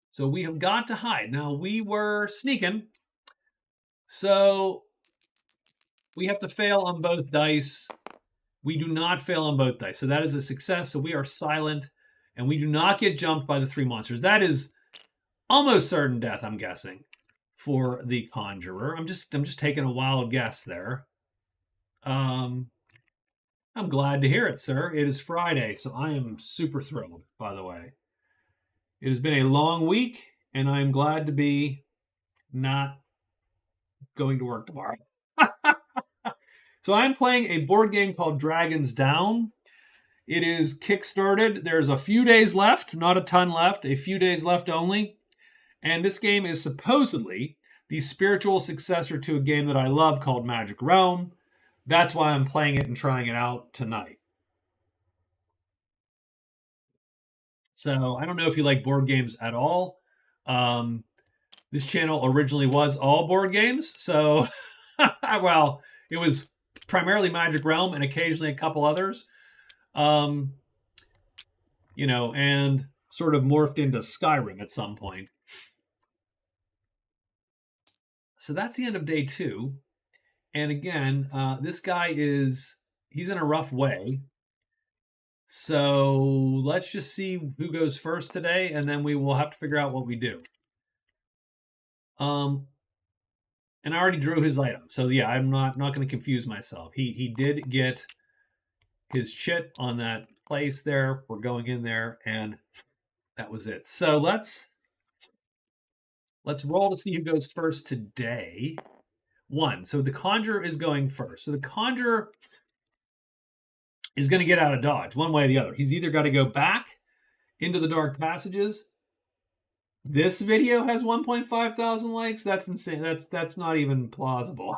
So we have got to hide. Now, we were sneaking, so we have to fail on both dice. We do not fail on both dice. So that is a success. So we are silent, and we do not get jumped by the 3 monsters. That is almost certain death, I'm guessing, for the conjurer. I'm just taking a wild guess there. I'm glad to hear it, sir. It is Friday, so I am super thrilled, by the way. It has been a long week, and I am glad to be not going to work tomorrow. So I'm playing a board game called Dragons Down. It is kickstarted. There's a few days left, not a ton left, a few days left only. And this game is supposedly the spiritual successor to a game that I love called Magic Realm. That's why I'm playing it and trying it out tonight. So I don't know if you like board games at all. This channel originally was all board games. So, well, it was primarily Magic Realm and occasionally a couple others. And sort of morphed into Skyrim at some point. So that's the end of day 2. And again, this guy he's in a rough way. So let's just see who goes first today, and then we will have to figure out what we do. And I already drew his item. So yeah, I'm not going to confuse myself. He did get his chit on that place there. We're going in there, and that was it. So let's roll to see who goes first today. 1. So the conjurer is going first. So the conjurer is going to get out of Dodge one way or the other. He's either got to go back into the dark passages. This video has 1.5 thousand likes. That's insane. That's not even plausible.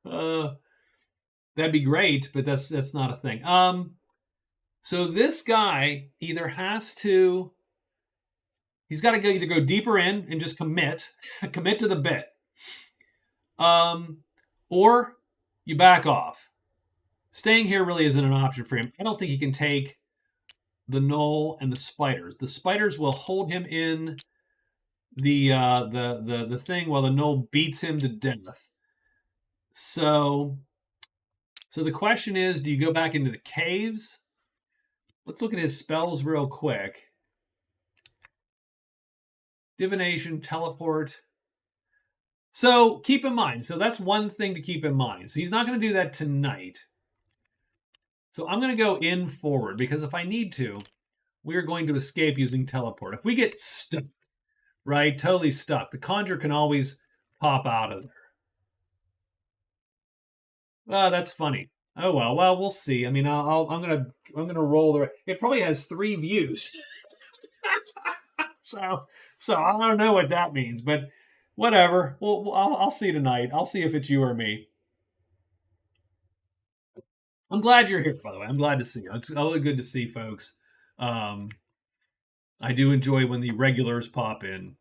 That'd be great, but that's not a thing. So this guy either has to, he's got to either go deeper in and just commit to the bit, or you back off. Staying here really isn't an option for him. I don't think he can take the gnoll and the spiders. The spiders will hold him in the thing while the gnoll beats him to death. So the question is, do you go back into the caves? Let's look at his spells real quick. Divination, teleport. So keep in mind. So that's one thing to keep in mind. So he's not going to do that tonight. So I'm going to go in forward because if I need to, we're going to escape using teleport. If we get stuck, right, totally stuck, the conjurer can always pop out of there. That's funny. Oh well, we'll see. I mean, I'm gonna roll the. It probably has 3 views, so I don't know what that means, but whatever. I'll see tonight. I'll see if it's you or me. I'm glad you're here, by the way. I'm glad to see you. It's always good to see folks. I do enjoy when the regulars pop in,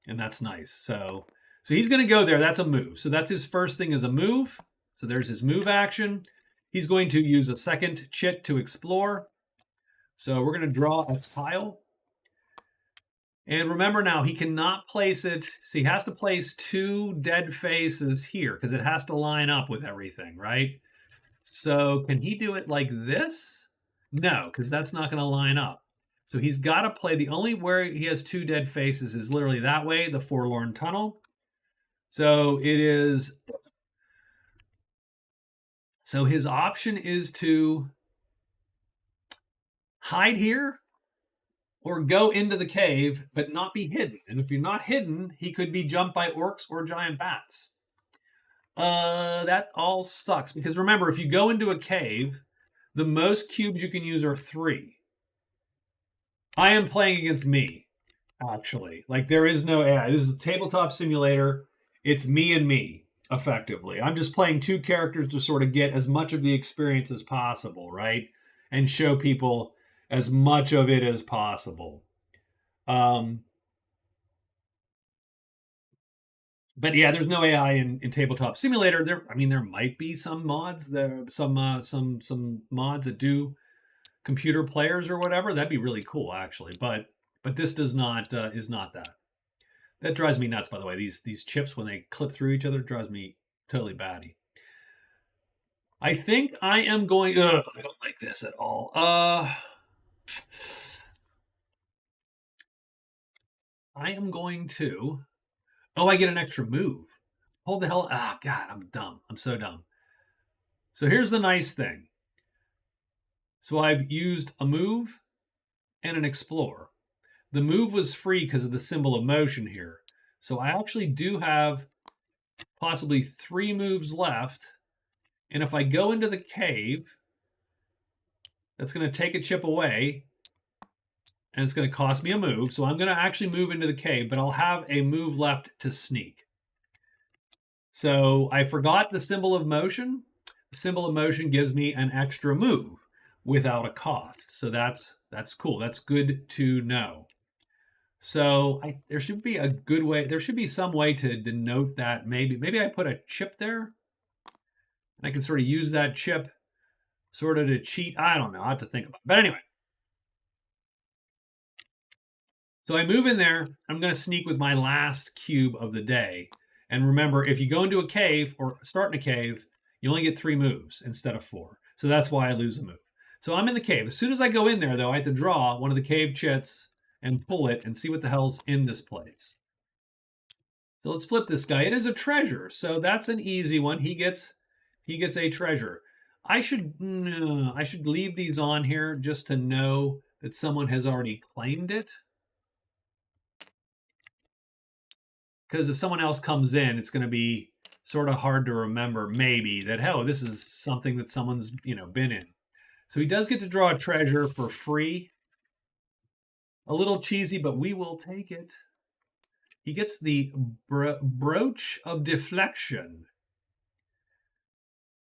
and that's nice. So he's going to go there. That's a move. So that's his first thing is a move. So there's his move action. He's going to use a second chit to explore. So we're going to draw a tile. And remember now, he cannot place it. So he has to place 2 dead faces here because it has to line up with everything, right? So can he do it like this? No, because that's not going to line up. So he's got to play, the only where he has 2 dead faces is literally that way, the Forlorn Tunnel. So it is, so his option is to hide here or go into the cave, but not be hidden. And if you're not hidden, he could be jumped by orcs or giant bats. That all sucks because remember, if you go into a cave, the most cubes you can use are 3. I am playing against me, actually. Like there is no AI. This is a tabletop simulator. It's me and me, effectively. I'm just playing 2 characters to sort of get as much of the experience as possible, right? and show people as much of it as possible. But yeah, there's no AI in Tabletop Simulator. There might be some mods. Some mods that do computer players or whatever. That'd be really cool, actually. But this does not is not that. That drives me nuts. By the way, these chips when they clip through each other drives me totally batty. I think I am going. I don't like this at all. I am going to. Oh, I get an extra move. Hold the hell. Ah, God, I'm dumb. I'm so dumb. So here's the nice thing. So I've used a move and an explore. The move was free because of the symbol of motion here. So I actually do have possibly 3 moves left. And if I go into the cave, that's going to take a chip away. And it's going to cost me a move. So I'm going to actually move into the cave, but I'll have a move left to sneak. So I forgot the symbol of motion. The symbol of motion gives me an extra move without a cost. So that's cool. That's good to know. So there should be a good way. There should be some way to denote that. Maybe I put a chip there, and I can sort of use that chip sort of to cheat. I don't know. I have to think about it. But anyway. So I move in there. I'm going to sneak with my last cube of the day. And remember, if you go into a cave or start in a cave, you only get 3 moves instead of 4. So that's why I lose a move. So I'm in the cave. As soon as I go in there, though, I have to draw one of the cave chits and pull it and see what the hell's in this place. So let's flip this guy. It is a treasure. So that's an easy one. He gets a treasure. I should leave these on here just to know that someone has already claimed it. Because if someone else comes in, it's going to be sort of hard to remember maybe that, hell, this is something that someone's, been in. So he does get to draw a treasure for free. A little cheesy, but we will take it. He gets the brooch of deflection.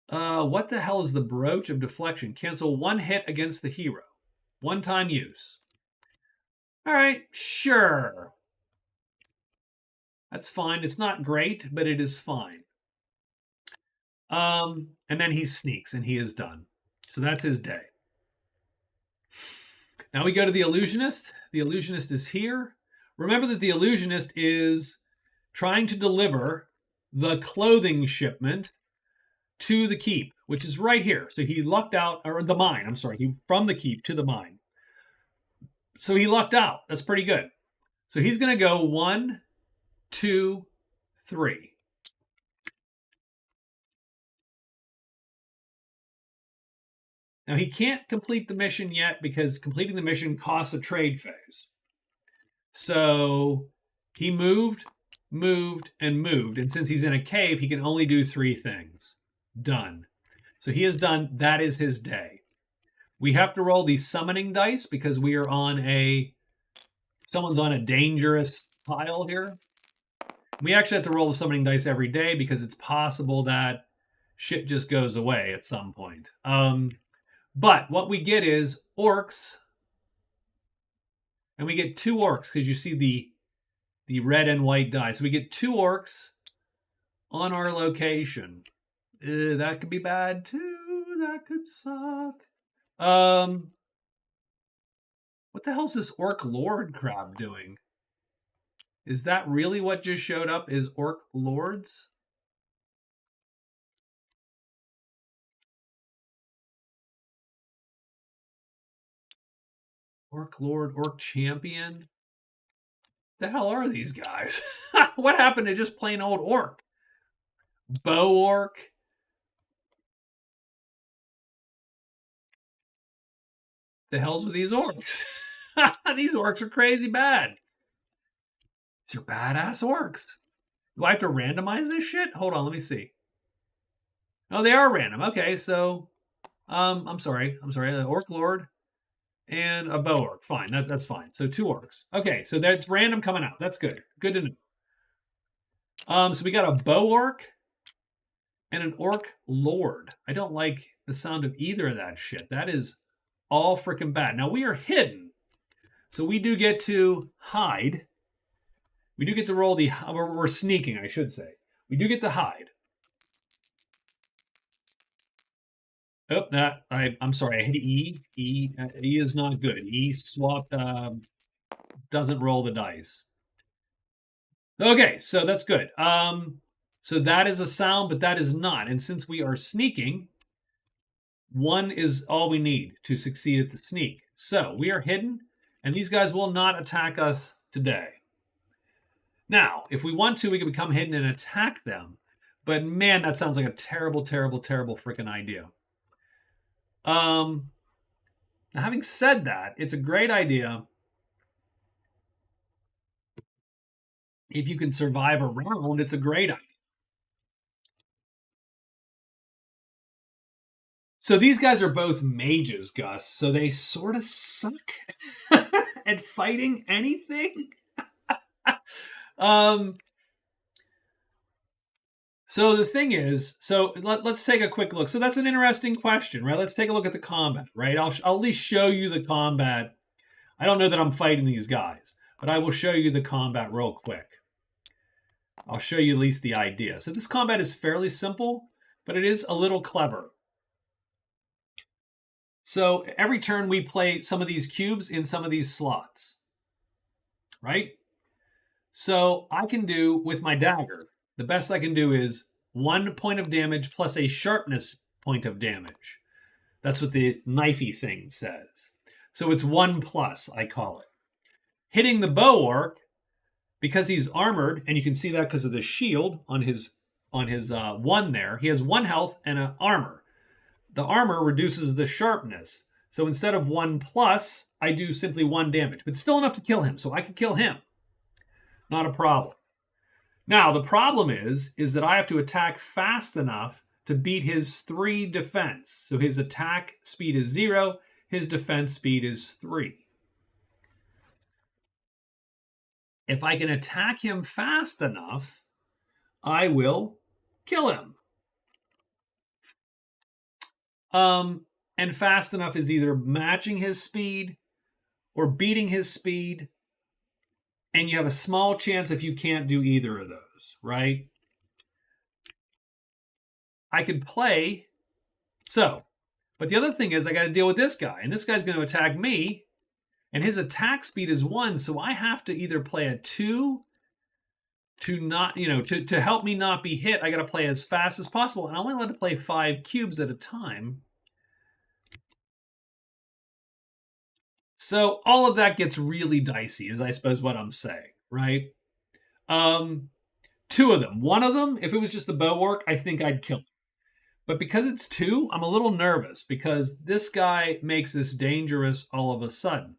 What the hell is the brooch of deflection? Cancel 1 hit against the hero. 1-time use. All right, sure. That's fine. It's not great, but it is fine. And then he sneaks, and he is done. So that's his day. Now we go to the illusionist. The illusionist is here. Remember that the illusionist is trying to deliver the clothing shipment to the keep, which is right here. So he lucked out, or the mine, I'm sorry, from the keep to the mine. So he lucked out. That's pretty good. So he's going to go 1, 2, 3. Now he can't complete the mission yet because completing the mission costs a trade phase. So he moved, and moved. And since he's in a cave, he can only do 3 things. Done. So he is done. That is his day. We have to roll the summoning dice because we are on someone's on a dangerous tile here. We actually have to roll the summoning dice every day because it's possible that shit just goes away at some point. But what we get is orcs. And we get 2 orcs because you see the red and white die. So we get 2 orcs on our location. That could be bad too. That could suck. What the hell's this orc lord crab doing? Is that really what just showed up? Is orc lords? Orc lord, orc champion? The hell are these guys? What happened to just plain old orc? Bow orc? The hell's with these orcs? These orcs are crazy bad. These are badass orcs. Do I have to randomize this shit? Hold on, let me see. Oh, they are random. Okay, so I'm sorry. The orc lord and a bow orc. Fine, that's fine. So 2 orcs. Okay, so that's random coming out. That's good. Good to know. So we got a bow orc and an orc lord. I don't like the sound of either of that shit. That is all freaking bad. Now we are hidden, so we do get to hide. We do get to roll the, we're sneaking, I should say. We do get to hide. Oh, I'm sorry, I hit E. E is not good. E swap doesn't roll the dice. Okay, so that's good. So that is a sound, but that is not. And since we are sneaking, 1 is all we need to succeed at the sneak. So we are hidden, and these guys will not attack us today. Now, if we want to, we can become hidden and attack them. But man, that sounds like a terrible, terrible, terrible freaking idea. Now, having said that, it's a great idea if you can survive a round. It's a great idea. So these guys are both mages, Gus. So they sort of suck at fighting anything. So the thing is, so let's take a quick look. So that's an interesting question, right? Let's take a look at the combat, right? I'll at least show you the combat. I don't know that I'm fighting these guys, but I will show you the combat real quick. I'll show you at least the idea. So this combat is fairly simple, but it is a little clever. So every turn we play some of these cubes in some of these slots, right? So I can do with my dagger, the best I can do is 1 point of damage plus a sharpness point of damage. That's what the knifey thing says. So it's 1 plus, I call it. Hitting the bow orc, because he's armored, and you can see that because of the shield on his 1 there. He has 1 health and an armor. The armor reduces the sharpness. So instead of 1 plus, I do simply 1 damage, but still enough to kill him. So I could kill him. Not a problem. Now, the problem is that I have to attack fast enough to beat his 3 defense. So his attack speed is 0, his defense speed is 3. If I can attack him fast enough, I will kill him. And fast enough is either matching his speed or beating his speed. And you have a small chance if you can't do either of those, right? I could play. So, but the other thing is I got to deal with this guy. And this guy's going to attack me. And his attack speed is 1. So I have to either play a 2 to not, to help me not be hit. I got to play as fast as possible. And I'm only allowed to play 5 cubes at a time. So all of that gets really dicey, is I suppose what I'm saying, right? 2 of them. One of them, if it was just the bow orc, I think I'd kill him. But because it's 2, I'm a little nervous because this guy makes this dangerous all of a sudden.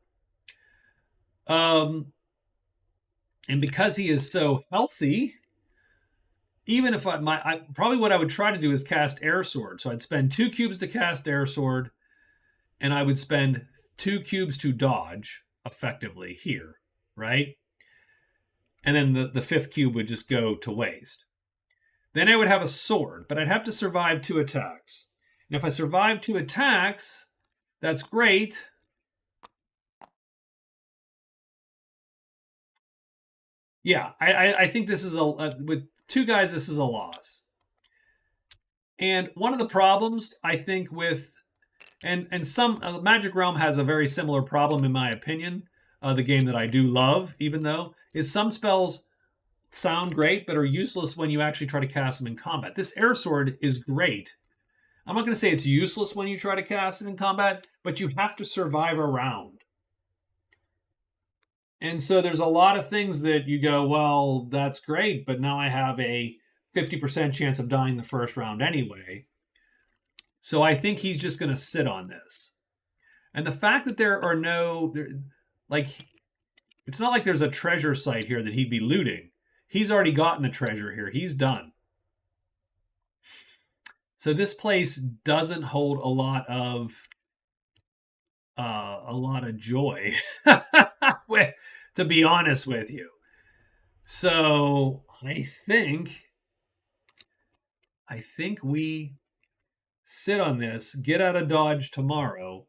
And because he is so healthy, even if probably what I would try to do is cast Air Sword. So I'd spend 2 cubes to cast Air Sword, and I would spend 2 cubes to dodge effectively here, right? And then the 5th cube would just go to waste. Then I would have a sword, but I'd have to survive 2 attacks. And if I survive 2 attacks, that's great. Yeah, I think this is with 2 guys, this is a loss. And one of the problems I think with, and some Magic Realm has a very similar problem in my opinion. The game that I do love, even though, is some spells sound great but are useless when you actually try to cast them in combat. This Air Sword is great. I'm not going to say it's useless when you try to cast it in combat, but you have to survive a round. And so there's a lot of things that you go, well, that's great, but now I have a 50% chance of dying the first round anyway. So I think he's just going to sit on this. And the fact that there are it's not like there's a treasure site here that he'd be looting. He's already gotten the treasure here. He's done. So this place doesn't hold a lot of joy, to be honest with you. So I think we sit on this, get out of Dodge tomorrow,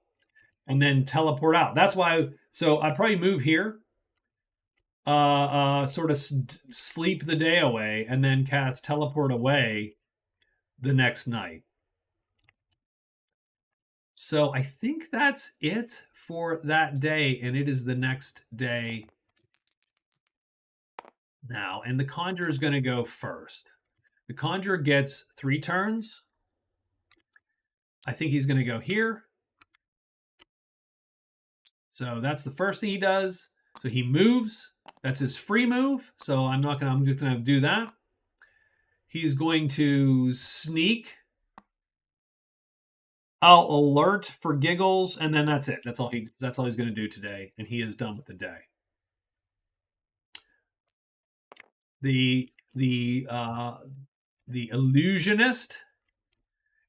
and then teleport out. That's why. So I probably move here, sort of sleep the day away, and then cast teleport away the next night. So I think that's it for that day, and it is the next day now. And the conjurer is going to go first. The conjurer gets 3 turns. I think he's going to go here. So that's the first thing he does. So he moves. That's his free move. So I'm just going to do that. He's going to sneak. I'll alert for giggles, and then that's it. That's all he's going to do today, and he is done with the day. The illusionist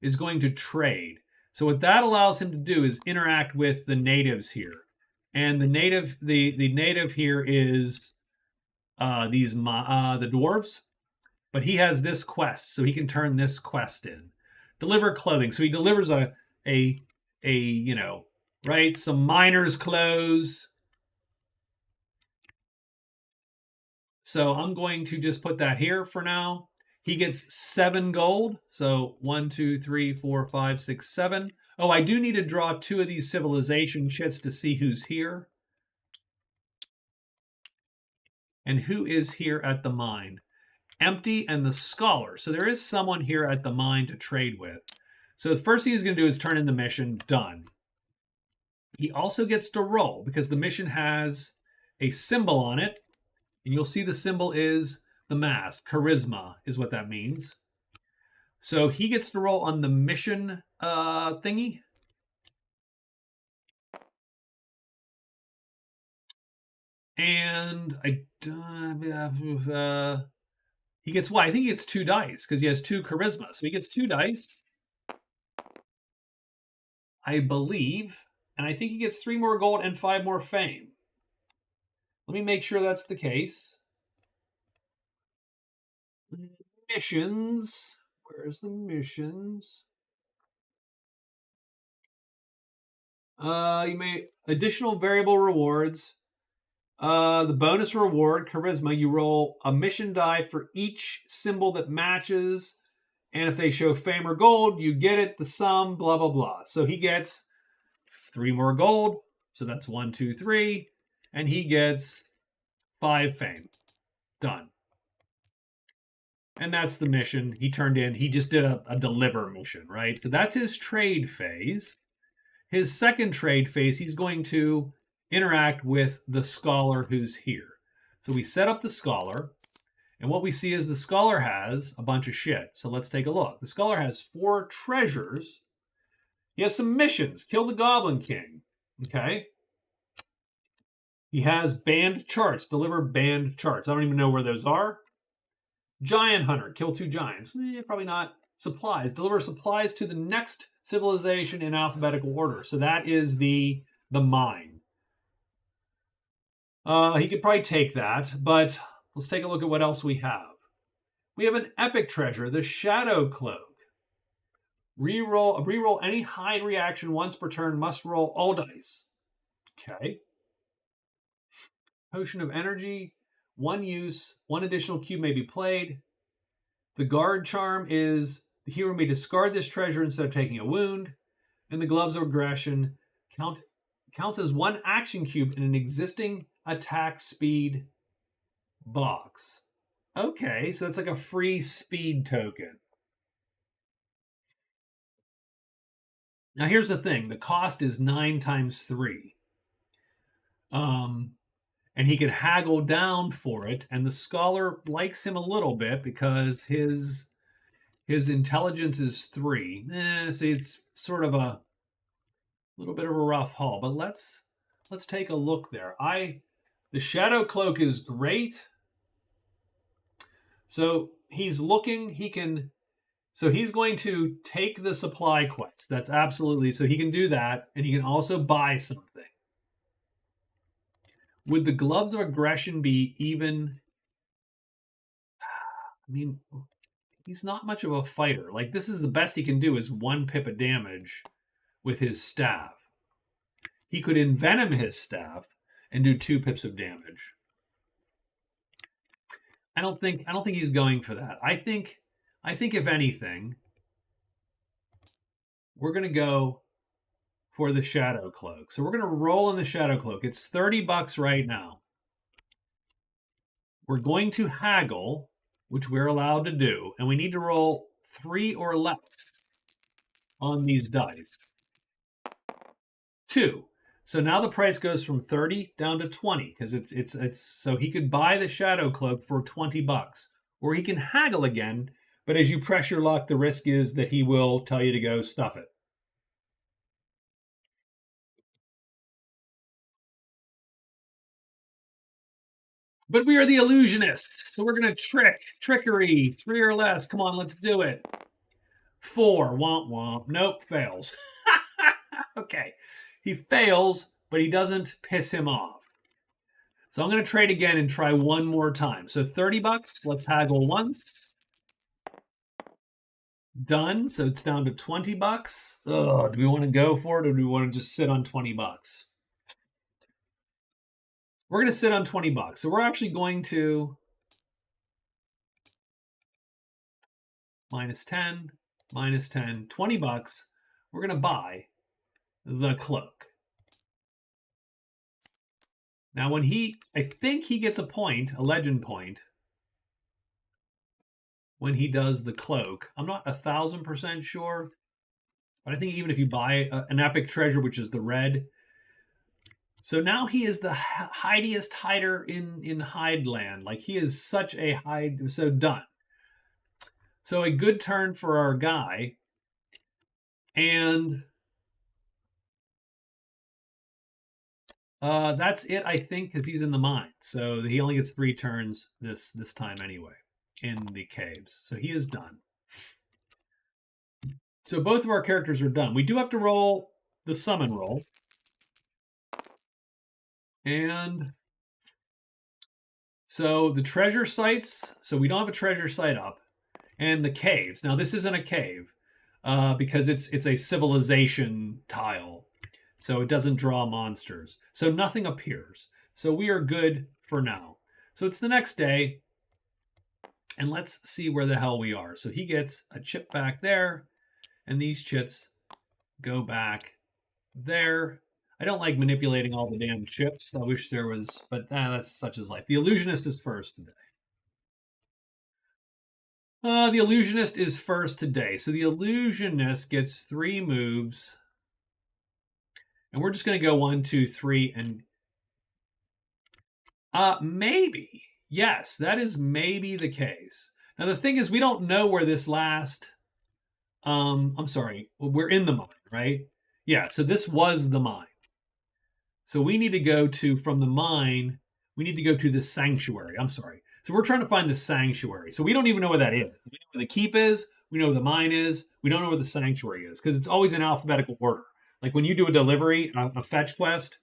is going to trade. So what that allows him to do is interact with the natives here, and the native here is the dwarves, but he has this quest, so he can turn this quest in. Deliver clothing. So he delivers a right, some miner's clothes. So I'm going to just put that here for now. He gets 7 gold. So 1, 2, 3, 4, 5, 6, 7. Oh, I do need to draw 2 of these civilization chits to see who's here. And who is here at the mine? Empty and the scholar. So there is someone here at the mine to trade with. So the first thing he's going to do is turn in the mission. Done. He also gets to roll because the mission has a symbol on it. And you'll see the symbol is the mask. Charisma is what that means. So he gets to roll on the mission thingy. And he gets what? I think he gets 2 dice because he has 2 charisma. So he gets 2 dice, I believe. And I think he gets 3 more gold and 5 more fame. Let me make sure that's the case. Missions. Where's the missions? You may additional variable rewards. The bonus reward, charisma, you roll a mission die for each symbol that matches. And if they show fame or gold, you get it, the sum, blah, blah, blah. So he gets 3 more gold. So that's 1, 2, 3. And he gets 5 fame. Done. And that's the mission he turned in. He just did a deliver mission, right? So that's his trade phase. His second trade phase, he's going to interact with the scholar who's here. So we set up the scholar, and what we see is the scholar has a bunch of shit. So let's take a look. The scholar has 4 treasures. He has some missions. Kill the Goblin King. Okay. He has banned charts. Deliver banned charts. I don't even know where those are. Giant Hunter. Kill 2 giants. Probably not. Supplies. Deliver supplies to the next civilization in alphabetical order. So that is the mine. He could probably take that, but let's take a look at what else we have. We have an epic treasure, the Shadow Cloak. Reroll any hide reaction once per turn, must roll all dice. Okay. Potion of Energy, 1 use, 1 additional cube may be played. The Guard Charm is the hero may discard this treasure instead of taking a wound. And the Gloves of Aggression counts as 1 action cube in an existing attack speed box. Okay, so it's like a free speed token. Now here's the thing. The cost is 9 times 3. And he could haggle down for it, and the scholar likes him a little bit because his intelligence is 3. So it's sort of a little bit of a rough haul, but let's take a look there. The Shadow Cloak is great. So he's looking, so he's going to take the supply quest. That's absolutely, so he can do that, and he can also buy something. Would the Gloves of Aggression be even? I mean, he's not much of a fighter. Like, this is the best he can do is 1 pip of damage with his staff. he could envenom his staff and do 2 pips of damage. I don't think he's going for that. I think if anything, we're going to go for the Shadow Cloak. So we're going to roll in the Shadow Cloak. It's $30 right now. We're going to haggle, which we're allowed to do, and we need to roll 3 or less on these dice. 2. So now the price goes from 30 down to 20 because it's so he could buy the Shadow Cloak for $20, or he can haggle again. But as you press your luck, the risk is that he will tell you to go stuff it. But we are the illusionists, so we're going to trickery, 3 or less. Come on, let's do it. 4, womp womp. Nope, fails. Okay, he fails, but he doesn't piss him off. So I'm going to trade again and try one more time. So $30, let's haggle once. Done, so it's down to $20. Oh, do we want to go for it, or do we want to just sit on $20? We're going to sit on $20. So we're actually going to minus 10, minus 10, $20. We're going to buy the cloak. Now when I think he gets a point, a legend point, when he does the cloak. I'm not 1,000% sure, but I think even if you buy an epic treasure, which is the red. So now he is the hidiest hider in Hideland. Like, he is such a hide. So done. So a good turn for our guy. And that's it, I think, because he's in the mine. So he only gets 3 turns this time anyway in the caves. So he is done. So both of our characters are done. We do have to roll the summon roll. And so the treasure sites, so we don't have a treasure site up. And the caves. Now this isn't a cave because it's a civilization tile. So it doesn't draw monsters. So nothing appears. So we are good for now. So it's the next day. And let's see where the hell we are. So he gets a chip back there. And these chips go back there. I don't like manipulating all the damn chips. I wish there was, but that's such as life. The illusionist is first today. The illusionist is first today. So the illusionist gets 3 moves. And we're just going to go 1, 2, 3, and maybe. Yes, that is maybe the case. Now the thing is, we don't know where this last. I'm sorry. We're in the mine, right? Yeah. So this was the mine. So we need to go from the mine. We need to go to the sanctuary. I'm sorry. So we're trying to find the sanctuary. So we don't even know where that is. We know where the keep is. We know where the mine is. We don't know where the sanctuary is because it's always in alphabetical order. Like when you do a delivery, a fetch quest.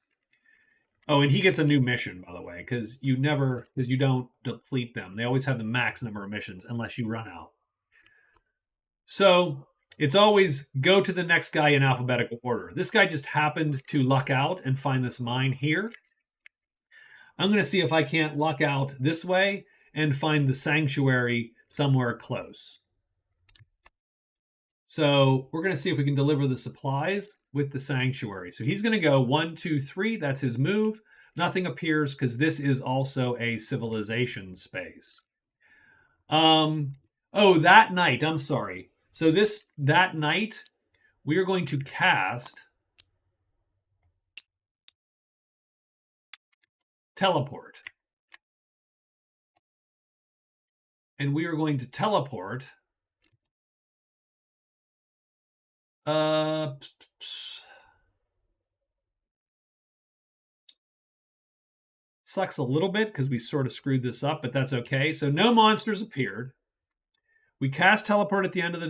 Oh, and he gets a new mission, by the way, because you don't deplete them. They always have the max number of missions unless you run out. So it's always go to the next guy in alphabetical order. This guy just happened to luck out and find this mine here. I'm going to see if I can't luck out this way and find the sanctuary somewhere close. So we're going to see if we can deliver the supplies with the sanctuary. So he's going to go 1, 2, 3. That's his move. Nothing appears because this is also a civilization space. Oh, that night. I'm sorry. So that night, we are going to cast teleport. And we are going to teleport. Sucks a little bit because we sort of screwed this up, but that's okay. So no monsters appeared. We cast teleport at the end of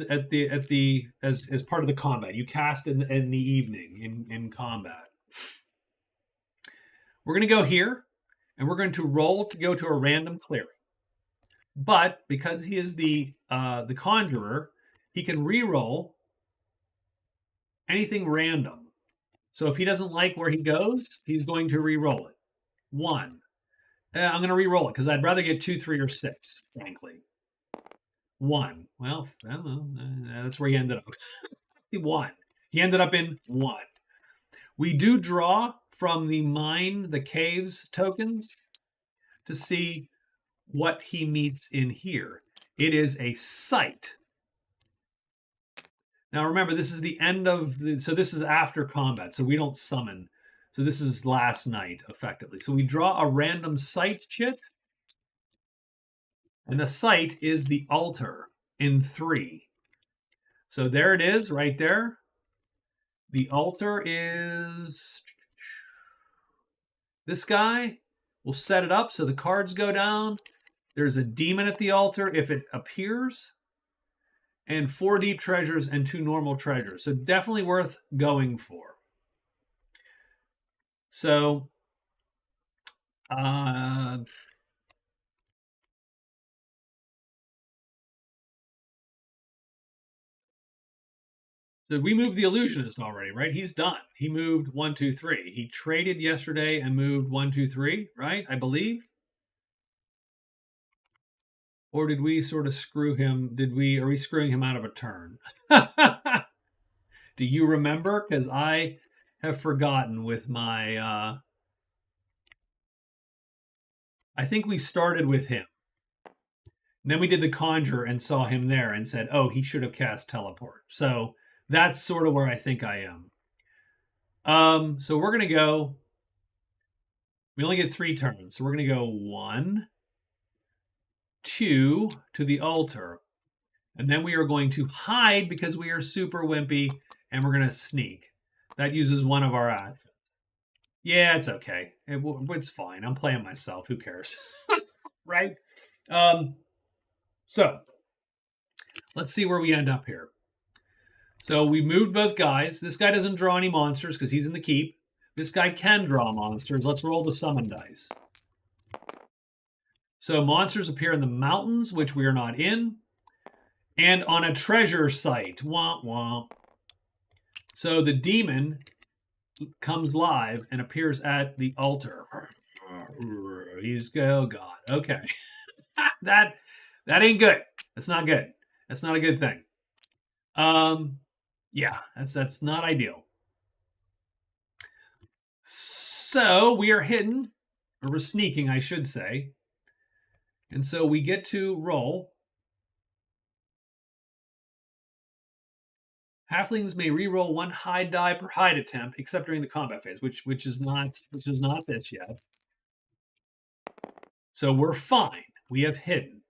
as part of the combat. You cast in the evening in combat. We're going to go here, and we're going to roll to go to a random clearing. But because he is the conjurer, he can re-roll anything random. So if he doesn't like where he goes, he's going to re-roll it. 1. I'm going to re-roll it because I'd rather get 2, 3, or 6, frankly. 1. Well, I don't know. That's where he ended up. He won. He ended up in 1. We do draw from the mine, the caves tokens to see what he meets in here. It is a site. Now remember, this is the end of so this is after combat, so we don't summon. So this is last night, effectively. So we draw a random site chit, and the site is the altar in 3. So there it is, right there. The altar is this guy. We'll set it up so the cards go down. There's a demon at the altar if it appears, and 4 deep treasures and 2 normal treasures. So definitely worth going for. So, did we move the illusionist already, right? He's done. He moved 1, 2, 3. He traded yesterday and moved 1, 2, 3, right? I believe. Or did we sort of screw him? Are we screwing him out of a turn? Do you remember? Because I have forgotten with my. I think we started with him. And then we did the conjure and saw him there and said, oh, he should have cast teleport. So that's sort of where I think I am. So we're going to go. We only get 3 turns. So we're going to go 1, 2 to the altar. And then we are going to hide because we are super wimpy, and we're going to sneak. That uses one of our actions. Yeah, it's okay. It's fine. I'm playing myself. Who cares? Right? So let's see where we end up here. So we moved both guys. This guy doesn't draw any monsters because he's in the keep. This guy can draw monsters. Let's roll the summon dice. So monsters appear in the mountains, which we are not in, and on a treasure site. Womp womp. So the demon comes live and appears at the altar. Oh god. Okay. that ain't good. That's not good. That's not a good thing. Yeah, that's not ideal. So we are hidden, or we're sneaking, I should say. And so we get to roll. Halflings may re-roll 1 hide die per hide attempt, except during the combat phase, which is not this yet. So we're fine. We have hidden.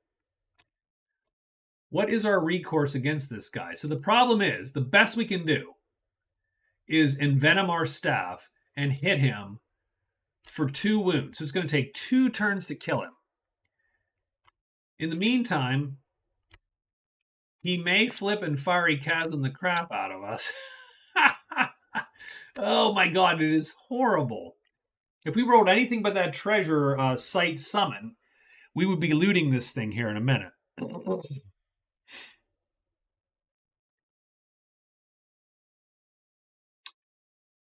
What is our recourse against this guy? So the problem is, the best we can do is envenom our staff and hit him for 2 wounds. So it's going to take 2 turns to kill him. In the meantime, he may flip and fiery chasm the crap out of us. Oh my god, it is horrible. If we rolled anything but that treasure site summon, we would be looting this thing here in a minute.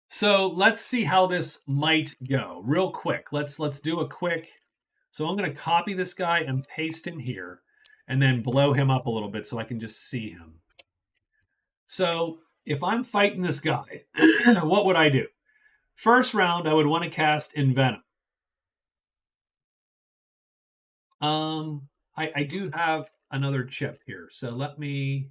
So let's see how this might go real quick. Let's do a quick. So I'm going to copy this guy and paste him here and then blow him up a little bit so I can just see him. So if I'm fighting this guy, what would I do? First round, I would want to cast Envenom. I do have another chip here. So let me...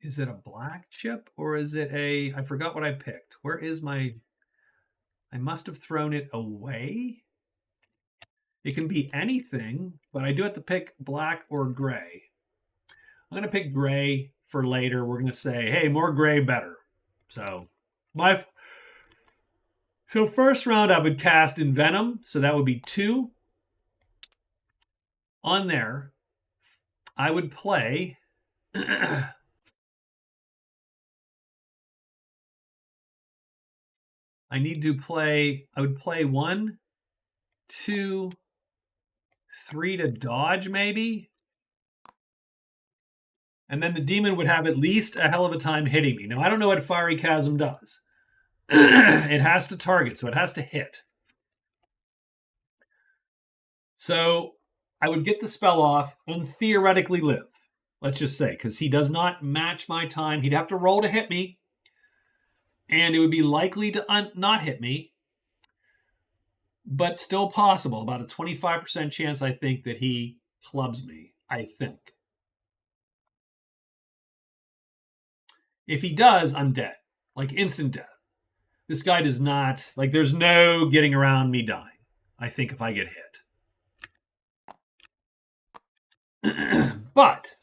Is it a black chip or is it a... I forgot what I picked. Where is my... I must have thrown it away. It can be anything, but I do have to pick black or gray. I'm going to pick gray for later. We're going to say, hey, more gray, better. So first round, I would cast Envenom. So that would be 2. On there, I would play... I would play 1, 2, 3 to dodge, maybe. and then the demon would have at least a hell of a time hitting me. Now, I don't know what Fiery Chasm does. It has to target, so it has to hit. So I would get the spell off and theoretically live. Let's just say, because he does not match my time. He'd have to roll to hit me, and it would be likely to not hit me, but still possible. About a 25% chance, I think, that he clubs me. I think. If he does, I'm dead. Like instant death. This guy does not, like, there's no getting around me dying, I think, if I get hit. But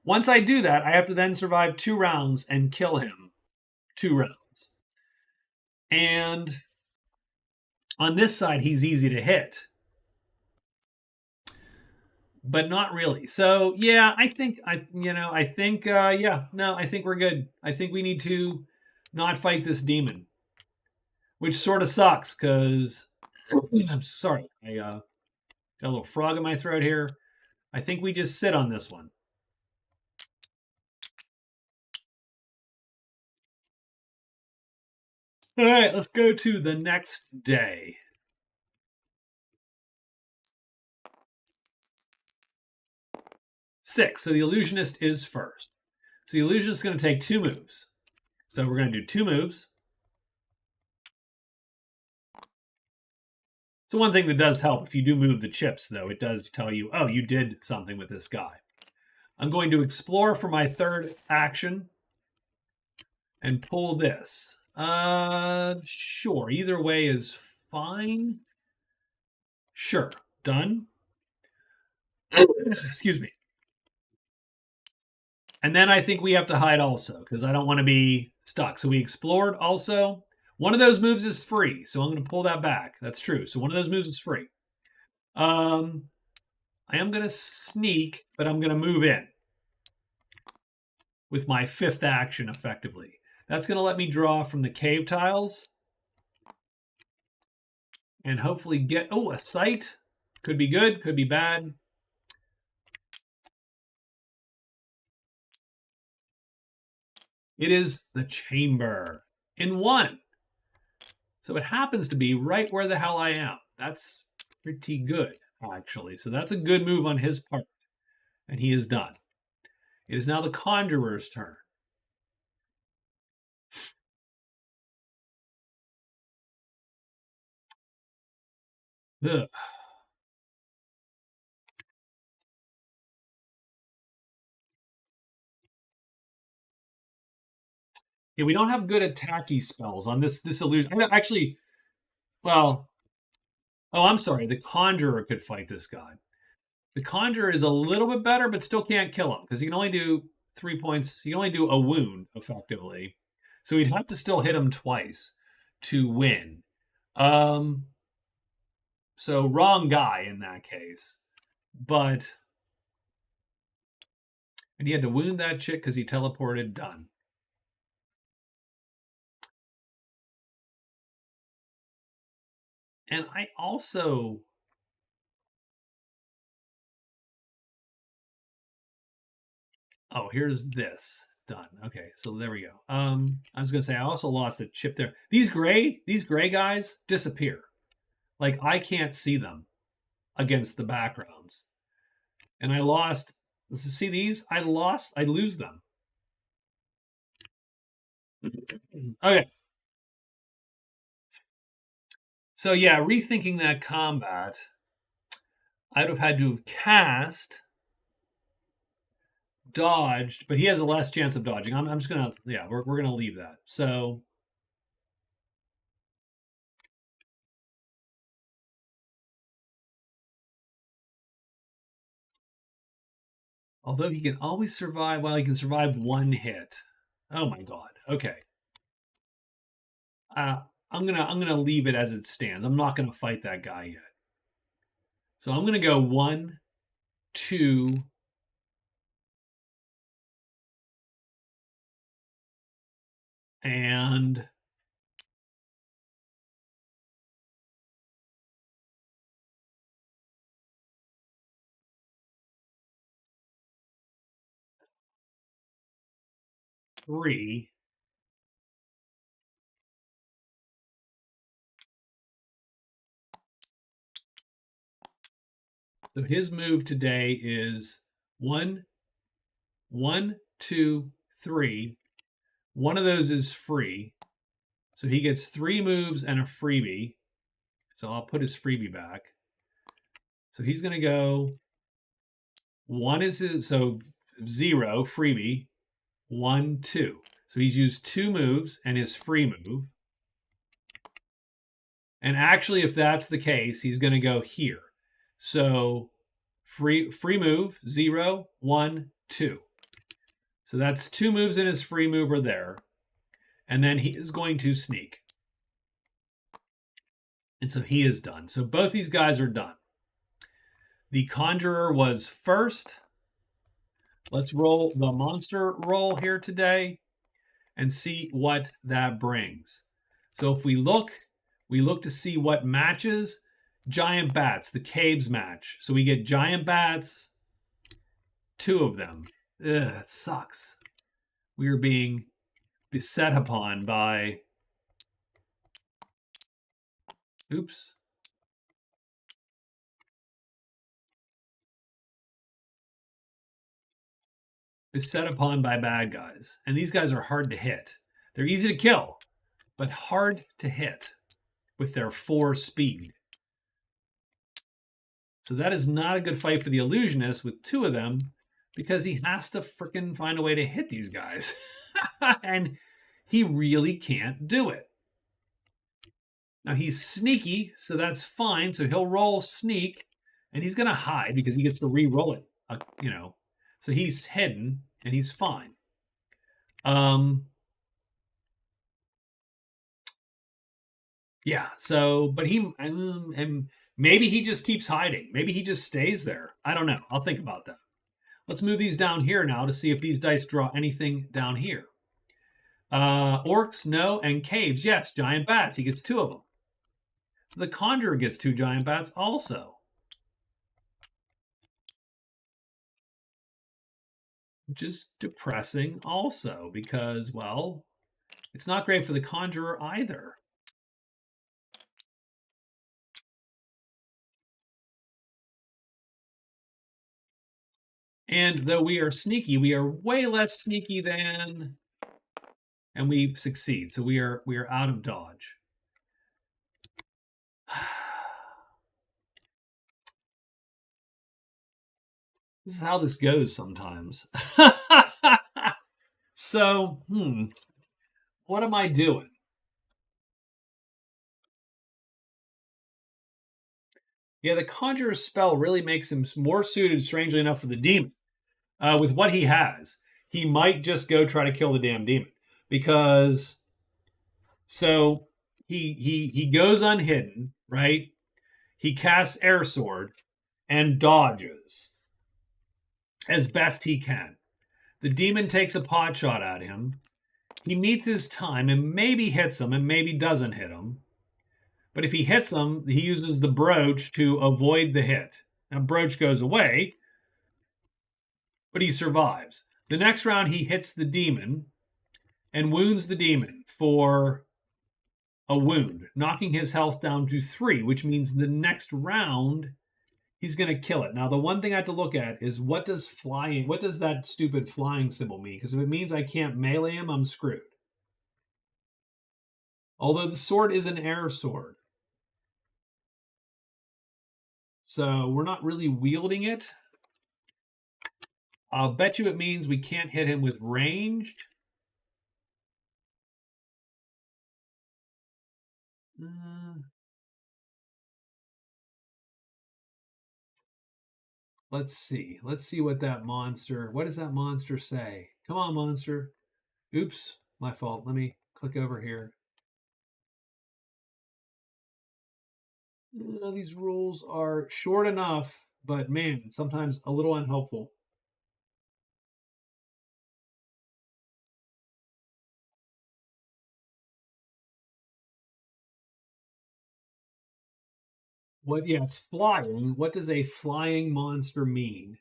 once I do that, I have to then survive 2 rounds and kill him 2 rounds. And on this side, he's easy to hit, but not really. So yeah, I think I think we're good. I think we need to not fight this demon, which sort of sucks because I'm sorry, I got a little frog in my throat here. I think we just sit on this one. All right, let's go to the next day. Six. So the illusionist is first. So the illusionist is going to take 2 moves. So we're going to do 2 moves. So one thing that does help, if you do move the chips, though, it does tell you, oh, you did something with this guy. I'm going to explore for my 3rd action and pull this. Sure. Either way is fine. Sure. Done. Excuse me. And then I think we have to hide also because I don't want to be stuck. So we explored also. One of those moves is free, so I'm going to pull that back. That's true. So one of those moves is free. I am going to sneak, but I'm going to move in with my 5th action effectively. That's going to let me draw from the cave tiles and hopefully get, a sight. Could be good, could be bad. It is the chamber in 1. So it happens to be right where the hell I am. That's pretty good, actually. So that's a good move on his part. And he is done. It is now the conjurer's turn. Ugh. Yeah, we don't have good attacky spells on this illusion. Actually, well, I'm sorry. The conjurer could fight this guy. The conjurer is a little bit better, but still can't kill him because he can only do 3 points. He can only do a wound effectively, so he'd have to still hit him twice to win. So wrong guy in that case, but and he had to wound that chick because he teleported. Done. And I also here's this done. Okay, so there we go. I was gonna say I also lost a chip there. These gray guys disappear. Like I can't see them against the backgrounds. And I lost. See these? I lose them. Okay. So yeah, rethinking that combat, I'd have had to have cast, dodged, but he has a less chance of dodging. I'm just gonna, yeah, we're gonna leave that. So although he can always survive, well, he can survive 1 hit. Oh my god. Okay. I'm gonna leave it as it stands. I'm not gonna fight that guy yet. So I'm gonna go 1, 2, and 3. So his move today is 1, 1, 2, 3. One of those is free. So he gets 3 moves and a freebie. So I'll put his freebie back. So he's going to go 1 is his, so 0, freebie, 1, 2. So he's used 2 moves and his free move. And actually, if that's the case, he's going to go here. So free move, 0, 1, 2. So that's 2 moves in his free move are there. And then he is going to sneak. And so he is done. So both these guys are done. The Conjurer was first. Let's roll the monster roll here today and see what that brings. So if we look to see what matches giant bats, the caves match. So we get giant bats, 2 of them. Ugh, that sucks. We are being beset upon by, oops. Beset upon by bad guys. And these guys are hard to hit. They're easy to kill, but hard to hit with their 4 speed. So that is not a good fight for the illusionist with 2 of them because he has to frickin' find a way to hit these guys. And he really can't do it. Now he's sneaky, so that's fine. So he'll roll sneak and he's going to hide because he gets to re-roll it, So he's hidden and he's fine. Yeah. So, but and maybe he just keeps hiding. Maybe he just stays there. I don't know. I'll think about that. Let's move these down here now to see if these dice draw anything down here. Orcs, no, and caves, yes. Giant bats. He gets 2 of them. So the Conjurer gets 2 giant bats also, which is depressing also because, well, it's not great for the Conjurer either. And though we are sneaky, we are way less sneaky than, and we succeed. So we are out of dodge. This is how this goes sometimes. So, what am I doing? Yeah, the Conjurer's spell really makes him more suited, strangely enough, for the demon. With what he has, he might just go try to kill the damn demon because so he goes unhidden, right? He casts Air Sword and dodges as best he can. The demon takes a pot shot at him. He meets his time and maybe hits him and maybe doesn't hit him. But if he hits him, he uses the brooch to avoid the hit. Now, brooch goes away, but he survives. The next round, he hits the demon and wounds the demon for a wound, knocking his health down to 3, which means the next round, he's going to kill it. Now, the one thing I have to look at is what does that stupid flying symbol mean? Because if it means I can't melee him, I'm screwed. Although the sword is an air sword. So we're not really wielding it. I'll bet you it means we can't hit him with ranged. Let's see. Let's see what that monster. What does that monster say? Come on, monster. Oops, my fault. Let me click over here. These rules are short enough, but man, sometimes a little unhelpful. Yeah, it's flying. What does a flying monster mean?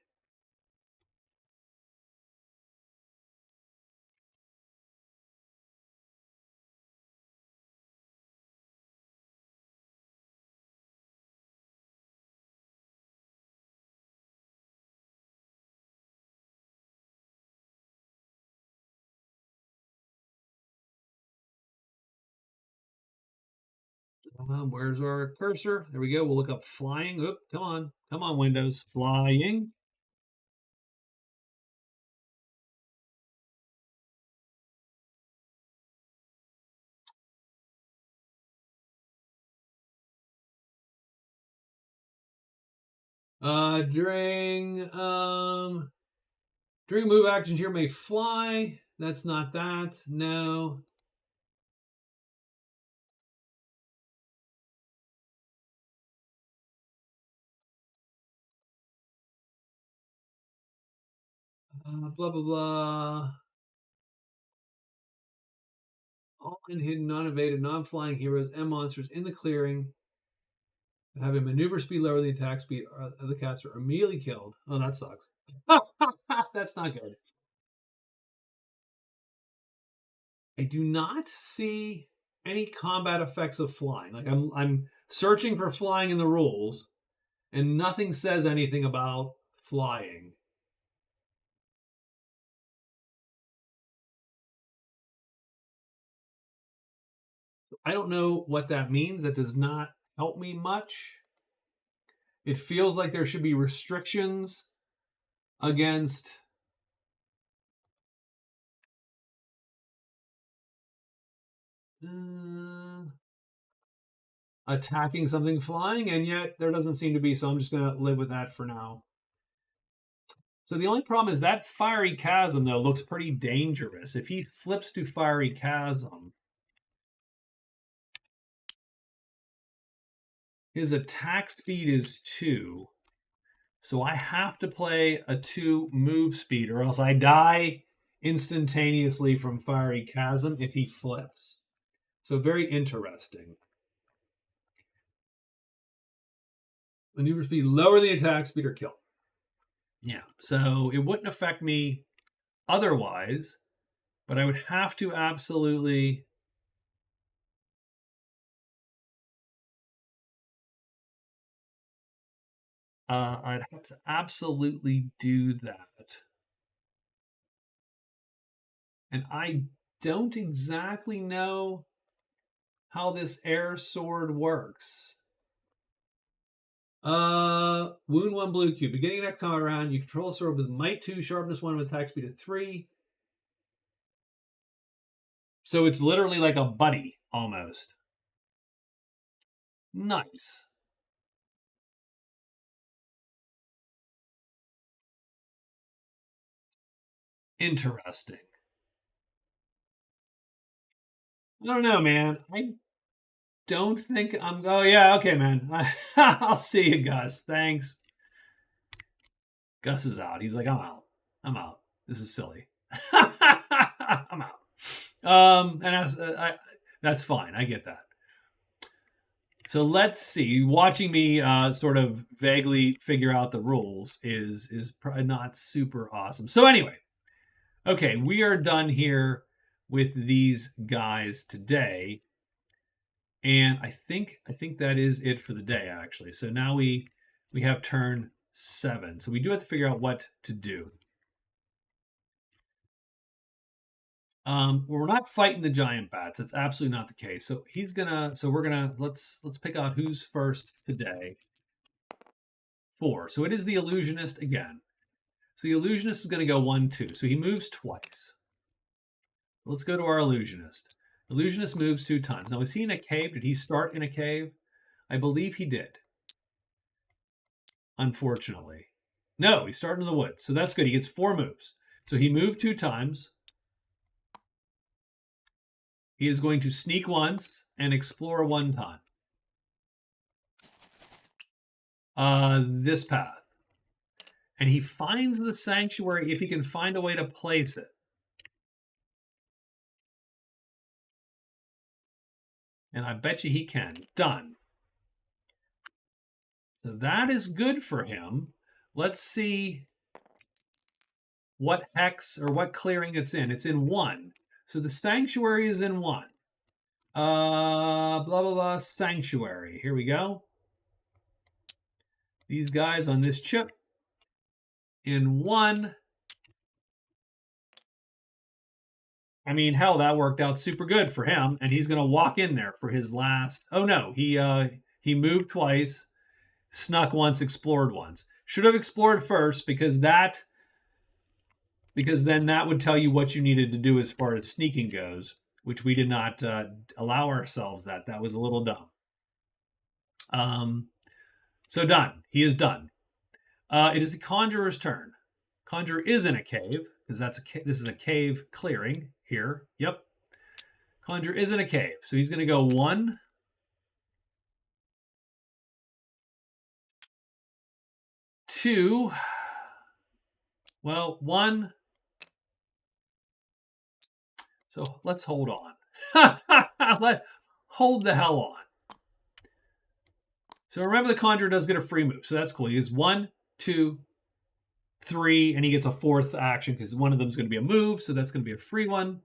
Where's our cursor? There we go. We'll look up flying. Oop, come on. Come on, Windows. Flying. During move actions here may fly. That's not that. No. Blah blah blah. All unhidden, non-evaded, non-flying heroes and monsters in the clearing that have a maneuver speed lower than the attack speed of the caster are immediately killed. Oh, that sucks. That's not good. I do not see any combat effects of flying. Like I'm searching for flying in the rules, and nothing says anything about flying. I don't know what that means. That does not help me much. It feels like there should be restrictions against attacking something flying, and yet there doesn't seem to be, so I'm just going to live with that for now. So the only problem is that Fiery Chasm, though, looks pretty dangerous. If he flips to Fiery Chasm, his attack speed is 2. So I have to play a 2 move speed, or else I die instantaneously from Fiery Chasm if he flips. So very interesting. Maneuver speed lower than the attack speed or kill. Yeah, so it wouldn't affect me otherwise, but I would have to absolutely I'd have to absolutely do that. And I don't exactly know how this air sword works. Wound 1 blue cube. Beginning next combat round, you control a sword with might 2, sharpness 1, with attack speed of 3. So it's literally like a buddy almost. Nice. Interesting. I don't know, man. I don't think I'm. Oh yeah, okay, man. I'll see you, Gus. Thanks. Gus is out. He's like, I'm out. I'm out. This is silly. I'm out. That's fine. I get that. So let's see. Watching me sort of vaguely figure out the rules is probably not super awesome. So anyway, okay, we are done here with these guys today, and I think that is it for the day actually. So now we have turn 7. So we do have to figure out what to do. We're not fighting the giant bats. That's absolutely not the case. So he's gonna. So we're gonna let's pick out who's first today. 4. So it is the illusionist again. So the illusionist is going to go 1, 2. So he moves twice. Let's go to our illusionist. Illusionist moves 2 times. Now, was he in a cave? Did he start in a cave? I believe he did. Unfortunately. No, he started in the woods. So that's good. He gets 4 moves. So he moved 2 times. He is going to sneak once and explore 1 time. This path. And he finds the sanctuary if he can find a way to place it. And I bet you he can. Done. So that is good for him. Let's see what hex or what clearing it's in. It's in 1. So the sanctuary is in 1. Blah, blah, blah, sanctuary. Here we go. These guys on this chip in 1. I mean, hell, that worked out super good for him, and he's going to walk in there for his last. Oh no, he moved twice, snuck once, explored once. Should have explored first because then that would tell you what you needed to do as far as sneaking goes, which we did not allow ourselves that. That was a little dumb. Um, so done. He is done. It is the conjurer's turn. Conjurer is in a cave because this is a cave clearing here. Yep. Conjurer is in a cave, so he's going to go 1, 2. Well, 1. So let's hold on. Hold the hell on. So remember, the conjurer does get a free move, so that's cool. He gets 1, 2, 3, and he gets a 4th action because one of them is going to be a move, so that's going to be a free one.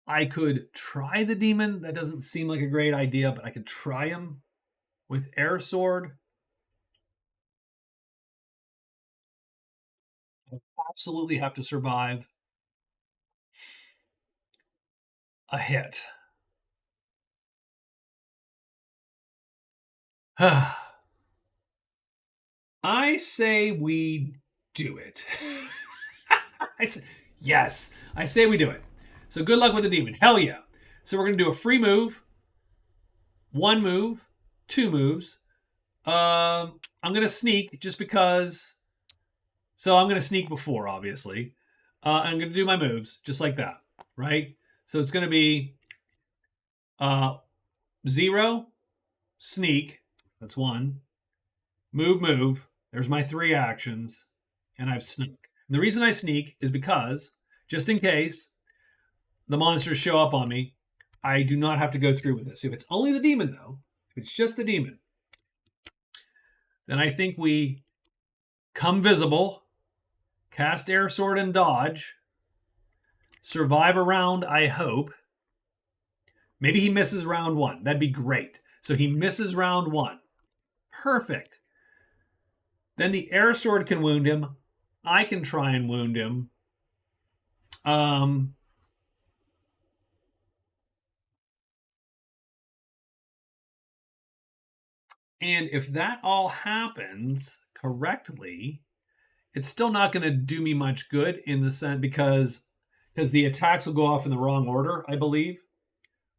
I could try the demon. That doesn't seem like a great idea, but I could try him with air sword. I absolutely have to survive a hit. I say we do it. Yes, I say we do it. So good luck with the demon. Hell yeah. So we're going to do a free move, 1 move, 2 moves. I'm going to sneak just because. So I'm going to sneak before, obviously. I'm going to do my moves just like that, right? So it's going to be 0, sneak. That's 1. Move. There's my 3 actions. And I've snuck. And the reason I sneak is because, just in case the monsters show up on me, I do not have to go through with this. If it's only the demon, though, if it's just the demon, then I think we come visible, cast air sword and dodge, survive a round, I hope. Maybe he misses round 1. That'd be great. So he misses round 1. Perfect. Then the air sword can wound him. I can try and wound him. And if that all happens correctly, it's still not going to do me much good in the sense because the attacks will go off in the wrong order, I believe.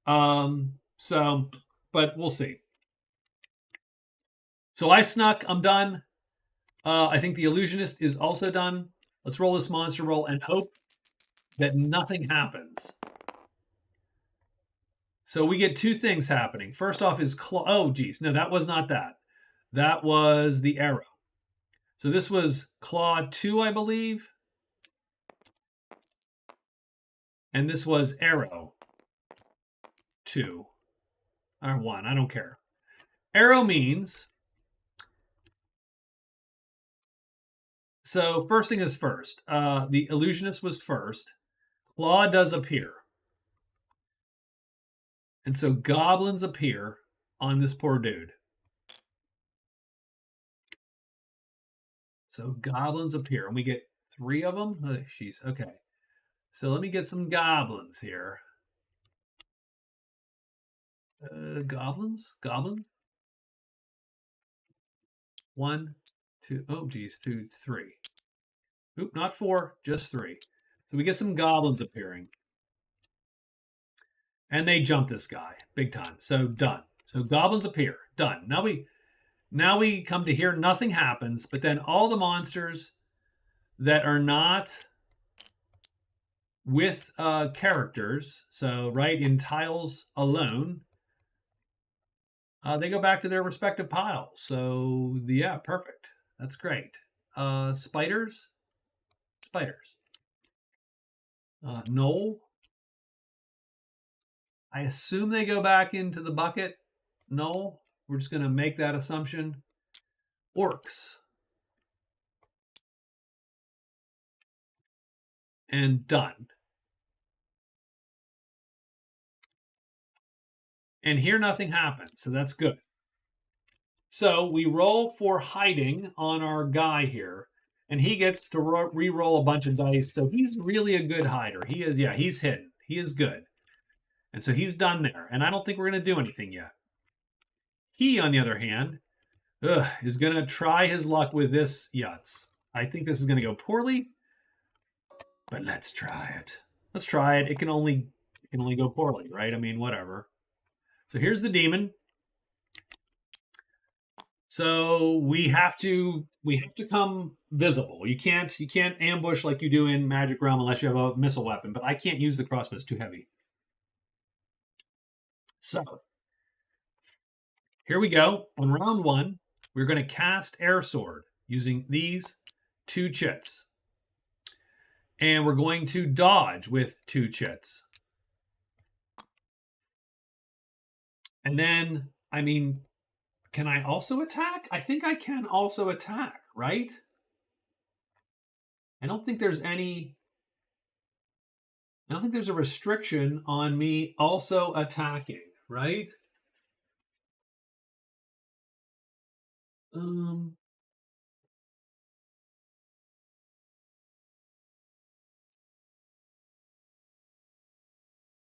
So, but we'll see. So I snuck. I'm done. I think the illusionist is also done. Let's roll this monster roll and hope that nothing happens. So we get 2 things happening. First off is claw. Oh, geez. No, that was not that. That was the arrow. So this was claw 2, I believe. And this was arrow 2. Or 1. I don't care. Arrow means. So first thing is first. The illusionist was first. Claw does appear. And so goblins appear on this poor dude. So goblins appear, and we get 3 of them. Oh, jeez. Okay. So let me get some goblins here. Goblins. 1, 2. Oh, geez. 2, 3. Oop, not 4, just 3. So we get some goblins appearing, and they jump this guy big time. So done. So goblins appear. Done. Now we come to here. Nothing happens, but then all the monsters that are not with characters, so right in tiles alone, they go back to their respective piles. So yeah, perfect. That's great. Spiders. Knoll. I assume they go back into the bucket. Knoll. We're just going to make that assumption. Orcs. And done. And here nothing happens, so that's good. So we roll for hiding on our guy here, and he gets to re-roll a bunch of dice. So he's really a good hider. He is, yeah, he's hidden. He is good. And so he's done there. And I don't think we're going to do anything yet. He, on the other hand, is going to try his luck with this Yutz. I think this is going to go poorly, but let's try it. Let's try it. It can only go poorly, right? I mean, whatever. So here's the demon. So we have to come visible. You can't ambush like you do in Magic Realm unless you have a missile weapon. But I can't use the crossbow; it's too heavy. So here we go. On round 1, we're going to cast Air Sword using these 2 chits, and we're going to dodge with 2 chits. And then, I mean, can I also attack? I think I can also attack, right? I don't think there's a restriction on me also attacking, right?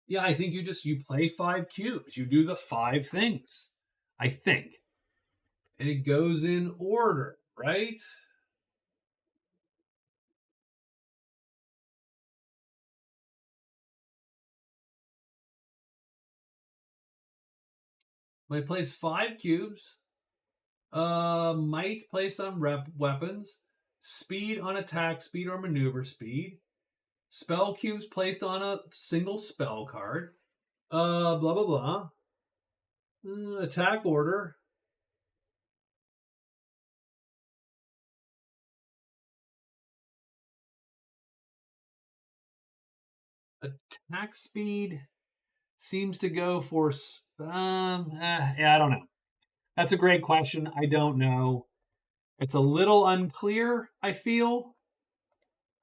Yeah, I think you play 5 cubes. You do the 5 things, I think. And it goes in order, right? I place 5 cubes. Might placed on weapons. Speed on attack, speed or maneuver speed. Spell cubes placed on a single spell card. Blah, blah, blah. Attack order. Attack speed seems to go for. Yeah, I don't know. That's a great question. I don't know. It's a little unclear, I feel.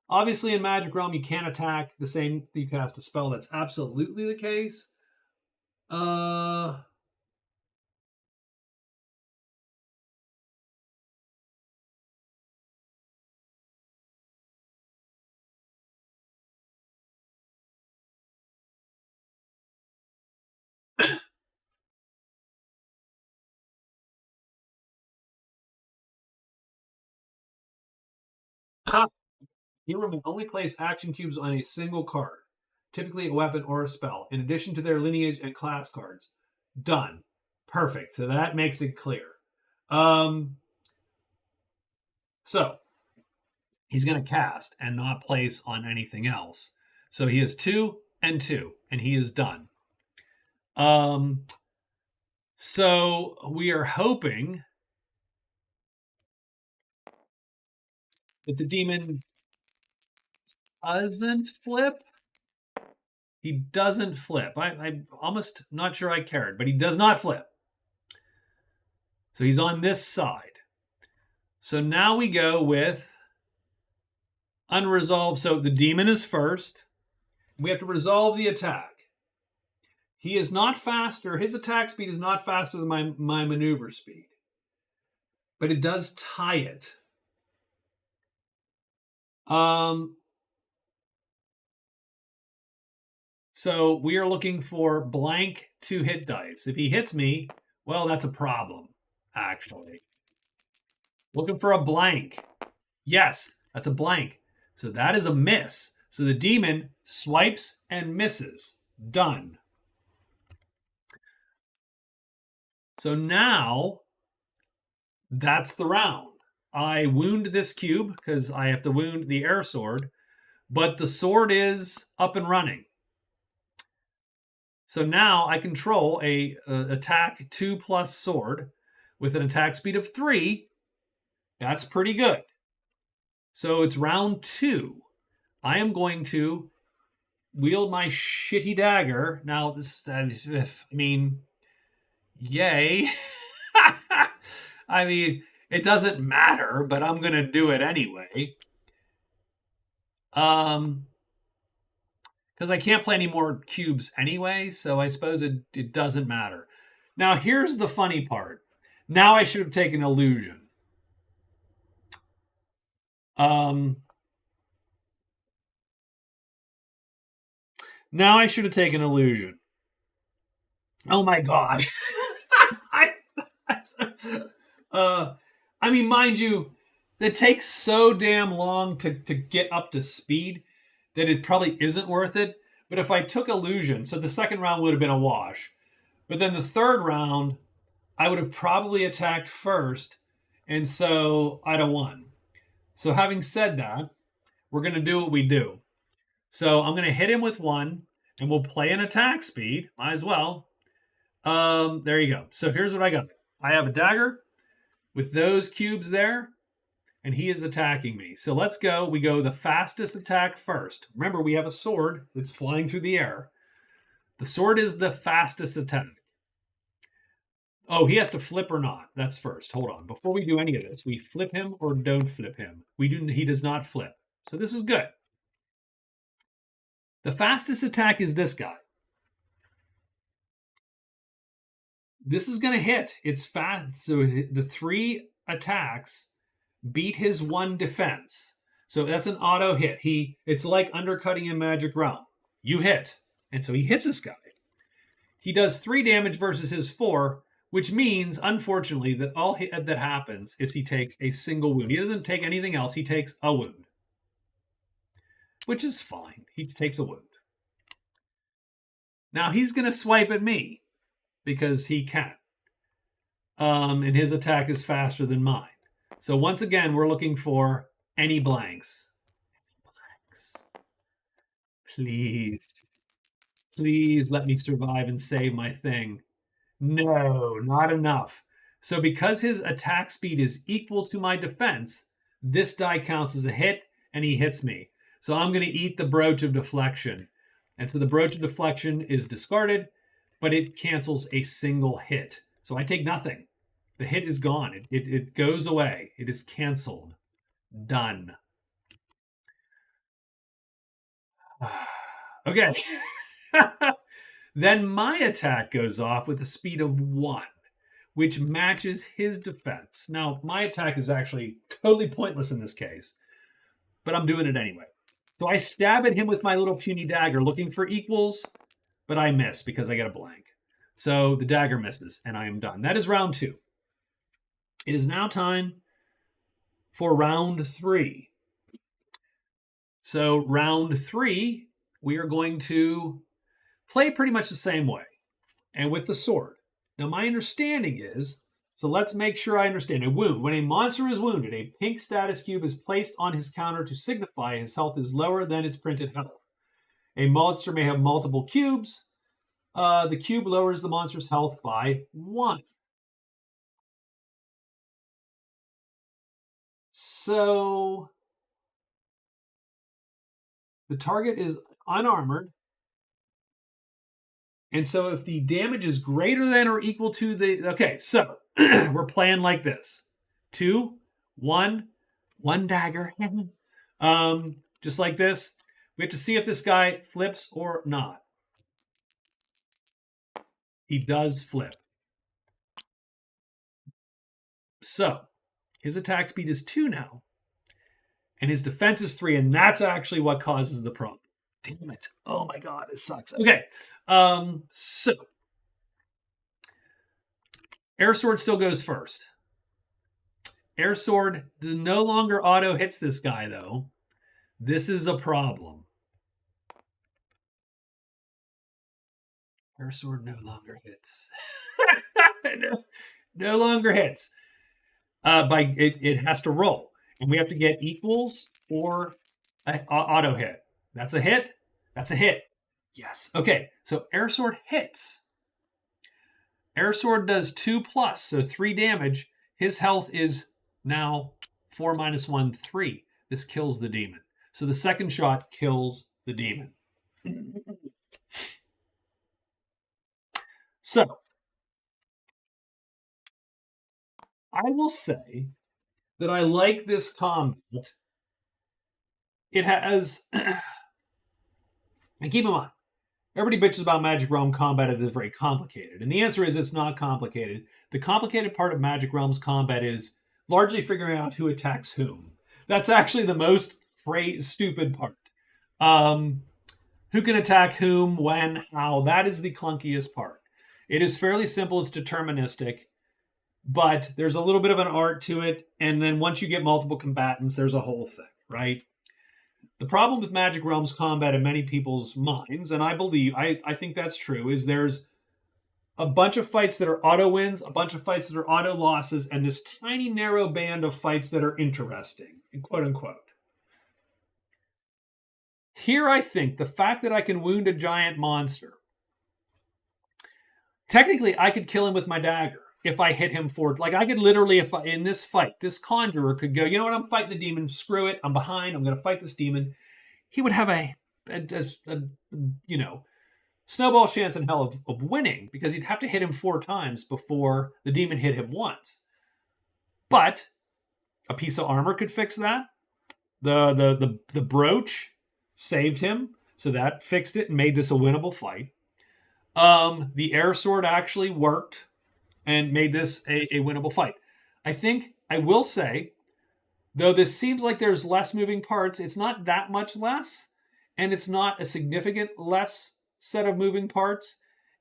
Obviously, in Magic Realm, you can't attack the same you cast a spell. That's absolutely the case. Uh, Hero may only place action cubes on a single card, typically a weapon or a spell, in addition to their lineage and class cards. Done. Perfect. So that makes it clear. So he's going to cast and not place on anything else. So he has 2 and 2, and he is done. So we are hoping that the demon doesn't flip. He doesn't flip. I'm almost not sure I cared, but he does not flip. So he's on this side. So now we go with unresolved. So the demon is first. We have to resolve the attack. He is not faster. His attack speed is not faster than my maneuver speed. But it does tie it. So we are looking for blank 2 hit dice. If he hits me, well, that's a problem, actually. Looking for a blank. Yes, that's a blank. So that is a miss. So the demon swipes and misses. Done. So now that's the round. I wound this cube because I have to wound the air sword, but the sword is up and running. So now I control a attack 2+ sword with an attack speed of 3. That's pretty good. So it's round 2. I am going to wield my shitty dagger. Now, I mean, yay. I mean, it doesn't matter, but I'm going to do it anyway. Because I can't play any more cubes anyway, so I suppose it doesn't matter. Now, here's the funny part. Now I should have taken illusion. Um, Now I should have taken illusion. Oh my god. I, uh, I mean, mind you, it takes so damn long to get up to speed that it probably isn't worth it. But if I took illusion, so the second round would have been a wash. But then the third round, I would have probably attacked first, and so I'd have won. So having said that, we're going to do what we do. So I'm going to hit him with one, and we'll play an attack speed. Might as well. There you go. So here's what I got. I have a dagger with those cubes there, and he is attacking me. So let's go. We go the fastest attack first. Remember, we have a sword that's flying through the air. The sword is the fastest attack. Oh, he has to flip or not. That's first. Hold on. Before we do any of this, we flip him or don't flip him. We do. He does not flip. So this is good. The fastest attack is this guy. This is going to hit. It's fast. So the 3 attacks beat his 1 defense. So that's an auto hit. It's like undercutting in Magic Realm. You hit. And so he hits this guy. He does 3 damage versus his 4, which means, unfortunately, that all that happens is he takes a single wound. He doesn't take anything else. He takes a wound, which is fine. He takes a wound. Now he's going to swipe at me because he can. And his attack is faster than mine. So once again, we're looking for any blanks. Please. Please let me survive and save my thing. No, not enough. So because his attack speed is equal to my defense, this die counts as a hit, and he hits me. So I'm going to eat the Brooch of Deflection. And so the Brooch of Deflection is discarded, but it cancels a single hit. So I take nothing. The hit is gone. It goes away. It is canceled. Done. Okay. Then my attack goes off with a speed of 1, which matches his defense. Now, my attack is actually totally pointless in this case, but I'm doing it anyway. So I stab at him with my little puny dagger, looking for equals, but I miss because I get a blank. So the dagger misses, and I am done. That is round 2. It is now time for round 3. So round 3, we are going to play pretty much the same way, and with the sword. Now, my understanding is, so let's make sure I understand. A wound. When a monster is wounded, a pink status cube is placed on his counter to signify his health is lower than its printed health. A monster may have multiple cubes. The cube lowers the monster's health by 1. So the target is unarmored. And so if the damage is greater than or equal to the... Okay, so we're playing like this. 2, 1, 1 dagger. Just like this. We have to see if this guy flips or not. He does flip. So his attack speed is 2 now. And his defense is 3, and that's actually what causes the problem. Damn it. Oh my god, it sucks. Okay. So Air Sword still goes first. Air Sword no longer auto hits this guy, though. This is a problem. Air Sword no longer hits. no longer hits. It has to roll. And we have to get equals or auto hit. That's a hit. That's a hit. Yes. Okay. So Air Sword hits. Air Sword does 2+, so 3 damage. His health is now 4 minus 1, 3. This kills the demon. So the second shot kills the demon. So I will say that I like this combat. It has, and keep in mind, everybody bitches about Magic Realm combat is very complicated. And the answer is it's not complicated. The complicated part of Magic Realms combat is largely figuring out who attacks whom. That's actually the most stupid part. Who can attack whom, when, how. That is the clunkiest part. It is fairly simple. It's deterministic, but there's a little bit of an art to it. And then once you get multiple combatants, there's a whole thing, right? The problem with Magic Realms combat in many people's minds, and I think that's true, is there's a bunch of fights that are auto wins, a bunch of fights that are auto losses, and this tiny narrow band of fights that are interesting, quote unquote. Here, I think the fact that I can wound a giant monster, technically, I could kill him with my dagger if I hit him for, like, I could literally, in this fight, this conjurer could go, you know what, I'm fighting the demon, screw it, I'm behind, I'm going to fight this demon. He would have a snowball chance in hell of winning, because he'd have to hit him 4 times before the demon hit him once. But a piece of armor could fix that. The brooch saved him, so that fixed it and made this a winnable fight. The air sword actually worked and made this a winnable fight. I think I will say, though this seems like there's less moving parts, it's not that much less, and it's not a significant less set of moving parts,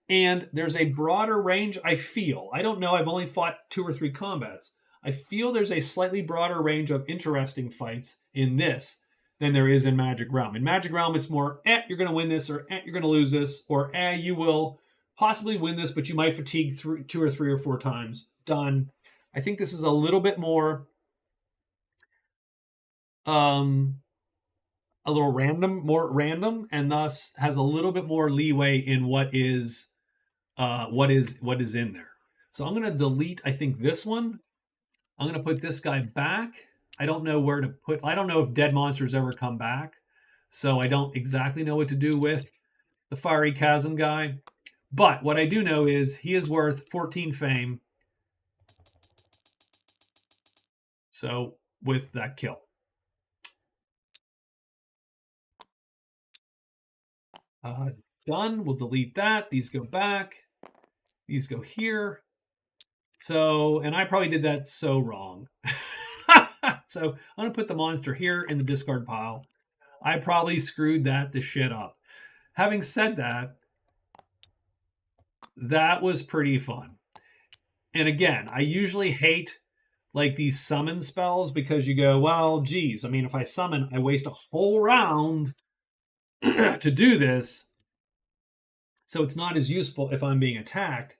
and there's a broader range, I feel. I don't know, I've only fought 2 or 3 combats. I feel there's a slightly broader range of interesting fights in this than there is in Magic Realm. In Magic Realm, it's more, you're going to win this, or you're going to lose this, or you will possibly win this, but you might fatigue 2 or 3 or 4 times. Done. I think this is a little bit more, a little more random, and thus has a little bit more leeway in what is in there. So I'm going to delete, I think, this one. I'm going to put this guy back. I don't know where to put, I don't know if dead monsters ever come back, so I don't exactly know what to do with the Fiery Chasm guy. But what I do know is he is worth 14 fame. So with that kill. Done. We'll delete that. These go back. These go here. So, and I probably did that so wrong. So I'm going to put the monster here in the discard pile. I probably screwed the shit up. Having said that, that was pretty fun. And again, I usually hate like these summon spells, because you go, well, geez, I mean, if I summon, I waste a whole round to do this. So it's not as useful if I'm being attacked.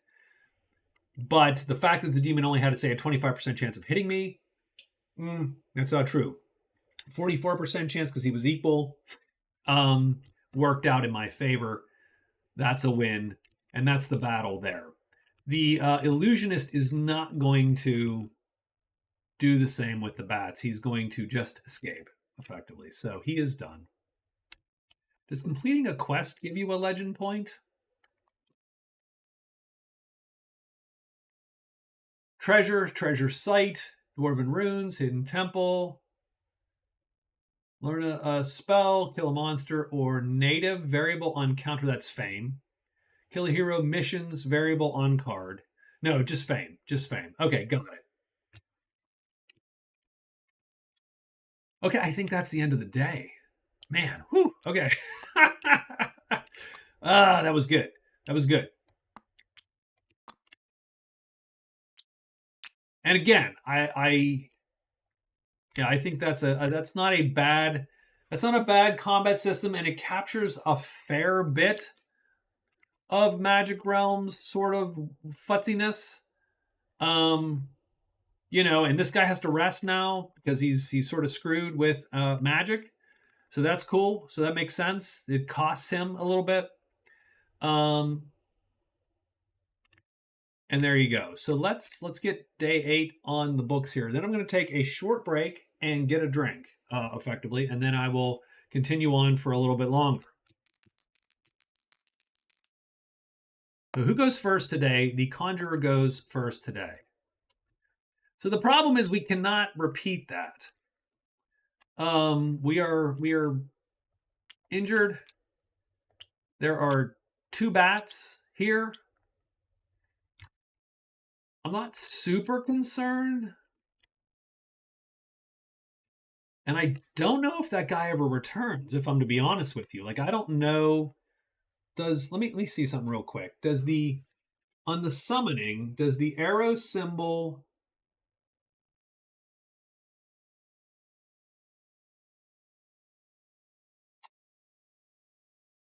But the fact that the demon only had to say a 25% chance of hitting me, that's not true. 44% chance because he was equal, worked out in my favor. That's a win, and that's the battle there. The illusionist is not going to do the same with the bats. He's going to just escape, effectively. So he is done. Does completing a quest give you a legend point? Treasure site, dwarven runes, hidden temple. Learn a spell, kill a monster, or native, variable on counter, that's fame. Kill a hero, missions, variable on card. No, just fame. Just fame. Okay, got it. Okay, I think that's the end of the day. Man, whew, okay. That was good. That was good. And again, I think that's not a bad combat system, and it captures a fair bit of Magic Realms sort of futziness. And this guy has to rest now because he's sort of screwed with magic. So that's cool. So that makes sense. It costs him a little bit. And there you go. So let's get day 8 on the books here. Then I'm going to take a short break and get a drink, effectively, and then I will continue on for a little bit longer. So who goes first today? The Conjurer goes first today. So the problem is we cannot repeat that. We are injured. There are 2 bats here. I'm not super concerned. And I don't know if that guy ever returns, if I'm to be honest with you. Like, I don't know. Let me see something real quick. Does the on the summoning, does the arrow symbol,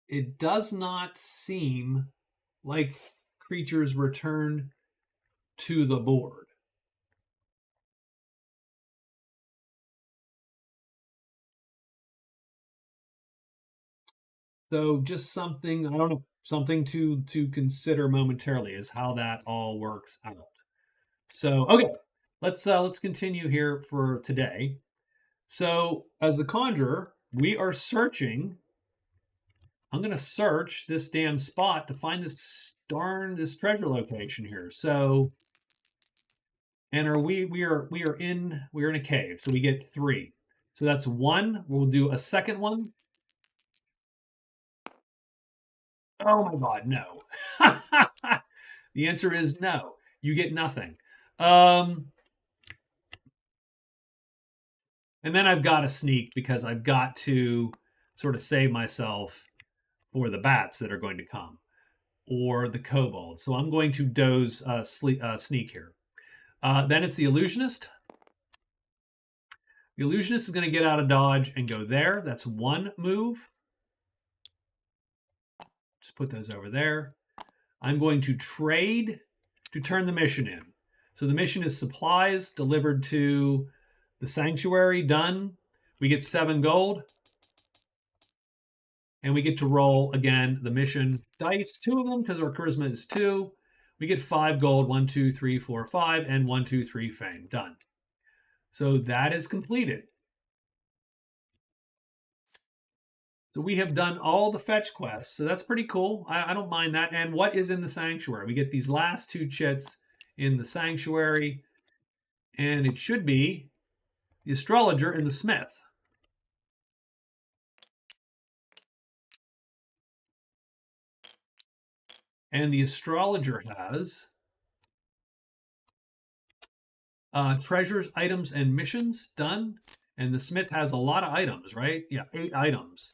it does not seem like creatures return to the board. So just something, I don't know, something to consider momentarily is how that all works out. So okay, let's continue here for today. So as the conjurer, we are searching. I'm gonna search this damn spot to find this treasure location here. So, and are we are in a cave, so we get 3. So that's 1. We'll do a second one. Oh my god, no. The answer is no. You get nothing. And then I've got to sneak because I've got to sort of save myself for the bats that are going to come or the kobold. So I'm going to sneak here. Then it's the illusionist. The illusionist is going to get out of dodge and go there. That's 1 move. Just put those over there. I'm going to trade to turn the mission in. So the mission is supplies delivered to the sanctuary. Done. We get 7 gold. And we get to roll again the mission dice, 2 of them because our charisma is 2. We get 5 gold, 1, 2, 3, 4, 5, and 1, 2, 3 fame. Done. So that is completed. So we have done all the fetch quests. So that's pretty cool. I don't mind that. And what is in the sanctuary? We get these last 2 chits in the sanctuary. And it should be the astrologer and the smith. And the astrologer has treasures, items, and missions. Done. And the smith has a lot of items, right? Yeah, 8 items.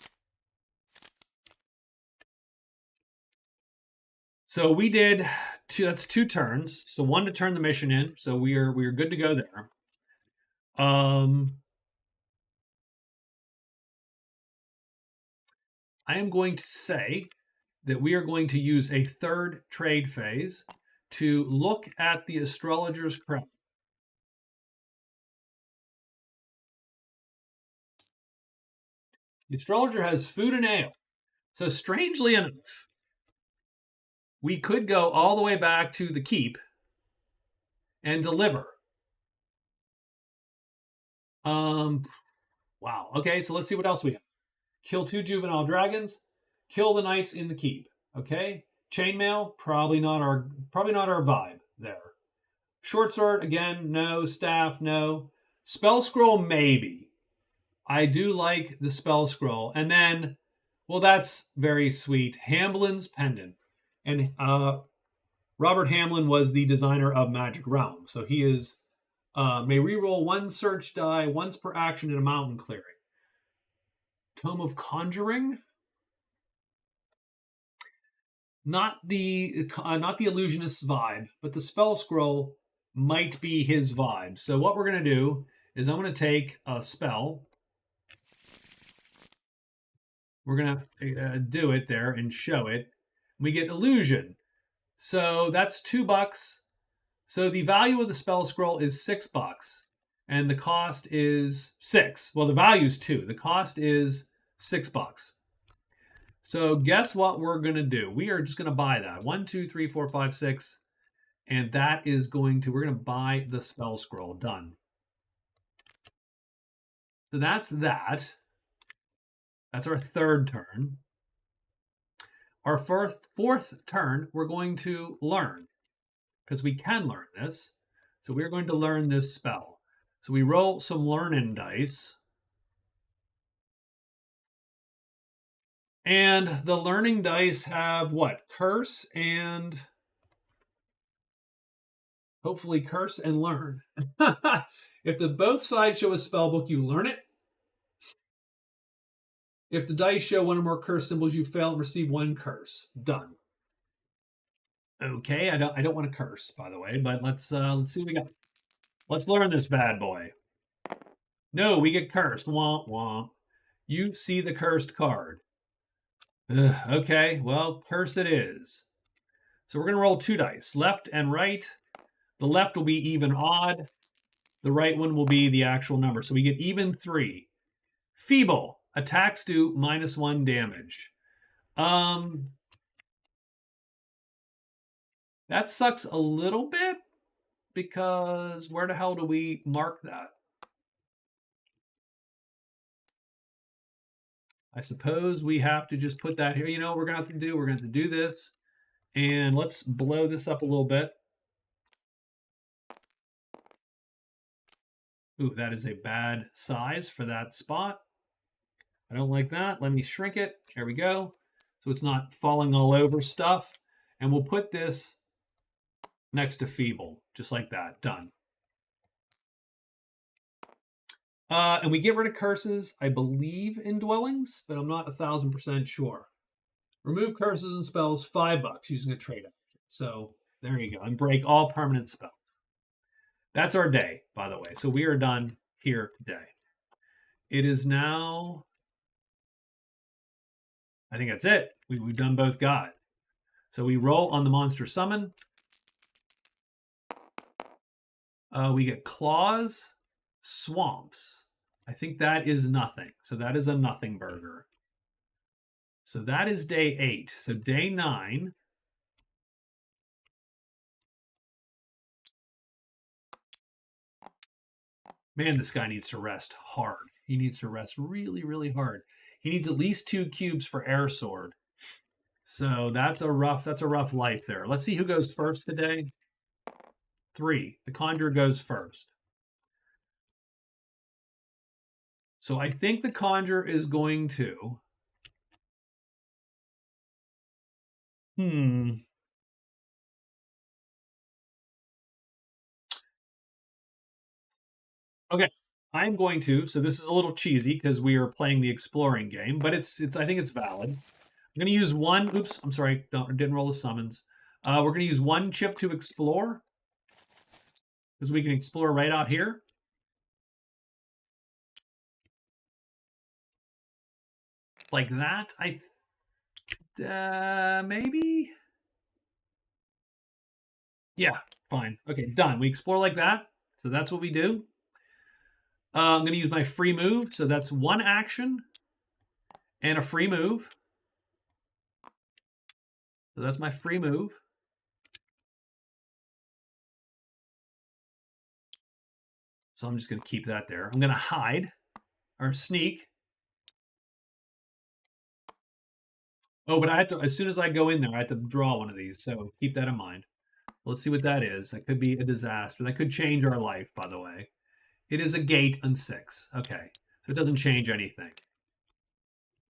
So we did that's 2 turns. So 1 to turn the mission in. So we are good to go there. I am going to say that we are going to use a 3rd trade phase to look at the astrologer's crown. The astrologer has food and ale. So strangely enough, we could go all the way back to the keep and deliver. Wow. Okay, so let's see what else we have. Kill 2 juvenile dragons. Kill the knights in the keep. Okay. Chainmail, probably not our vibe there. Short sword, again, no. Staff, no. Spell scroll, maybe. I do like the spell scroll. And then, well, that's very sweet. Hamblin's pendant. And Robert Hamlin was the designer of Magic Realm. So he is may reroll 1 search die once per action in a mountain clearing. Tome of Conjuring. Not the illusionist's vibe, but the spell scroll might be his vibe. So what we're going to do is I'm going to take a spell. We're going to do it there and show it. We get illusion. So that's $2. So the value of the spell scroll is $6, and the cost is 6. Well, the value is 2. The cost is $6. So guess what we're going to do? We are just going to buy that. 1, 2, 3, 4, 5, 6. And that is we're going to buy the spell scroll. Done. So that's that. That's our 3rd turn. Our fourth turn, we're going to learn. Because we can learn this. So we're going to learn this spell. So we roll some learning dice. And the learning dice have what? Curse and Hopefully curse and learn. If the both sides show a spell book, you learn it. If the dice show one or more curse symbols, you fail and receive one curse. Done. Okay, I don't want to curse, by the way, but let's see what we got. Let's learn this bad boy. No, we get cursed. Womp womp. You see the cursed card. Ugh, okay, well, curse it is. So we're going to roll 2 dice, left and right. The left will be even odd. The right one will be the actual number. So we get even 3. Feeble. Attacks do -1 damage. That sucks a little bit because where the hell do we mark that? I suppose we have to just put that here. You know what we're going to have to do? We're going to have to do this. And let's blow this up a little bit. Ooh, that is a bad size for that spot. I don't like that. Let me shrink it. There we go. So it's not falling all over stuff. And we'll put this next to feeble, just like that. Done. And we get rid of curses, I believe, in dwellings, but I'm not 1,000% sure. Remove curses and spells, $5 using a trade action. So there you go. And break all permanent spells. That's our day, by the way. So we are done here today. It is now, I think that's it. We've done both gods. So we roll on the monster summon. We get claws, swamps. I think that is nothing. So that is a nothing burger. So that is day 8. So day 9. Man, this guy needs to rest hard. He needs to rest really, really hard. He needs at least 2 cubes for air sword. So that's a rough life there. Let's see who goes first today. 3. The conjurer goes first. So I think the conjurer is going to. Okay, I'm going to. So this is a little cheesy because we are playing the exploring game, but it's. I think it's valid. I'm going to use one. Oops, I'm sorry. Didn't roll the summons. We're going to use 1 chip to explore because we can explore right out here. Like that. Maybe. Yeah, fine. Okay, done. We explore like that. So that's what we do. I'm going to use my free move. So that's 1 action and a free move. So that's my free move. So I'm just going to keep that there. I'm going to hide or sneak. Oh, but I have to, as soon as I go in there, I have to draw one of these. So keep that in mind. Let's see what that is. That could be a disaster. That could change our life, by the way. It is a gate on 6. Okay. So it doesn't change anything.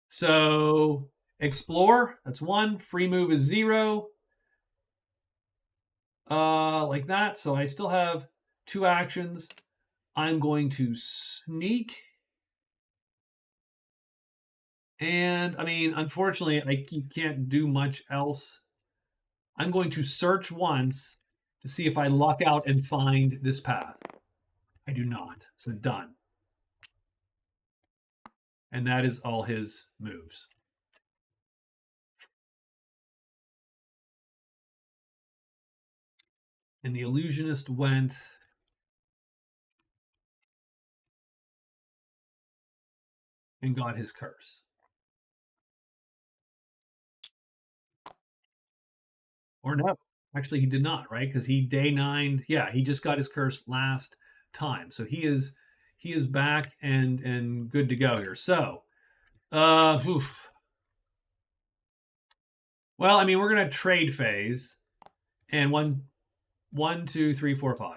So explore, that's 1. Free move is 0. Like that. So I still have 2 actions. I'm going to sneak. And I mean, unfortunately, you can't do much else. I'm going to search once to see if I luck out and find this path. I do not. So done. And that is all his moves. And the illusionist went and got his curse. Or no, actually he did not, right? Because he day 9. Yeah, he just got his curse last time. So he is back and good to go here. So, oof. Well, I mean, we're gonna trade phase, and 1, 2, 3, 4, 5.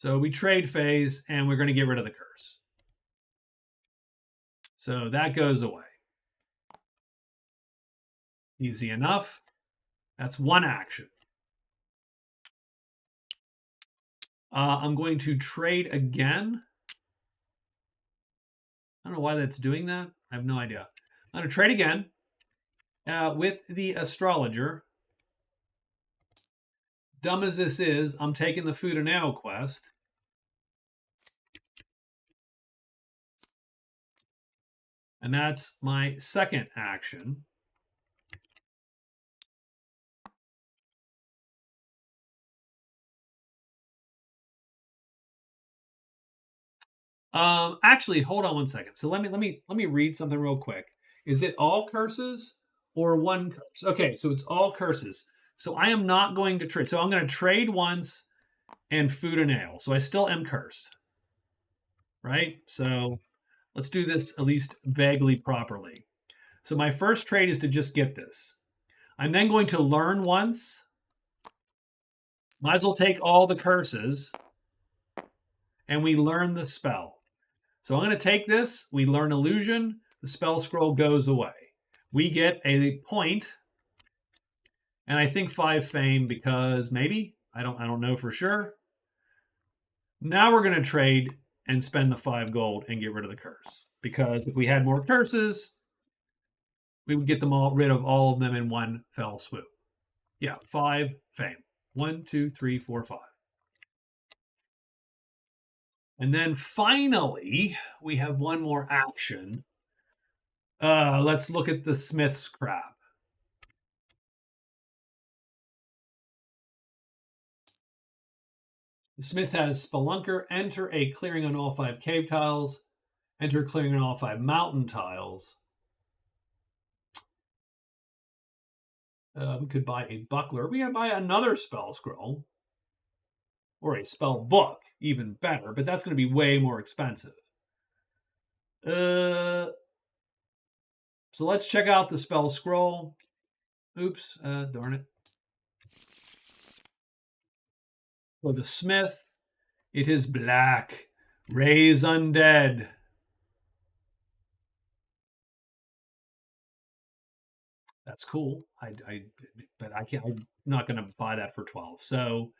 So we trade phase, and we're going to get rid of the curse. So that goes away. Easy enough. That's one action. I'm going to trade again. I don't know why that's doing that. I have no idea. I'm going to trade again with the astrologer. Dumb as this is, I'm taking the food and ale quest. And that's my second action. Actually, hold on one second. So let me read something real quick. Is it all curses or one curse? Okay, so it's all curses. So I am not going to trade. So I'm going to trade once and food and ale. So I still am cursed, right? So let's do this at least vaguely properly. So my first trade is to just get this. I'm then going to learn once. Might as well take all the curses, and we learn the spell. So I'm going to take this. We learn illusion. The spell scroll goes away. We get a point, and I think 5 fame because maybe I don't know for sure. Now we're going to trade and spend the 5 gold and get rid of the curse because if we had more curses, we would get them all rid of all of them in one fell swoop. Yeah, 5 fame. 1, 2, 3, 4, 5. And then finally, we have one more action. Let's look at the Smith's crap. The Smith has Spelunker, enter a clearing on all 5 cave tiles, enter clearing on all 5 mountain tiles. We could buy a buckler. We could buy another spell scroll or a spell book, even better, but that's going to be way more expensive. So let's check out the spell scroll. Oops, darn it. For the Smith, it is black. Raise undead. That's cool. But I can't. I'm not going to buy that for 12. So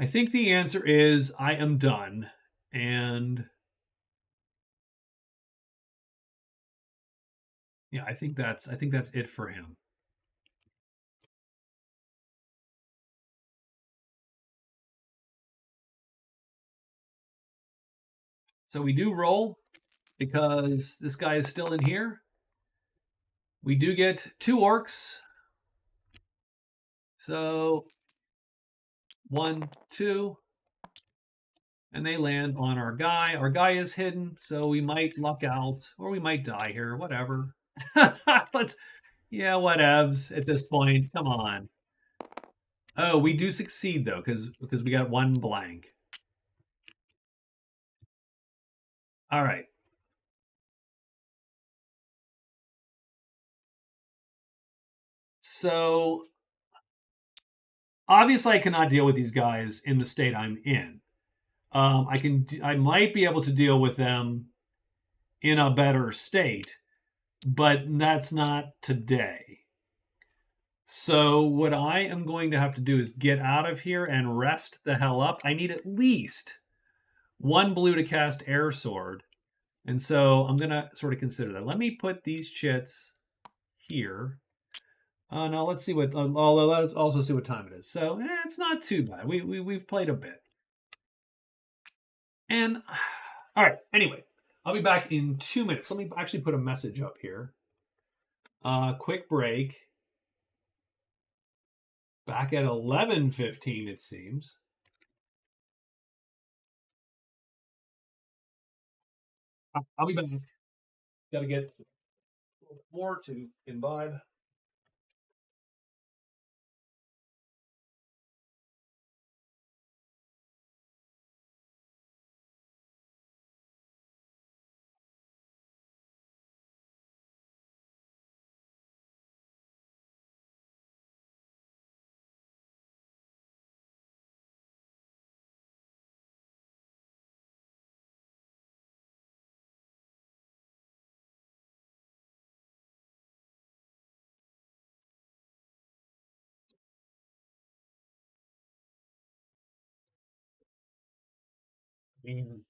I think the answer is I am done, and yeah, I think that's it for him. So we do roll because this guy is still in here. We do get 2 orcs. So 1, 2, and they land on our guy. Our guy is hidden, so we might luck out or we might die here. Whatever. Let's whatevs at this point. Come on. Oh, we do succeed though, because we got 1 blank. All right. So obviously I cannot deal with these guys in the state I'm in. I might be able to deal with them in a better state, but that's not today. So what I am going to have to do is get out of here and rest the hell up. I need at least 1 blue to cast Air Sword. And so I'm going to sort of consider that. Let me put these chits here. Now let's see what. Let's also see what time it is. So it's not too bad. We've played a bit. And all right. Anyway, I'll be back in 2 minutes. Let me actually put a message up here. Quick break. Back at 11:15, it seems. I'll be back. Got to get more to imbibe. Mm.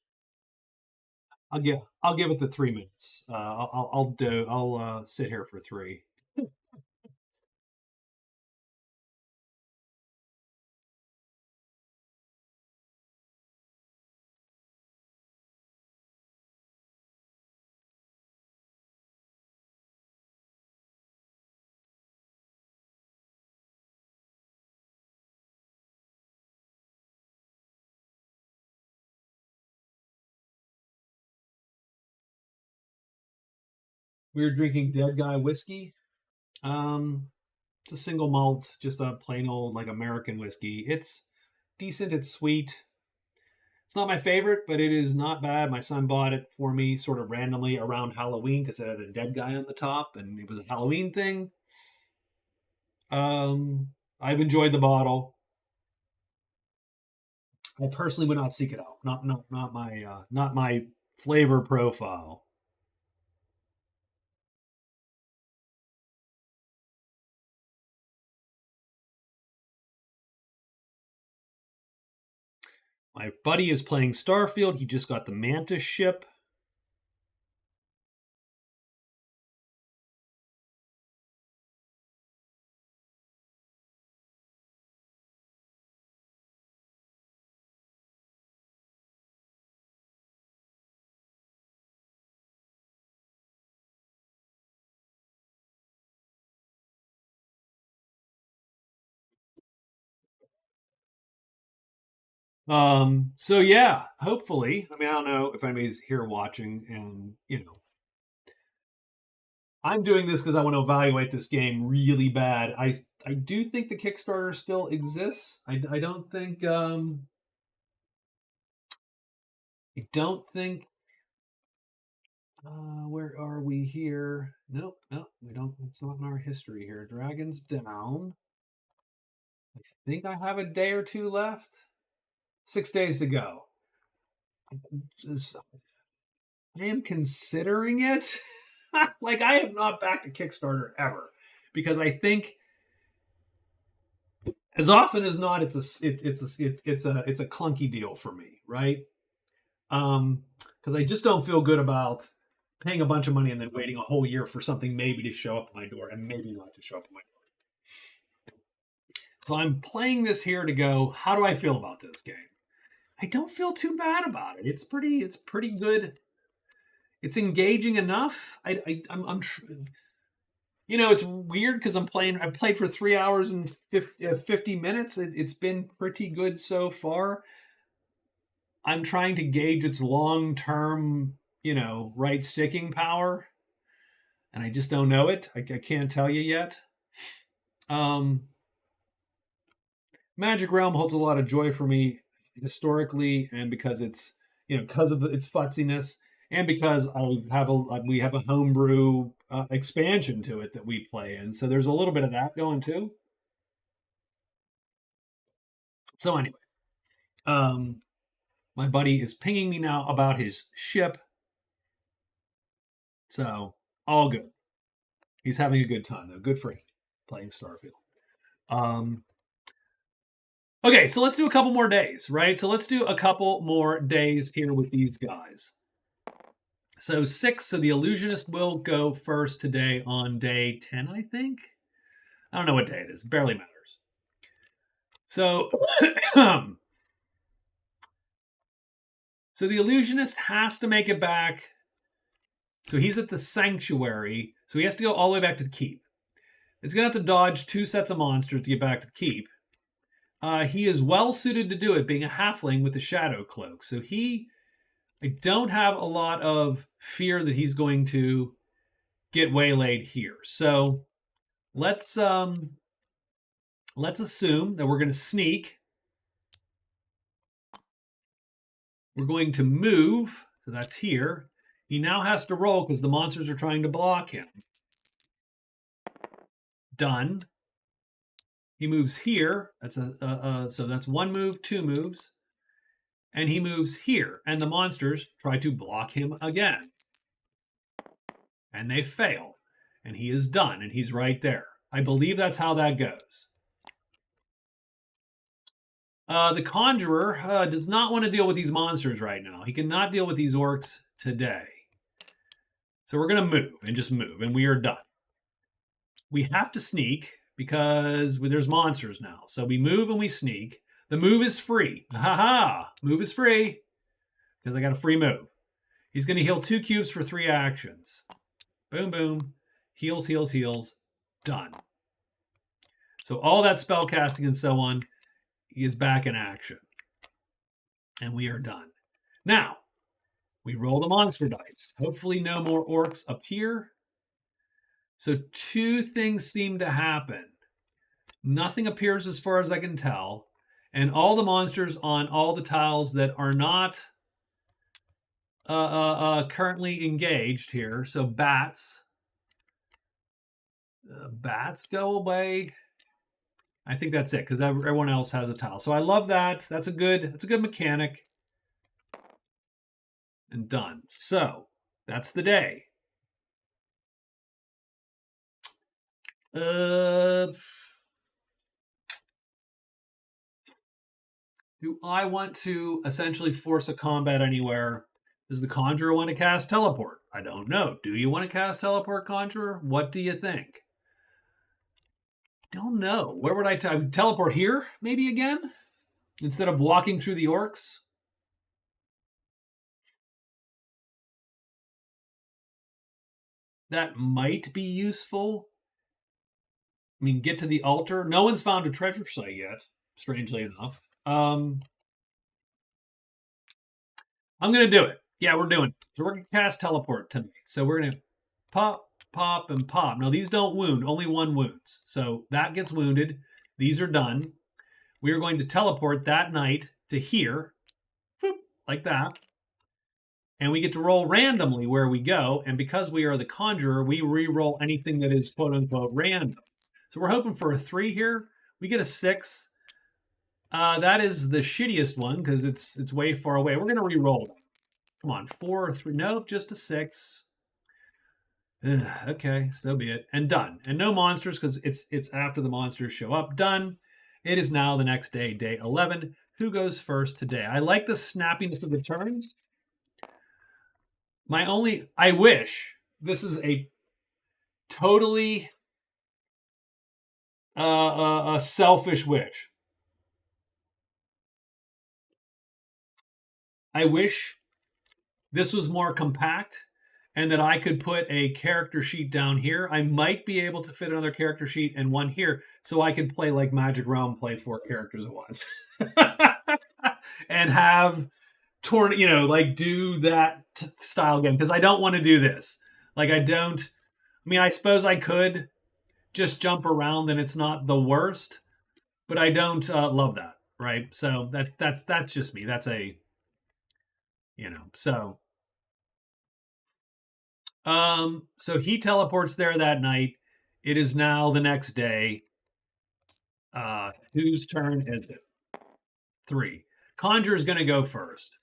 I'll give it the 3 minutes. I'll sit here for three. We were drinking Dead Guy whiskey. Um, it's a single malt, just a plain old like American whiskey. It's decent. It's sweet. It's not my favorite, but it is not bad. My son bought it for me sort of randomly around Halloween because it had a dead guy on the top, and it was a Halloween thing. I've enjoyed the bottle. I personally would not seek it out. Not my flavor profile. My buddy is playing Starfield. He just got the Mantis ship. So yeah, hopefully. I mean, I don't know if anybody's here watching, and I'm doing this because I want to evaluate this game really bad. I do think the Kickstarter still exists. I don't think I don't think where are we here? Nope, nope, we don't. It's not in our history here. Dragons down. I think I have a day or two left. 6 days to go. Just- I am considering it. Like I have not backed a Kickstarter ever because I think as often as not it's a clunky deal for me, right? Because I just don't feel good about paying a bunch of money and then waiting a whole year for something maybe to show up at my door and maybe not to show up at my door. So I'm playing this here to go, how do I feel about this game? I don't feel too bad about it. It's pretty good. It's engaging enough. I'm it's weird because I played for 3 hours and 50 minutes. It's been pretty good so far. I'm trying to gauge its long term, right sticking power, and I just don't know it. I can't tell you yet. Um, Magic Realm holds a lot of joy for me historically, and because it's because of its futziness, and because we have a homebrew expansion to it that we play in. So there's a little bit of that going too. So anyway, um, my buddy is pinging me now about his ship, so all good. He's having a good time though. Good for him playing Starfield. Um, okay, so let's do a couple more days, right? So let's do a couple more days here with these guys. So 6, so the illusionist will go first today on day 10, I think. I don't know what day it is. Barely matters. So so the illusionist has to make it back. So he's at the sanctuary. So he has to go all the way back to the keep. He's going to have to dodge 2 sets of monsters to get back to the keep. He is well suited to do it, being a halfling with the shadow cloak. So I don't have a lot of fear that he's going to get waylaid here. So let's assume that we're going to sneak. We're going to move. So that's here. He now has to roll because the monsters are trying to block him. Done. He moves here. That's so that's 1 move, 2 moves, and he moves here. And the monsters try to block him again, and they fail. And he is done, and he's right there. I believe that's how that goes. The Conjurer does not want to deal with these monsters right now. He cannot deal with these orcs today. So we're going to move and just move, and we are done. We have to sneak because there's monsters now. So we move and we sneak. The move is free. Ha! Move is free because I got a free move. He's going to heal 2 cubes for 3 actions. Boom, boom. Heals, heals, heals. Done. So all that spell casting and so on is back in action. And we are done. Now, we roll the monster dice. Hopefully no more orcs appear. So 2 things seem to happen. Nothing appears as far as I can tell. And all the monsters on all the tiles that are not currently engaged here. So bats. Bats go away. I think that's it because everyone else has a tile. So I love that. That's a good mechanic. And done. So that's the day. Do I want to essentially force a combat anywhere? Does the Conjurer want to cast Teleport? I don't know. Do you want to cast Teleport, Conjurer? What do you think? Don't know. Where would I teleport here? Maybe again? Instead of walking through the orcs? That might be useful. I mean, get to the altar. No one's found a treasure site yet, strangely enough. I'm going to do it. Yeah, we're doing it. So we're going to cast Teleport tonight. So we're going to pop, pop, and pop. Now, these don't wound. Only 1 wounds. So that gets wounded. These are done. We are going to teleport that night to here. Whoop, like that. And we get to roll randomly where we go. And because we are the Conjurer, we re-roll anything that is quote-unquote random. So we're hoping for a 3 here. We get a 6. That is the shittiest one because it's way far away. We're going to re-roll them. Come on, 4 or 3. Nope, just a 6. Ugh, okay, so be it. And done. And no monsters because it's after the monsters show up. Done. It is now the next day, day 11. Who goes first today? I like the snappiness of the turns. I wish this is a totally a selfish wish. I wish this was more compact and that I could put a character sheet down here. I might be able to fit another character sheet and one here so I could play like Magic Realm, play 4 characters at once. And have like do that style game because I don't want to do this. Like I mean, I suppose I could just jump around and it's not the worst, but I don't love that, right? So that's just me. That's a so so he teleports there that night. It is now the next day. Whose turn is it? 3. Conjure is going to go first.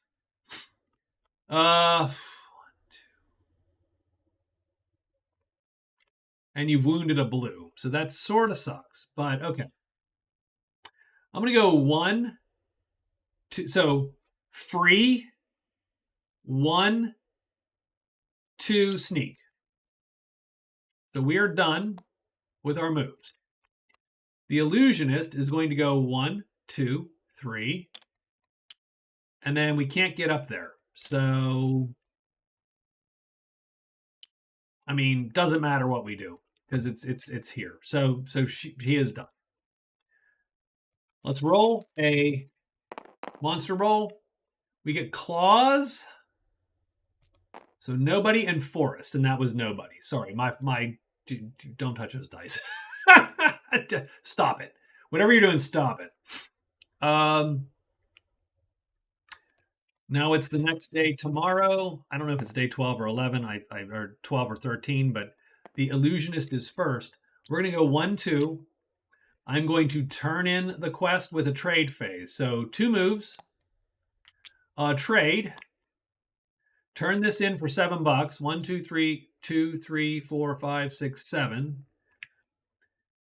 1, 2. And you've wounded a blue. So that sort of sucks, but okay. I'm going to go 1, 2. So free, 1, 2, sneak. So we are done with our moves. The illusionist is going to go 1, 2, 3. And then we can't get up there. So, I mean, doesn't matter what we do because it's here. So she is done. Let's roll a monster roll. We get claws. So nobody and forest, and that was nobody. Sorry, my don't touch those dice. Stop it. Whatever you're doing, stop it. Now it's the next day tomorrow. I don't know if it's day 12 or 11, or 12 or 13, but the illusionist is first. We're going to go 1, 2. I'm going to turn in the quest with a trade phase. So 2 moves. Trade. Turn this in for $7. 1, 2, 3, 2, 3, 4, 5, 6, 7.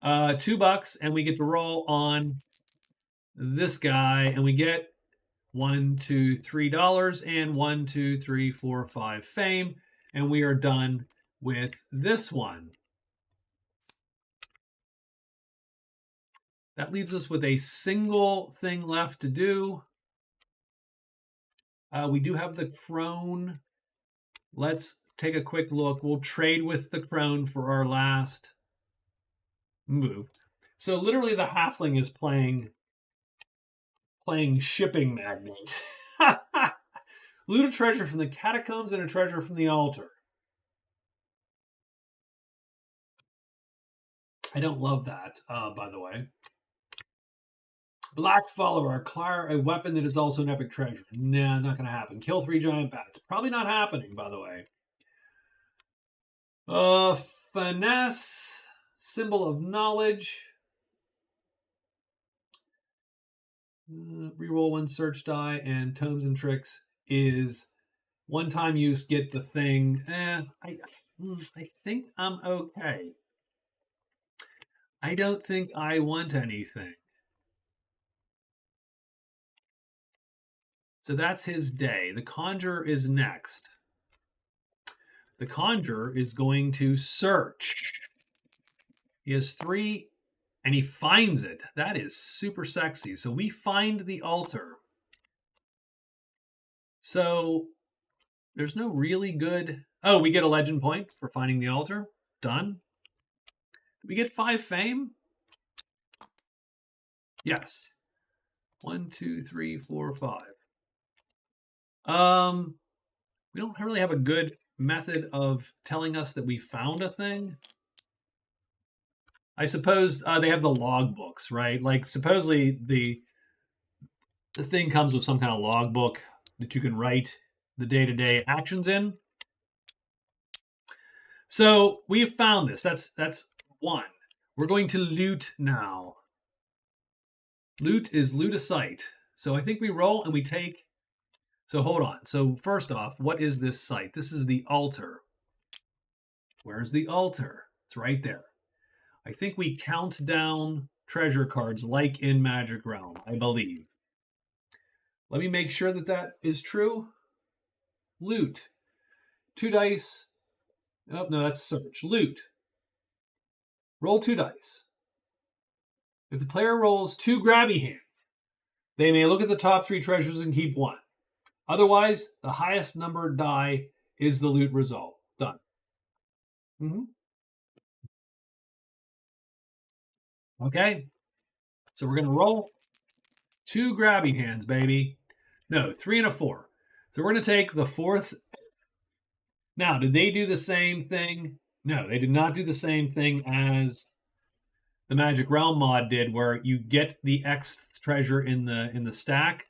$2, and we get to roll on this guy, and we get $1, $2, $3 and 1, 2, 3, 4, 5 fame, and we are done with this one. That leaves us with a single thing left to do. We do have the crone. Let's take a quick look. We'll trade with the crone for our last move. So literally the halfling is playing shipping magnate. Loot a treasure from the catacombs and a treasure from the altar. I don't love that, by the way. Black Follower, acquire a weapon that is also an epic treasure. Nah, not going to happen. Kill 3 giant bats. Probably not happening, by the way. Finesse, symbol of knowledge. Reroll 1 search die, and tomes and tricks is one-time use. Get the thing. I think I'm okay. I don't think I want anything. So that's his day. The Conjurer is next. The Conjurer is going to search. He has 3, and he finds it. That is super sexy. So we find the altar. So there's no really good... Oh, we get a legend point for finding the altar. Done. We get 5 fame? Yes. 1, 2, 3, 4, 5. We don't really have a good method of telling us that we found a thing. I suppose they have the logbooks, right? Like supposedly the thing comes with some kind of logbook that you can write the day-to-day actions in. So we have found this. That's 1. We're going to loot now. Loot is loot a site. So I think we roll and we take... So hold on. So first off, what is this site? This is the altar. Where's the altar? It's right there. I think we count down treasure cards like in Magic Realm, I believe. Let me make sure that that is true. Loot. 2 dice. Oh, no, that's search. Loot. Roll 2 dice. If the player rolls 2 grabby hands, they may look at the top 3 treasures and keep 1. Otherwise, the highest numbered die is the loot result. Done. Okay. So we're going to roll 2 grabby hands, baby. No, 3 and a 4. So we're going to take the 4th. Now, did they do the same thing? No, they did not do the same thing as the Magic Realm mod did, where you get the X treasure in the stack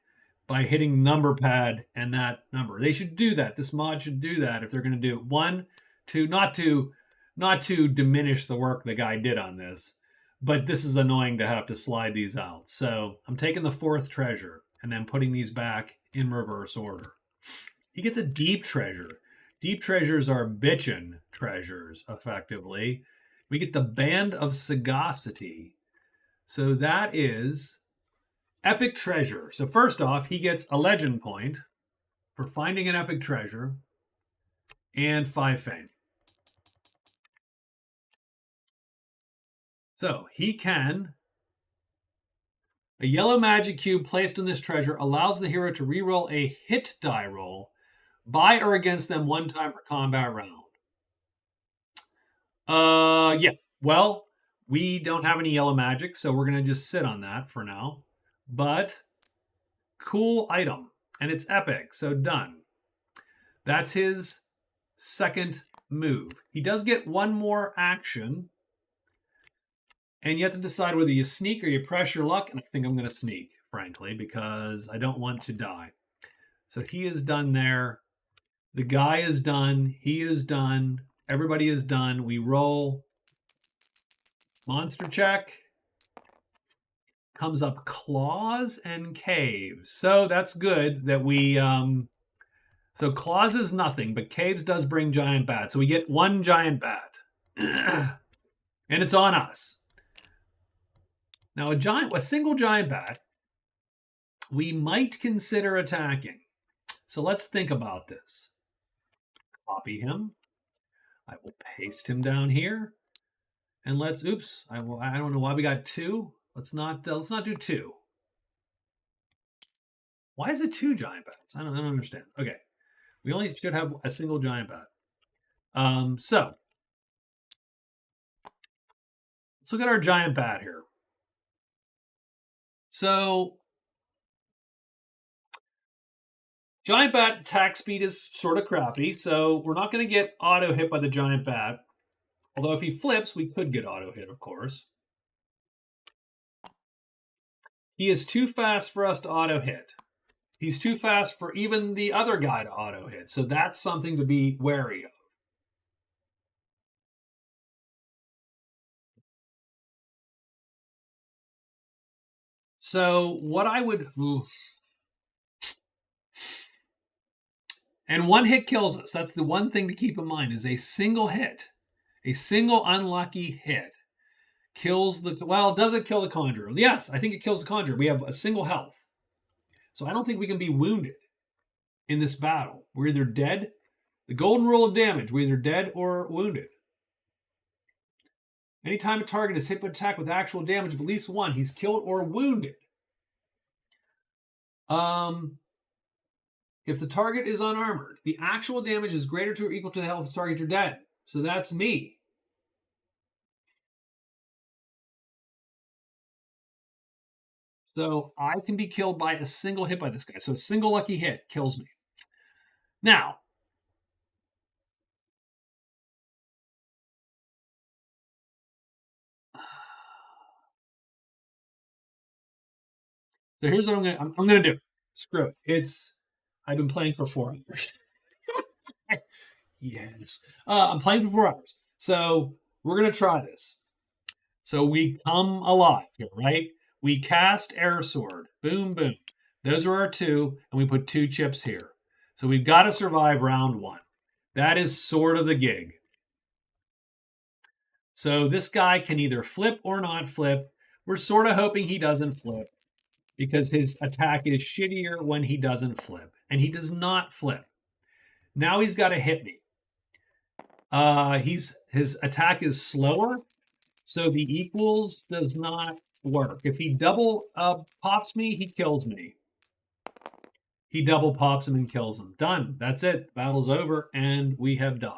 by hitting number pad and that number. They should do that. This mod should do that if they're going to do it. 1, 2, not to diminish the work the guy did on this, but this is annoying to have to slide these out. So I'm taking the 4th treasure and then putting these back in reverse order. He gets a deep treasure. Deep treasures are bitchin' treasures, effectively. We get the Band of Sagacity. So that is epic treasure. So first off, he gets a legend point for finding an epic treasure and 5 fame. So he can... A yellow magic cube placed on this treasure allows the hero to reroll a hit die roll by or against them 1 time per combat round. Yeah. Well, we don't have any yellow magic, so we're going to just sit on that for now. But cool item, and it's epic, so done. That's his 2nd move. He does get 1 more action, and you have to decide whether you sneak or you press your luck, and I think I'm going to sneak, frankly, because I don't want to die. So he is done there. The guy is done. He is done. Everybody is done. We roll. Monster check. Comes up claws and caves. So that's good that we... So claws is nothing, but caves does bring giant bats. So we get 1 giant bat. And it's on us. Now a single giant bat we might consider attacking. So let's think about this. Copy him. I will paste him down here. And let's, oops, I don't know why we got 2. Let's not do 2. Why is it 2 giant bats? I don't understand. Okay. We only should have a single giant bat. So let's look at our giant bat here. So giant bat attack speed is sort of crappy, so we're not going to get auto hit by the giant bat. Although if he flips, we could get auto hit, of course. He is too fast for us to auto hit. He's too fast for even the other guy to auto hit. So that's something to be wary of. So what I would... And one hit kills us. That's the one thing to keep in mind, is a single hit. A single unlucky hit kills the... Well, does it kill the conjurer? Yes, I think it kills the conjurer. We have a single health. So I don't think we can be wounded in this battle. We're either dead. The golden rule of damage. We're either dead or wounded. Anytime a target is hit by attack with actual damage of at least 1, he's killed or wounded. If the target is unarmored, the actual damage is greater to or equal to the health of the target, you're dead. So that's me. So I can be killed by a single hit by this guy. So a single lucky hit kills me. Now, so here's what I'm gonna do. Screw it. I've been playing for 4 hours. Yes. I'm playing for 4 hours. So we're gonna try this. So we come alive here, right? We cast Air Sword. Boom, boom. Those are our 2, and we put 2 chips here. So we've got to survive round 1. That is sort of the gig. So this guy can either flip or not flip. We're sort of hoping he doesn't flip because his attack is shittier when he doesn't flip. And he does not flip. Now he's got to hit me. His attack is slower, so the equals does not work. If he double pops me, he kills me. He double pops him and kills him. Done. That's it. Battle's over, and we have died.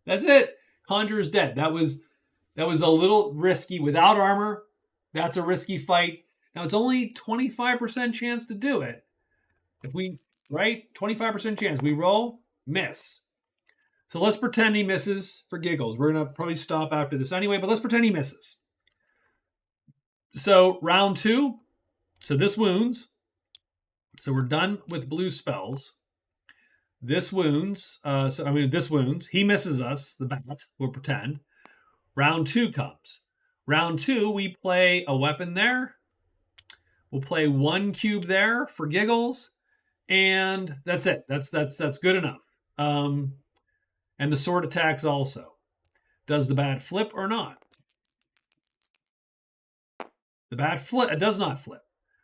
That's it. Conjurer's dead. That was a little risky without armor. That's a risky fight. Now it's only 25% chance to do it. If we, right? 25% chance. We roll, miss. So let's pretend he misses for giggles. We're going to probably stop after this anyway, but let's pretend he misses. So round 2. So this wounds. So we're done with blue spells. This wounds. This wounds. He misses us, the bat. We'll pretend. Round 2 comes. Round 2, we play a weapon there. We'll play 1 cube there for giggles. And that's it. That's good enough. And the sword attacks also. Does the bat flip or not? The bat does not flip.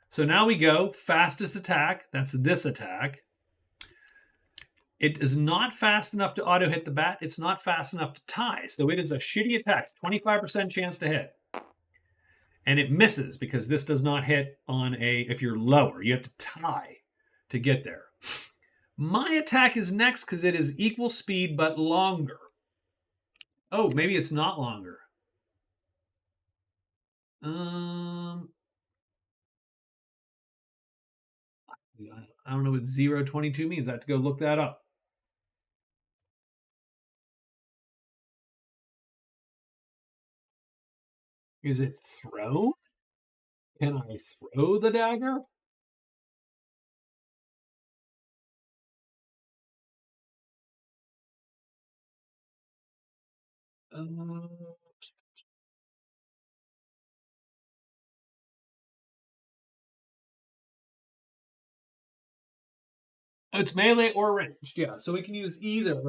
So now we go fastest attack. That's this attack. It is not fast enough to auto hit the bat. It's not fast enough to tie. So it is a shitty attack. 25% chance to hit. And it misses because this does not hit on if you're lower. You have to tie to get there. My attack is next because it is equal speed but longer. Oh, maybe it's not longer. I don't know what 0.22 means. I have to go look that up. Is it thrown? Can I throw the dagger? It's melee or ranged, yeah. So we can use either.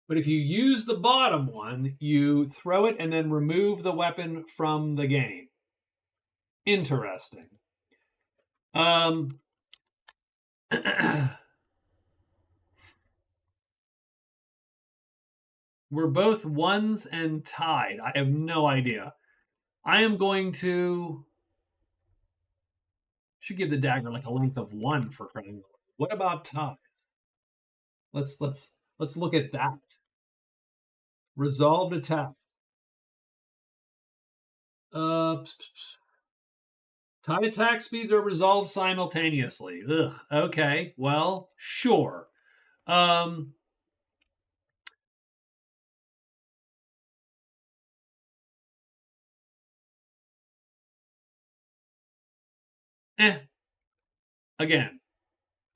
But if you use the bottom one, you throw it and then remove the weapon from the game. Interesting. We're both ones and tied. I have no idea. I am going to should give the dagger like a length of one for crying. What about ties? Let's look at that. Resolved attack. Uh, Tied attack speeds are resolved simultaneously. Ugh. Okay. Well, sure. Um, eh. Again,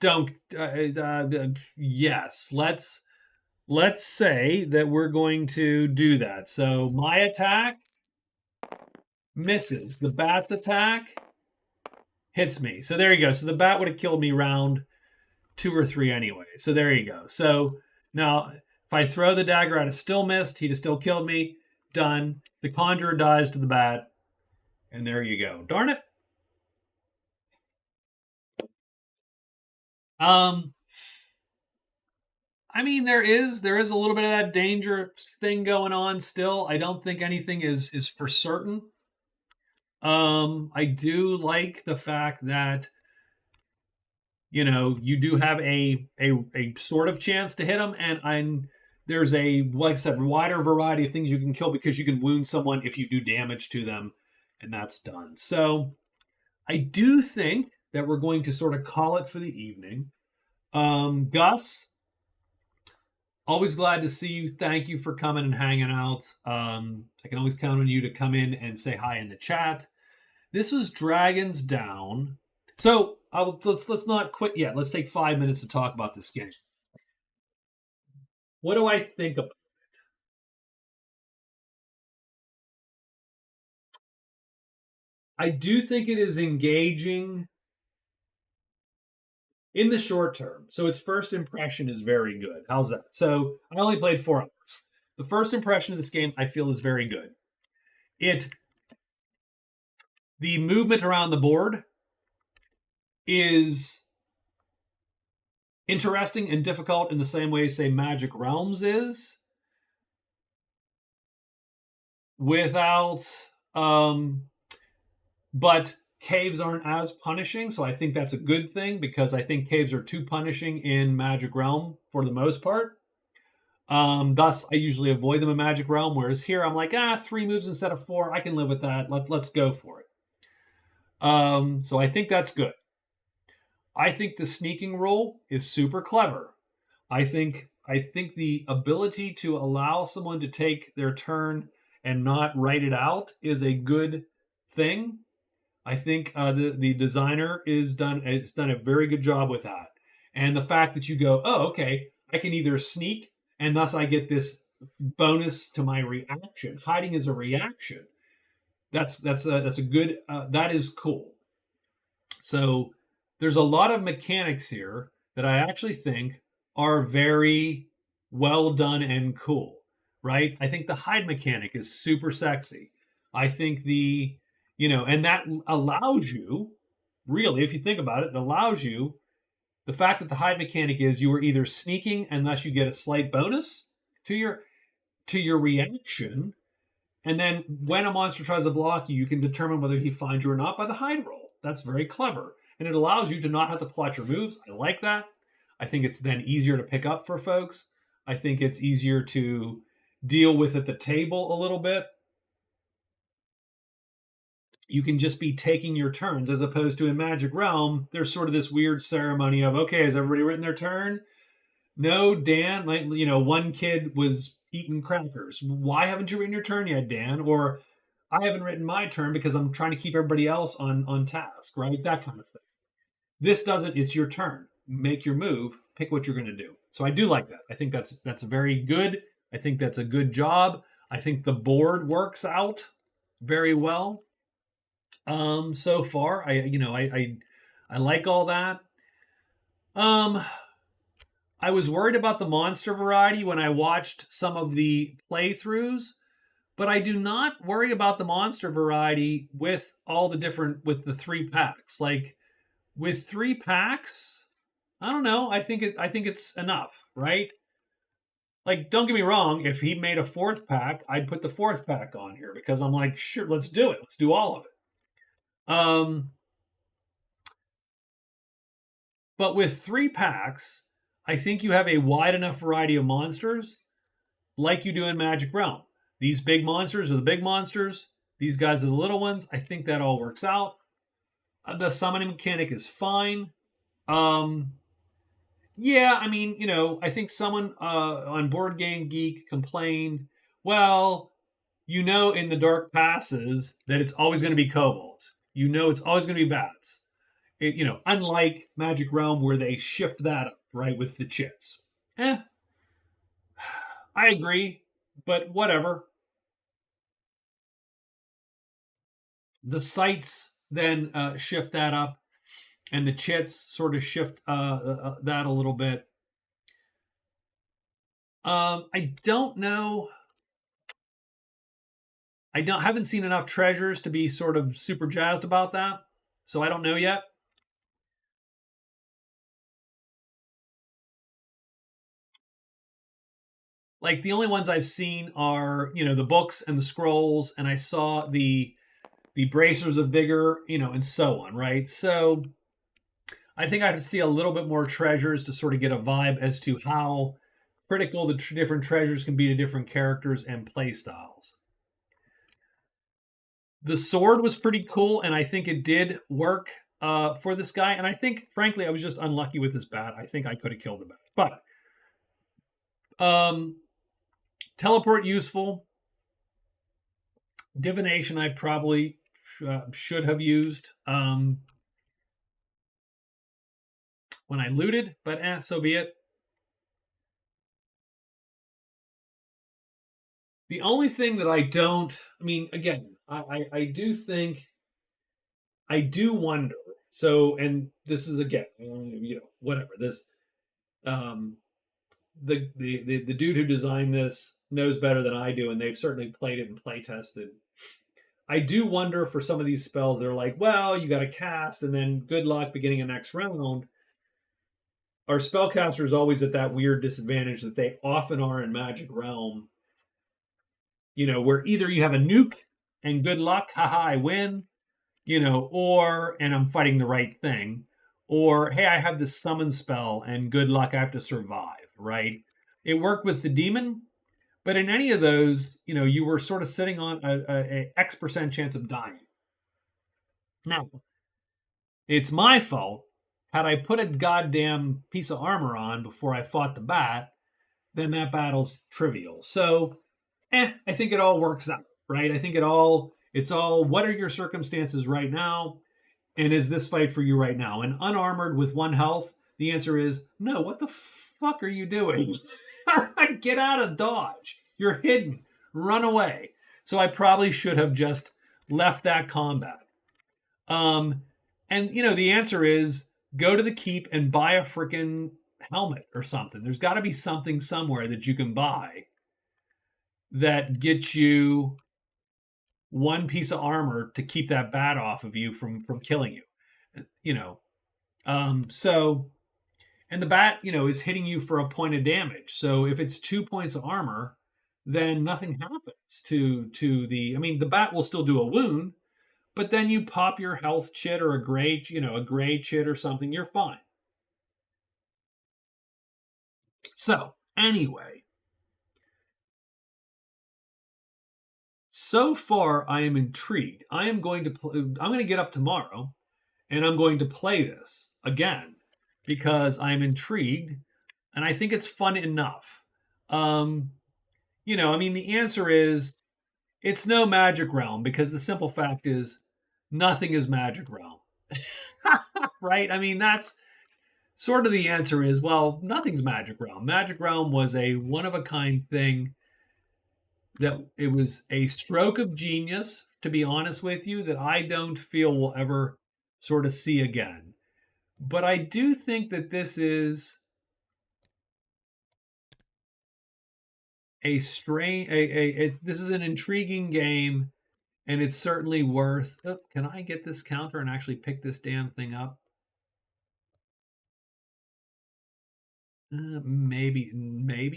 don't. Yes. Let's say that we're going to do that. So my attack misses. The bat's attack hits me. So there you go. So the bat would have killed me round 2 or 3 anyway. So there you go. So now if I throw the dagger, I'd have still missed. He'd have still killed me. Done. The conjurer dies to the bat. And there you go. Darn it. Um, I mean, there is a little bit of that dangerous thing going on still. I don't think anything is for certain. I do like the fact that you do have a sort of chance to hit them, and there's a, like I said, wider variety of things you can kill because you can wound someone if you do damage to them, and that's done. So I do think that we're going to sort of call it for the evening. Gus, always glad to see you. Thank you for coming and hanging out. I can always count on you to come in and say hi in the chat. This was Dragons Down. So let's not quit yet. Let's take 5 minutes to talk about this game. What do I think about it? I do think it is engaging in the short term. So its first impression is very good. How's that? So I only played 4 hours. The first impression of this game I feel is very good. The movement around the board is interesting and difficult in the same way, say, Magic Realms is, without, but caves aren't as punishing, so I think that's a good thing because I think caves are too punishing in Magic Realm for the most part. Thus, I usually avoid them in Magic Realm, whereas here I'm like, 3 moves instead of 4, I can live with that. Let's go for it. So I think that's good. I think the sneaking rule is super clever. I think the ability to allow someone to take their turn and not write it out is a good thing. I think the designer has done a very good job with that. And the fact that you go, oh, okay, I can either sneak and thus I get this bonus to my reaction. Hiding is a reaction. That's a good. That is cool. So there's a lot of mechanics here that I actually think are very well done and cool, right? I think the hide mechanic is super sexy. I think and that allows you, really, if you think about it, it allows you, the fact that the hide mechanic is you are either sneaking and thus you get a slight bonus to your reaction, and then when a monster tries to block you, you can determine whether he finds you or not by the hide roll. That's very clever. And it allows you to not have to plot your moves. I like that. I think it's then easier to pick up for folks. I think it's easier to deal with at the table a little bit. You can just be taking your turns as opposed to in Magic Realm, there's sort of this weird ceremony of, okay, has everybody written their turn? No, Dan, one kid was eating crackers. Why haven't you written your turn yet, Dan? Or I haven't written my turn because I'm trying to keep everybody else on task, right? That kind of thing. This doesn't, it's your turn. Make your move, pick what you're going to do. So I do like that. I think that's very good. I think that's a good job. I think the board works out very well. So far, I like all that. I was worried about the monster variety when I watched some of the playthroughs, but I do not worry about the monster variety with all the different with the 3 packs. Like with 3 packs, I don't know. I think it's enough, right? Like, don't get me wrong. If he made a 4th pack, I'd put the 4th pack on here because I'm like, sure, let's do it. Let's do all of it. But with 3 packs, I think you have a wide enough variety of monsters, like you do in Magic Realm. These big monsters are the big monsters. These guys are the little ones. I think that all works out. The summoning mechanic is fine. Um, yeah, I mean, I think someone on Board Game Geek complained, well, in the dark passes that it's always going to be kobolds. It's always going to be bats. Unlike Magic Realm where they shift that up, right, with the chits. Eh, I agree, but whatever. The sites then shift that up, and the chits sort of shift that a little bit. I don't know. Haven't seen enough treasures to be sort of super jazzed about that, so I don't know yet. Like the only ones I've seen are the books and the scrolls, and I saw the bracers of vigor, and so on, right? So I think I have to see a little bit more treasures to sort of get a vibe as to how critical the different treasures can be to different characters and play styles. The sword was pretty cool, and I think it did work for this guy. And I think, frankly, I was just unlucky with this bat. I think I could have killed the bat. But teleport useful. Divination I probably should have used when I looted, but so be it. The only thing that again, I do think, I do wonder. So, and this is again, whatever this, the dude who designed this knows better than I do, and they've certainly played it and play tested. I do wonder for some of these spells, they're like, well, you got to cast, and then good luck beginning of next round. Our spellcasters always at that weird disadvantage that they often are in Magic Realm, where either you have a nuke and good luck, haha, I win, or, and I'm fighting the right thing, or, hey, I have this summon spell and good luck, I have to survive, right? It worked with the demon, but in any of those, you were sort of sitting on a X% chance of dying. Now, it's my fault. Had I put a goddamn piece of armor on before I fought the bat, then that battle's trivial. So, I think it all works out, right? I think it's all what are your circumstances right now? And is this fight for you right now? And unarmored with 1 health, the answer is no. What the fuck are you doing? Get out of dodge. You're hidden. Run away. So I probably should have just left that combat. And the answer is go to the keep and buy a freaking helmet or something. There's got to be something somewhere that you can buy that gets you 1 piece of armor to keep that bat off of you from killing you. So, and the bat, is hitting you for a point of damage. So if it's 2 points of armor, then nothing happens to the bat will still do a wound, but then you pop your health chit or a gray chit or something, you're fine. So anyway, so far I am intrigued. I'm going to get up tomorrow and I'm going to play this again because I'm intrigued and I think it's fun enough. The answer is it's no Magic Realm because the simple fact is nothing is Magic Realm. Right? I mean, that's sort of the answer is, well, nothing's Magic Realm. Magic Realm was a one of a kind thing that it was a stroke of genius, to be honest with you, that I don't feel we'll ever sort of see again. But I do think that this is a strain. This is an intriguing game, and it's certainly worth. Oh, can I get this counter and actually pick this damn thing up? Maybe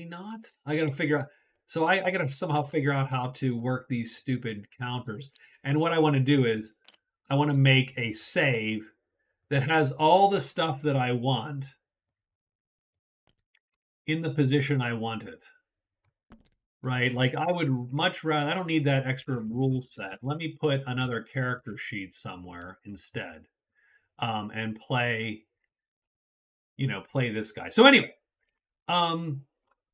not. I got to figure out. So I got to somehow figure out how to work these stupid counters. And what I want to do is I want to make a save that has all the stuff that I want in the position I want it. Right? Like I would much rather. I don't need that extra rule set. Let me put another character sheet somewhere instead, and play this guy. So anyway, um,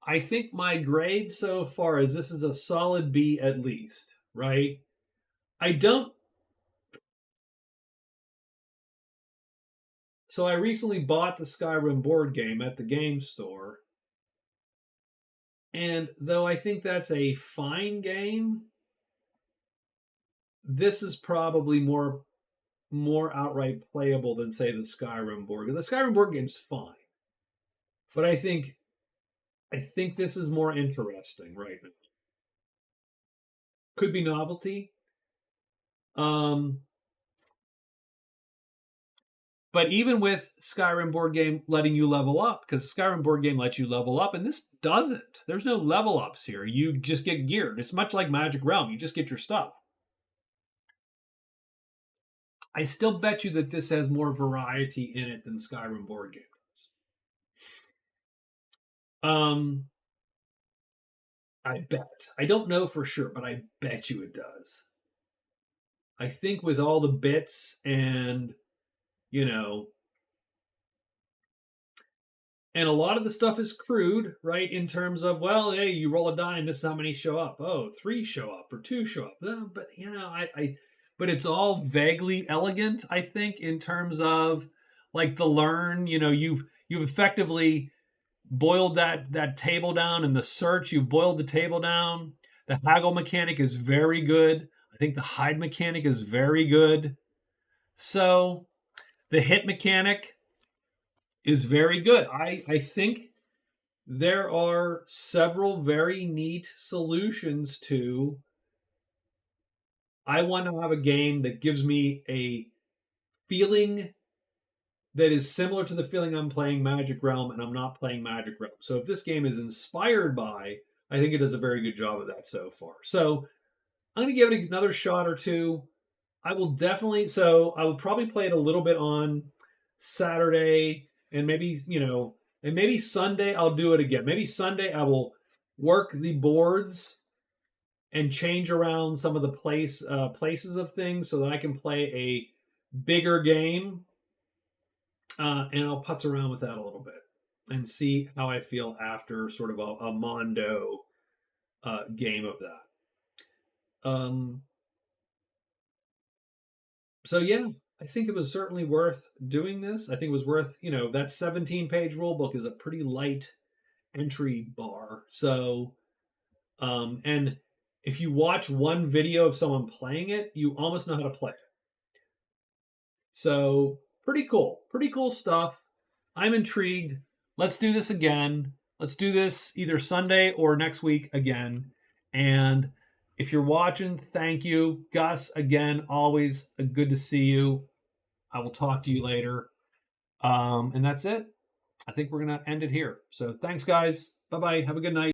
I think my grade so far is this is a solid B at least, right? I don't. So I recently bought the Skyrim board game at the game store, and though I think that's a fine game, this is probably more outright playable than say the Skyrim board. The Skyrim board game's fine, but I think this is more interesting right now. Could be novelty. Um, But even with Skyrim board game letting you level up, because Skyrim board game lets you level up, and this doesn't. There's no level ups here. You just get geared. It's much like Magic Realm. You just get your stuff. I still bet you that this has more variety in it than Skyrim board game does. Um, I bet. I don't know for sure, but I bet you it does. I think with all the bits and you know and a lot of the stuff is crude, right? In terms of, well, hey, you roll a die and this is how many show up. Oh, three show up or two show up. But but it's all vaguely elegant. I think in terms of like the learn. You've effectively boiled that table down in the search. You've boiled the table down. The haggle mechanic is very good. I think the hide mechanic is very good. So the hit mechanic is very good. I think there are several very neat solutions to I want to have a game that gives me a feeling that is similar to the feeling I'm playing Magic Realm and I'm not playing Magic Realm. So if this game is inspired by, I think it does a very good job of that so far. So I'm going to give it another shot or two. I will definitely, so I would probably play it a little bit on Saturday and maybe Sunday I'll do it again. Maybe Sunday I will work the boards and change around some of the places of things so that I can play a bigger game, and I'll putz around with that a little bit and see how I feel after sort of a Mondo game of that. So yeah, I think it was certainly worth doing this. I think it was worth, that 17-page rule book is a pretty light entry bar. So, and if you watch one video of someone playing it, you almost know how to play it. So pretty cool stuff. I'm intrigued. Let's do this again. Let's do this either Sunday or next week again. And if you're watching, thank you. Gus, again, always good to see you. I will talk to you later. And that's it. I think we're going to end it here. So thanks, guys. Bye bye. Have a good night.